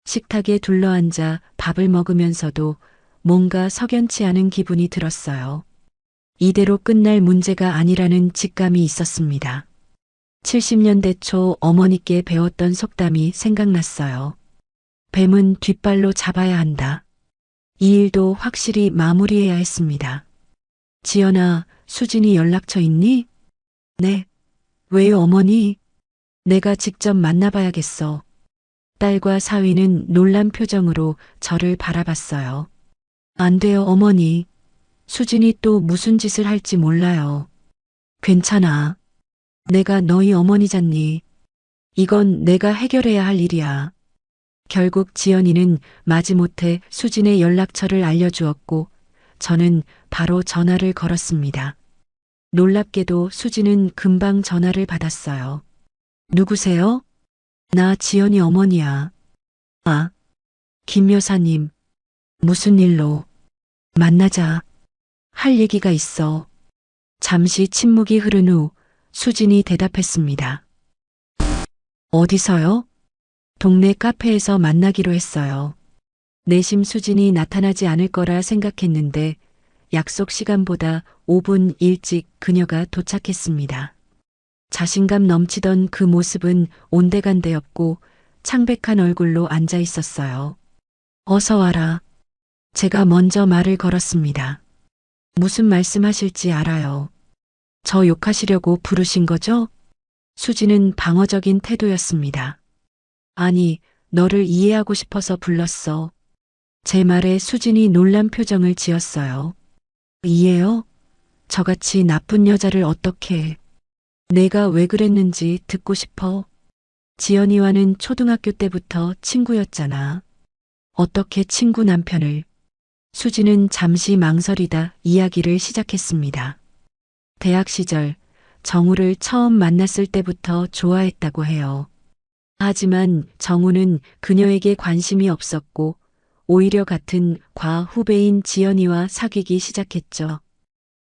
식탁에 둘러앉아 밥을 먹으면서도 뭔가 석연치 않은 기분이 들었어요. 이대로 끝날 문제가 아니라는 직감이 있었습니다. 70년대 초 어머니께 배웠던 속담이 생각났어요. 뱀은 뒷발로 잡아야 한다. 이 일도 확실히 마무리해야 했습니다. 지연아, 수진이 연락처 있니? 네. 왜요, 어머니? 내가 직접 만나봐야겠어. 딸과 사위는 놀란 표정으로 저를 바라봤어요. 안 돼요, 어머니. 수진이 또 무슨 짓을 할지 몰라요. 괜찮아. 내가 너희 어머니잖니. 이건 내가 해결해야 할 일이야. 결국 지연이는 마지못해 수진의 연락처를 알려주었고 저는 바로 전화를 걸었습니다. 놀랍게도 수진은 금방 전화를 받았어요. 누구세요? 나 지연이 어머니야. 아, 김 여사님. 무슨 일로? 만나자. 할 얘기가 있어. 잠시 침묵이 흐른 후 수진이 대답했습니다. 어디서요? 동네 카페에서 만나기로 했어요. 내심 수진이 나타나지 않을 거라 생각했는데 약속 시간보다 5분 일찍 그녀가 도착했습니다. 자신감 넘치던 그 모습은 온데간데없고 창백한 얼굴로 앉아 있었어요. 어서 와라. 제가 먼저 말을 걸었습니다. 무슨 말씀하실지 알아요. 저 욕하시려고 부르신 거죠? 수지는 방어적인 태도였습니다. 아니, 너를 이해하고 싶어서 불렀어. 제 말에 수진이 놀란 표정을 지었어요. 이해요? 저같이 나쁜 여자를 어떻게... 내가 왜 그랬는지 듣고 싶어. 지연이와는 초등학교 때부터 친구였잖아. 어떻게 친구 남편을... 수지는 잠시 망설이다 이야기를 시작했습니다. 대학 시절 정우를 처음 만났을 때부터 좋아했다고 해요. 하지만 정우는 그녀에게 관심이 없었고 오히려 같은 과 후배인 지연이와 사귀기 시작했죠.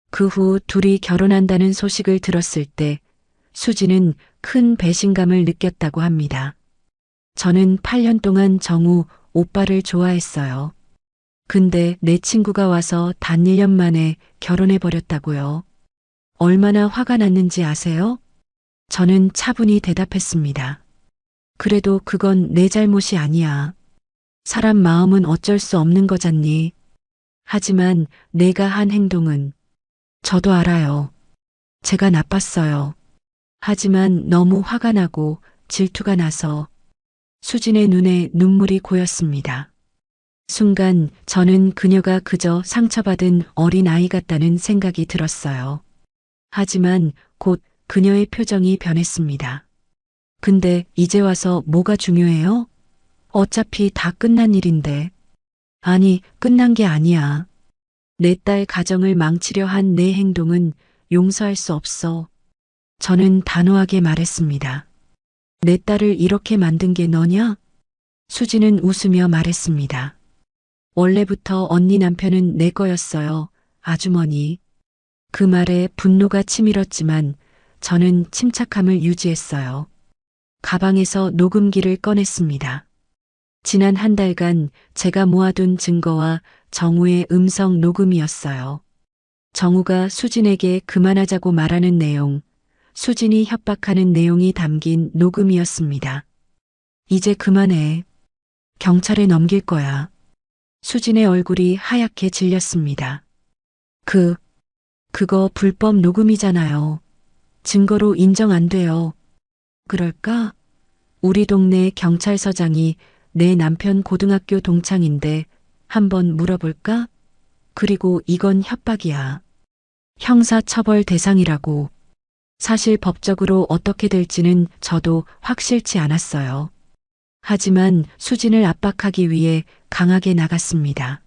그 후 둘이 결혼한다는 소식을 들었을 때 수지는 큰 배신감을 느꼈다고 합니다. 저는 8년 동안 정우 오빠를 좋아했어요. 근데 내 친구가 와서 단 1년 만에 결혼해버렸다고요. 얼마나 화가 났는지 아세요? 저는 차분히 대답했습니다. 그래도 그건 내 잘못이 아니야. 사람 마음은 어쩔 수 없는 거잖니. 하지만 내가 한 행동은 저도 알아요. 제가 나빴어요. 하지만 너무 화가 나고 질투가 나서 수진의 눈에 눈물이 고였습니다. 순간 저는 그녀가 그저 상처받은 어린 아이 같다는 생각이 들었어요. 하지만 곧 그녀의 표정이 변했습니다. 근데 이제 와서 뭐가 중요해요? 어차피 다 끝난 일인데. 아니, 끝난 게 아니야. 내 딸 가정을 망치려 한 내 행동은 용서할 수 없어. 저는 단호하게 말했습니다. 내 딸을 이렇게 만든 게 너냐? 수지는 웃으며 말했습니다. 원래부터 언니 남편은 내 거였어요, 아주머니. 그 말에 분노가 치밀었지만 저는 침착함을 유지했어요. 가방에서 녹음기를 꺼냈습니다. 지난 한 달간 제가 모아둔 증거와 정우의 음성 녹음이었어요. 정우가 수진에게 그만하자고 말하는 내용, 수진이 협박하는 내용이 담긴 녹음이었습니다. 이제 그만해. 경찰에 넘길 거야. 수진의 얼굴이 하얗게 질렸습니다. 그거 불법 녹음이잖아요. 증거로 인정 안 돼요. 그럴까? 우리 동네 경찰서장이 내 남편 고등학교 동창인데 한번 물어볼까? 그리고 이건 협박이야. 형사처벌 대상이라고. 사실 법적으로 어떻게 될지는 저도 확실치 않았어요. 하지만 수진을 압박하기 위해 강하게 나갔습니다.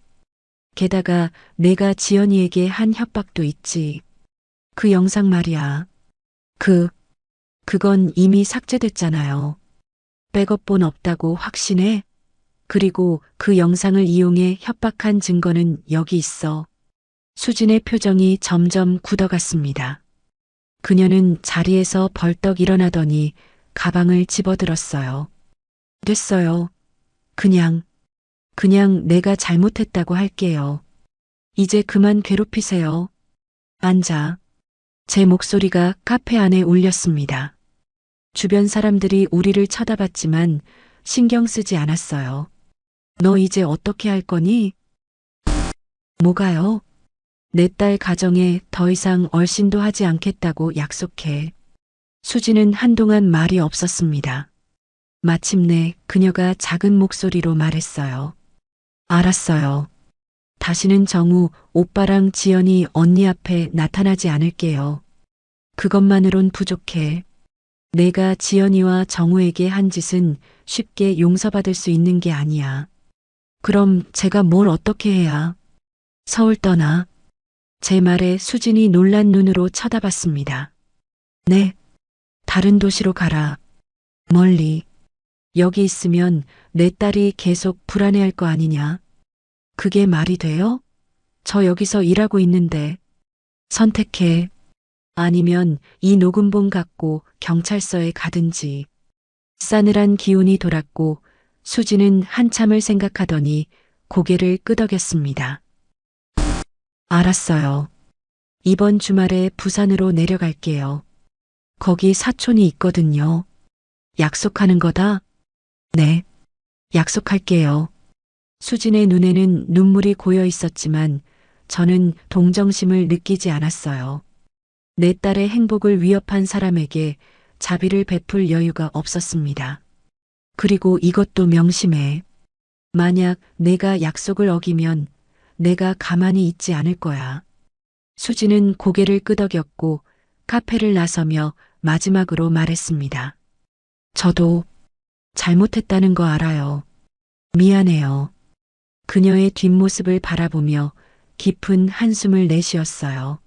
게다가 내가 지연이에게 한 협박도 있지. 그 영상 말이야. 그건 이미 삭제됐잖아요. 백업본 없다고 확신해? 그리고 그 영상을 이용해 협박한 증거는 여기 있어. 수진의 표정이 점점 굳어갔습니다. 그녀는 자리에서 벌떡 일어나더니 가방을 집어들었어요. 됐어요. 그냥 내가 잘못했다고 할게요. 이제 그만 괴롭히세요. 앉아. 제 목소리가 카페 안에 울렸습니다. 주변 사람들이 우리를 쳐다봤지만 신경 쓰지 않았어요. 너 이제 어떻게 할 거니? 뭐가요? 내 딸 가정에 더 이상 얼씬도 하지 않겠다고 약속해. 수지는 한동안 말이 없었습니다. 마침내 그녀가 작은 목소리로 말했어요. 알았어요. 다시는 정우, 오빠랑 지연이 언니 앞에 나타나지 않을게요. 그것만으론 부족해. 내가 지연이와 정우에게 한 짓은 쉽게 용서받을 수 있는 게 아니야. 그럼 제가 뭘 어떻게 해야? 서울 떠나. 제 말에 수진이 놀란 눈으로 쳐다봤습니다. 네. 다른 도시로 가라. 멀리. 여기 있으면 내 딸이 계속 불안해할 거 아니냐. 그게 말이 돼요? 저 여기서 일하고 있는데. 선택해. 아니면 이 녹음본 갖고 경찰서에 가든지. 싸늘한 기운이 돌았고 수지는 한참을 생각하더니 고개를 끄덕였습니다. 알았어요. 이번 주말에 부산으로 내려갈게요. 거기 사촌이 있거든요. 약속하는 거다? 네. 약속할게요. 수진의 눈에는 눈물이 고여 있었지만 저는 동정심을 느끼지 않았어요. 내 딸의 행복을 위협한 사람에게 자비를 베풀 여유가 없었습니다. 그리고 이것도 명심해. 만약 내가 약속을 어기면 내가 가만히 있지 않을 거야. 수지는 고개를 끄덕였고 카페를 나서며 마지막으로 말했습니다. 저도 잘못했다는 거 알아요. 미안해요. 그녀의 뒷모습을 바라보며 깊은 한숨을 내쉬었어요.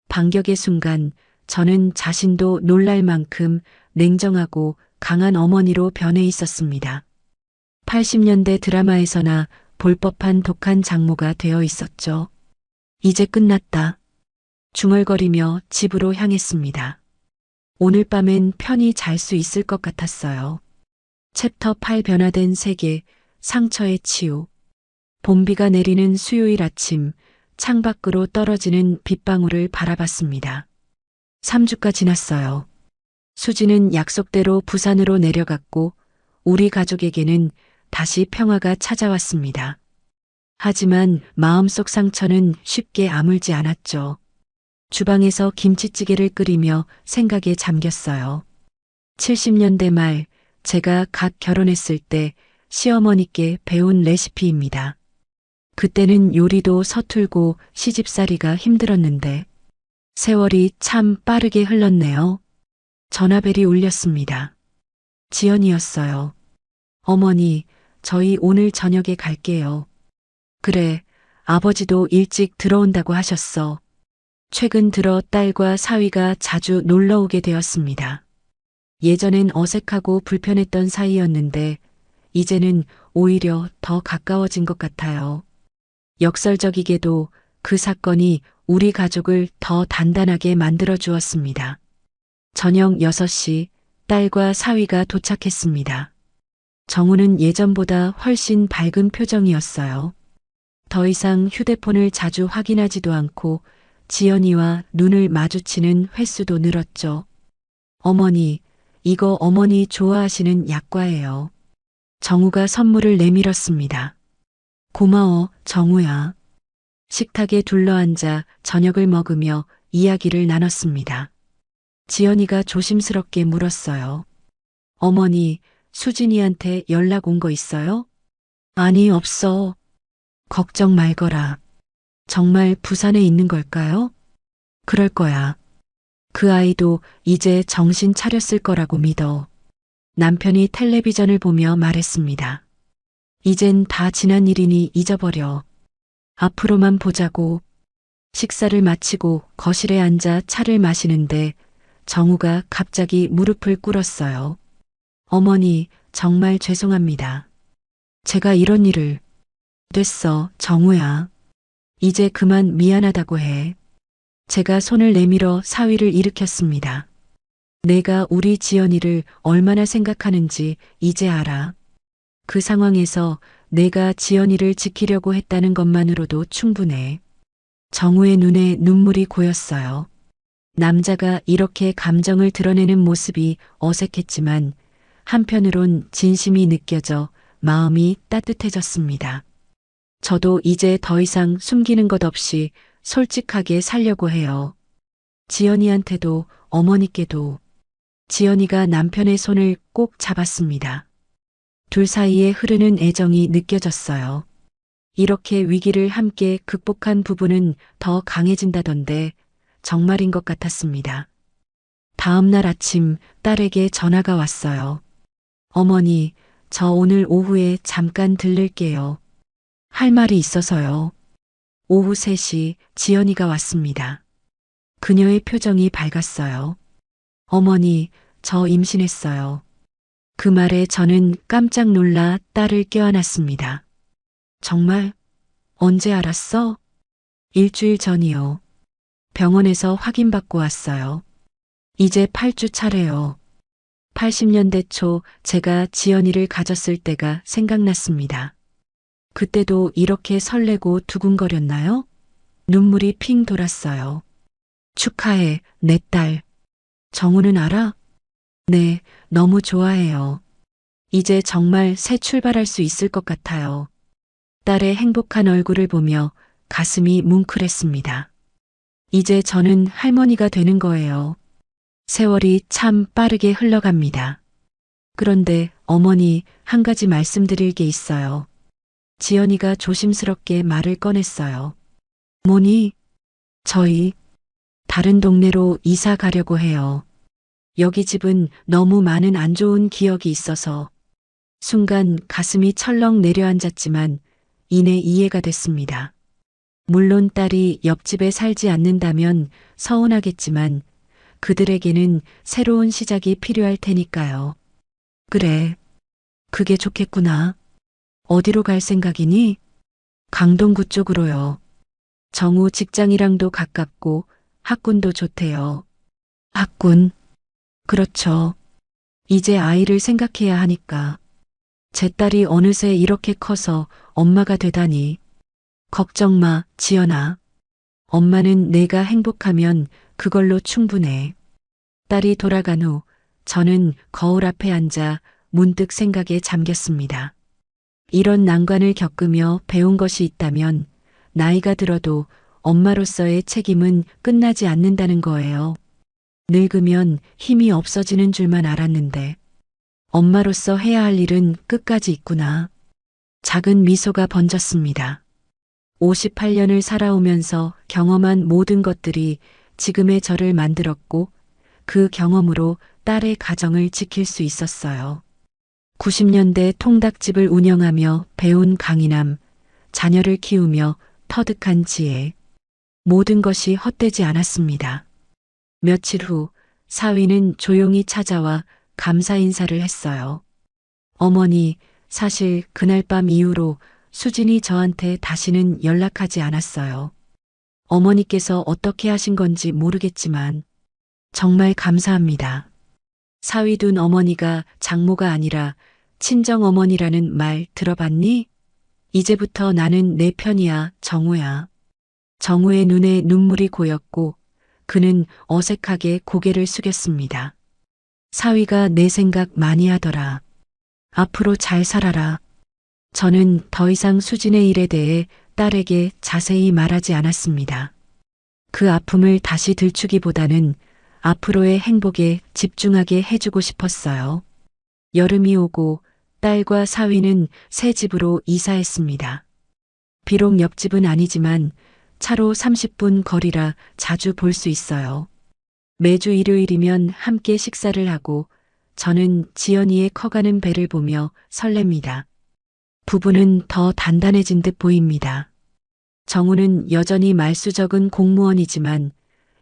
반격의 순간 저는 자신도 놀랄 만큼 냉정하고 강한 어머니로 변해 있었습니다. 80년대 드라마에서나 볼 법한 독한 장모가 되어 있었죠. 이제 끝났다. 중얼거리며 집으로 향했습니다. 오늘 밤엔 편히 잘 수 있을 것 같았어요. 챕터 8 변화된 세계, 상처의 치유. 봄비가 내리는 수요일 아침, 창밖으로 떨어지는 빗방울을 바라봤습니다. 3주가 지났어요. 수지는 약속대로 부산으로 내려갔고 우리 가족에게는 다시 평화가 찾아왔습니다. 하지만 마음속 상처는 쉽게 아물지 않았죠. 주방에서 김치찌개를 끓이며 생각에 잠겼어요. 70년대 말 제가 갓 결혼했을 때 시어머니께 배운 레시피입니다. 그때는 요리도 서툴고 시집살이가 힘들었는데 세월이 참 빠르게 흘렀네요. 전화벨이 울렸습니다. 지연이었어요. 어머니, 저희 오늘 저녁에 갈게요. 그래, 아버지도 일찍 들어온다고 하셨어. 최근 들어 딸과 사위가 자주 놀러 오게 되었습니다. 예전엔 어색하고 불편했던 사이였는데 이제는 오히려 더 가까워진 것 같아요. 역설적이게도 그 사건이 우리 가족을 더 단단하게 만들어 주었습니다. 저녁 6시 딸과 사위가 도착했습니다. 정우는 예전보다 훨씬 밝은 표정이었어요. 더 이상 휴대폰을 자주 확인하지도 않고 지연이와 눈을 마주치는 횟수도 늘었죠. 어머니, 이거 어머니 좋아하시는 약과예요. 정우가 선물을 내밀었습니다. 고마워, 정우야. 식탁에 둘러앉아 저녁을 먹으며 이야기를 나눴습니다. 지연이가 조심스럽게 물었어요. 어머니, 수진이한테 연락 온 거 있어요? 아니, 없어. 걱정 말거라. 정말 부산에 있는 걸까요? 그럴 거야. 그 아이도 이제 정신 차렸을 거라고 믿어. 남편이 텔레비전을 보며 말했습니다. 이젠 다 지난 일이니 잊어버려. 앞으로만 보자고. 식사를 마치고 거실에 앉아 차를 마시는데 정우가 갑자기 무릎을 꿇었어요. 어머니, 정말 죄송합니다. 제가 이런 일을. 됐어, 정우야. 이제 그만 미안하다고 해. 제가 손을 내밀어 사위를 일으켰습니다. 내가 우리 지연이를 얼마나 생각하는지 이제 알아. 그 상황에서 내가 지연이를 지키려고 했다는 것만으로도 충분해. 정우의 눈에 눈물이 고였어요. 남자가 이렇게 감정을 드러내는 모습이 어색했지만 한편으론 진심이 느껴져 마음이 따뜻해졌습니다. 저도 이제 더 이상 숨기는 것 없이 솔직하게 살려고 해요. 지연이한테도 어머니께도. 지연이가 남편의 손을 꼭 잡았습니다. 둘 사이에 흐르는 애정이 느껴졌어요. 이렇게 위기를 함께 극복한 부부는 더 강해진다던데 정말인 것 같았습니다. 다음 날 아침 딸에게 전화가 왔어요. 어머니, 저 오늘 오후에 잠깐 들를게요. 할 말이 있어서요. 오후 3시 지연이가 왔습니다. 그녀의 표정이 밝았어요. 어머니, 저 임신했어요. 그 말에 저는 깜짝 놀라 딸을 껴안았습니다. 정말? 언제 알았어? 일주일 전이요. 병원에서 확인받고 왔어요. 이제 8주 차래요. 80년대 초 제가 지연이를 가졌을 때가 생각났습니다. 그때도 이렇게 설레고 두근거렸나요? 눈물이 핑 돌았어요. 축하해, 내 딸. 정우는 알아? 네, 너무 좋아해요. 이제 정말 새 출발할 수 있을 것 같아요. 딸의 행복한 얼굴을 보며 가슴이 뭉클했습니다. 이제 저는 할머니가 되는 거예요. 세월이 참 빠르게 흘러갑니다. 그런데 어머니, 한 가지 말씀드릴 게 있어요. 지연이가 조심스럽게 말을 꺼냈어요. 뭐니? 저희 다른 동네로 이사 가려고 해요. 여기 집은 너무 많은 안 좋은 기억이 있어서. 순간 가슴이 철렁 내려앉았지만 이내 이해가 됐습니다. 물론 딸이 옆집에 살지 않는다면 서운하겠지만 그들에게는 새로운 시작이 필요할 테니까요. 그래, 그게 좋겠구나. 어디로 갈 생각이니? 강동구 쪽으로요. 정우 직장이랑도 가깝고 학군도 좋대요. 학군? 그렇죠. 이제 아이를 생각해야 하니까. 제 딸이 어느새 이렇게 커서 엄마가 되다니. 걱정 마, 지연아. 엄마는 내가 행복하면 그걸로 충분해. 딸이 돌아간 후 저는 거울 앞에 앉아 문득 생각에 잠겼습니다. 이런 난관을 겪으며 배운 것이 있다면 나이가 들어도 엄마로서의 책임은 끝나지 않는다는 거예요. 늙으면 힘이 없어지는 줄만 알았는데 엄마로서 해야 할 일은 끝까지 있구나. 작은 미소가 번졌습니다. 58년을 살아오면서 경험한 모든 것들이 지금의 저를 만들었고 그 경험으로 딸의 가정을 지킬 수 있었어요. 90년대 통닭집을 운영하며 배운 강인함, 자녀를 키우며 터득한 지혜. 모든 것이 헛되지 않았습니다. 며칠 후 사위는 조용히 찾아와 감사 인사를 했어요. 어머니, 사실 그날 밤 이후로 수진이 저한테 다시는 연락하지 않았어요. 어머니께서 어떻게 하신 건지 모르겠지만 정말 감사합니다. 사위둔 어머니가 장모가 아니라 친정어머니라는 말 들어봤니? 이제부터 나는 내 편이야, 정우야. 정우의 눈에 눈물이 고였고 그는 어색하게 고개를 숙였습니다. 사위가 내 생각 많이 하더라. 앞으로 잘 살아라. 저는 더 이상 수진의 일에 대해 딸에게 자세히 말하지 않았습니다. 그 아픔을 다시 들추기보다는 앞으로의 행복에 집중하게 해주고 싶었어요. 여름이 오고 딸과 사위는 새 집으로 이사했습니다. 비록 옆집은 아니지만 차로 30분 거리라 자주 볼 수 있어요. 매주 일요일이면 함께 식사를 하고 저는 지연이의 커가는 배를 보며 설렙니다. 부부는 더 단단해진 듯 보입니다. 정우는 여전히 말수적은 공무원이지만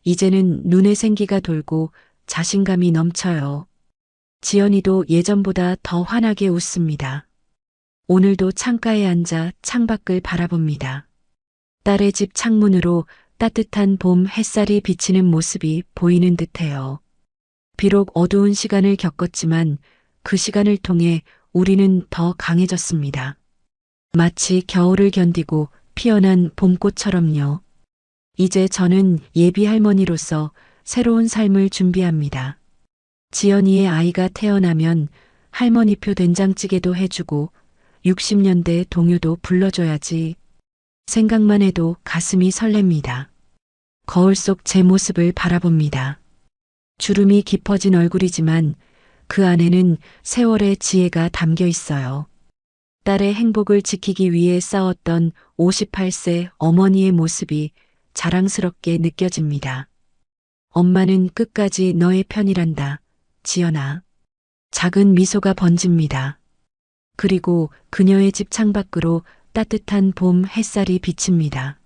이제는 눈에 생기가 돌고 자신감이 넘쳐요. 지연이도 예전보다 더 환하게 웃습니다. 오늘도 창가에 앉아 창밖을 바라봅니다. 딸의 집 창문으로 따뜻한 봄 햇살이 비치는 모습이 보이는 듯해요. 비록 어두운 시간을 겪었지만 그 시간을 통해 우리는 더 강해졌습니다. 마치 겨울을 견디고 피어난 봄꽃처럼요. 이제 저는 예비 할머니로서 새로운 삶을 준비합니다. 지연이의 아이가 태어나면 할머니표 된장찌개도 해주고 60년대 동요도 불러줘야지. 생각만 해도 가슴이 설렙니다. 거울 속 제 모습을 바라봅니다. 주름이 깊어진 얼굴이지만 그 안에는 세월의 지혜가 담겨 있어요. 딸의 행복을 지키기 위해 싸웠던 58세 어머니의 모습이 자랑스럽게 느껴집니다. 엄마는 끝까지 너의 편이란다, 지연아. 작은 미소가 번집니다. 그리고 그녀의 집 창밖으로 따뜻한 봄 햇살이 비칩니다.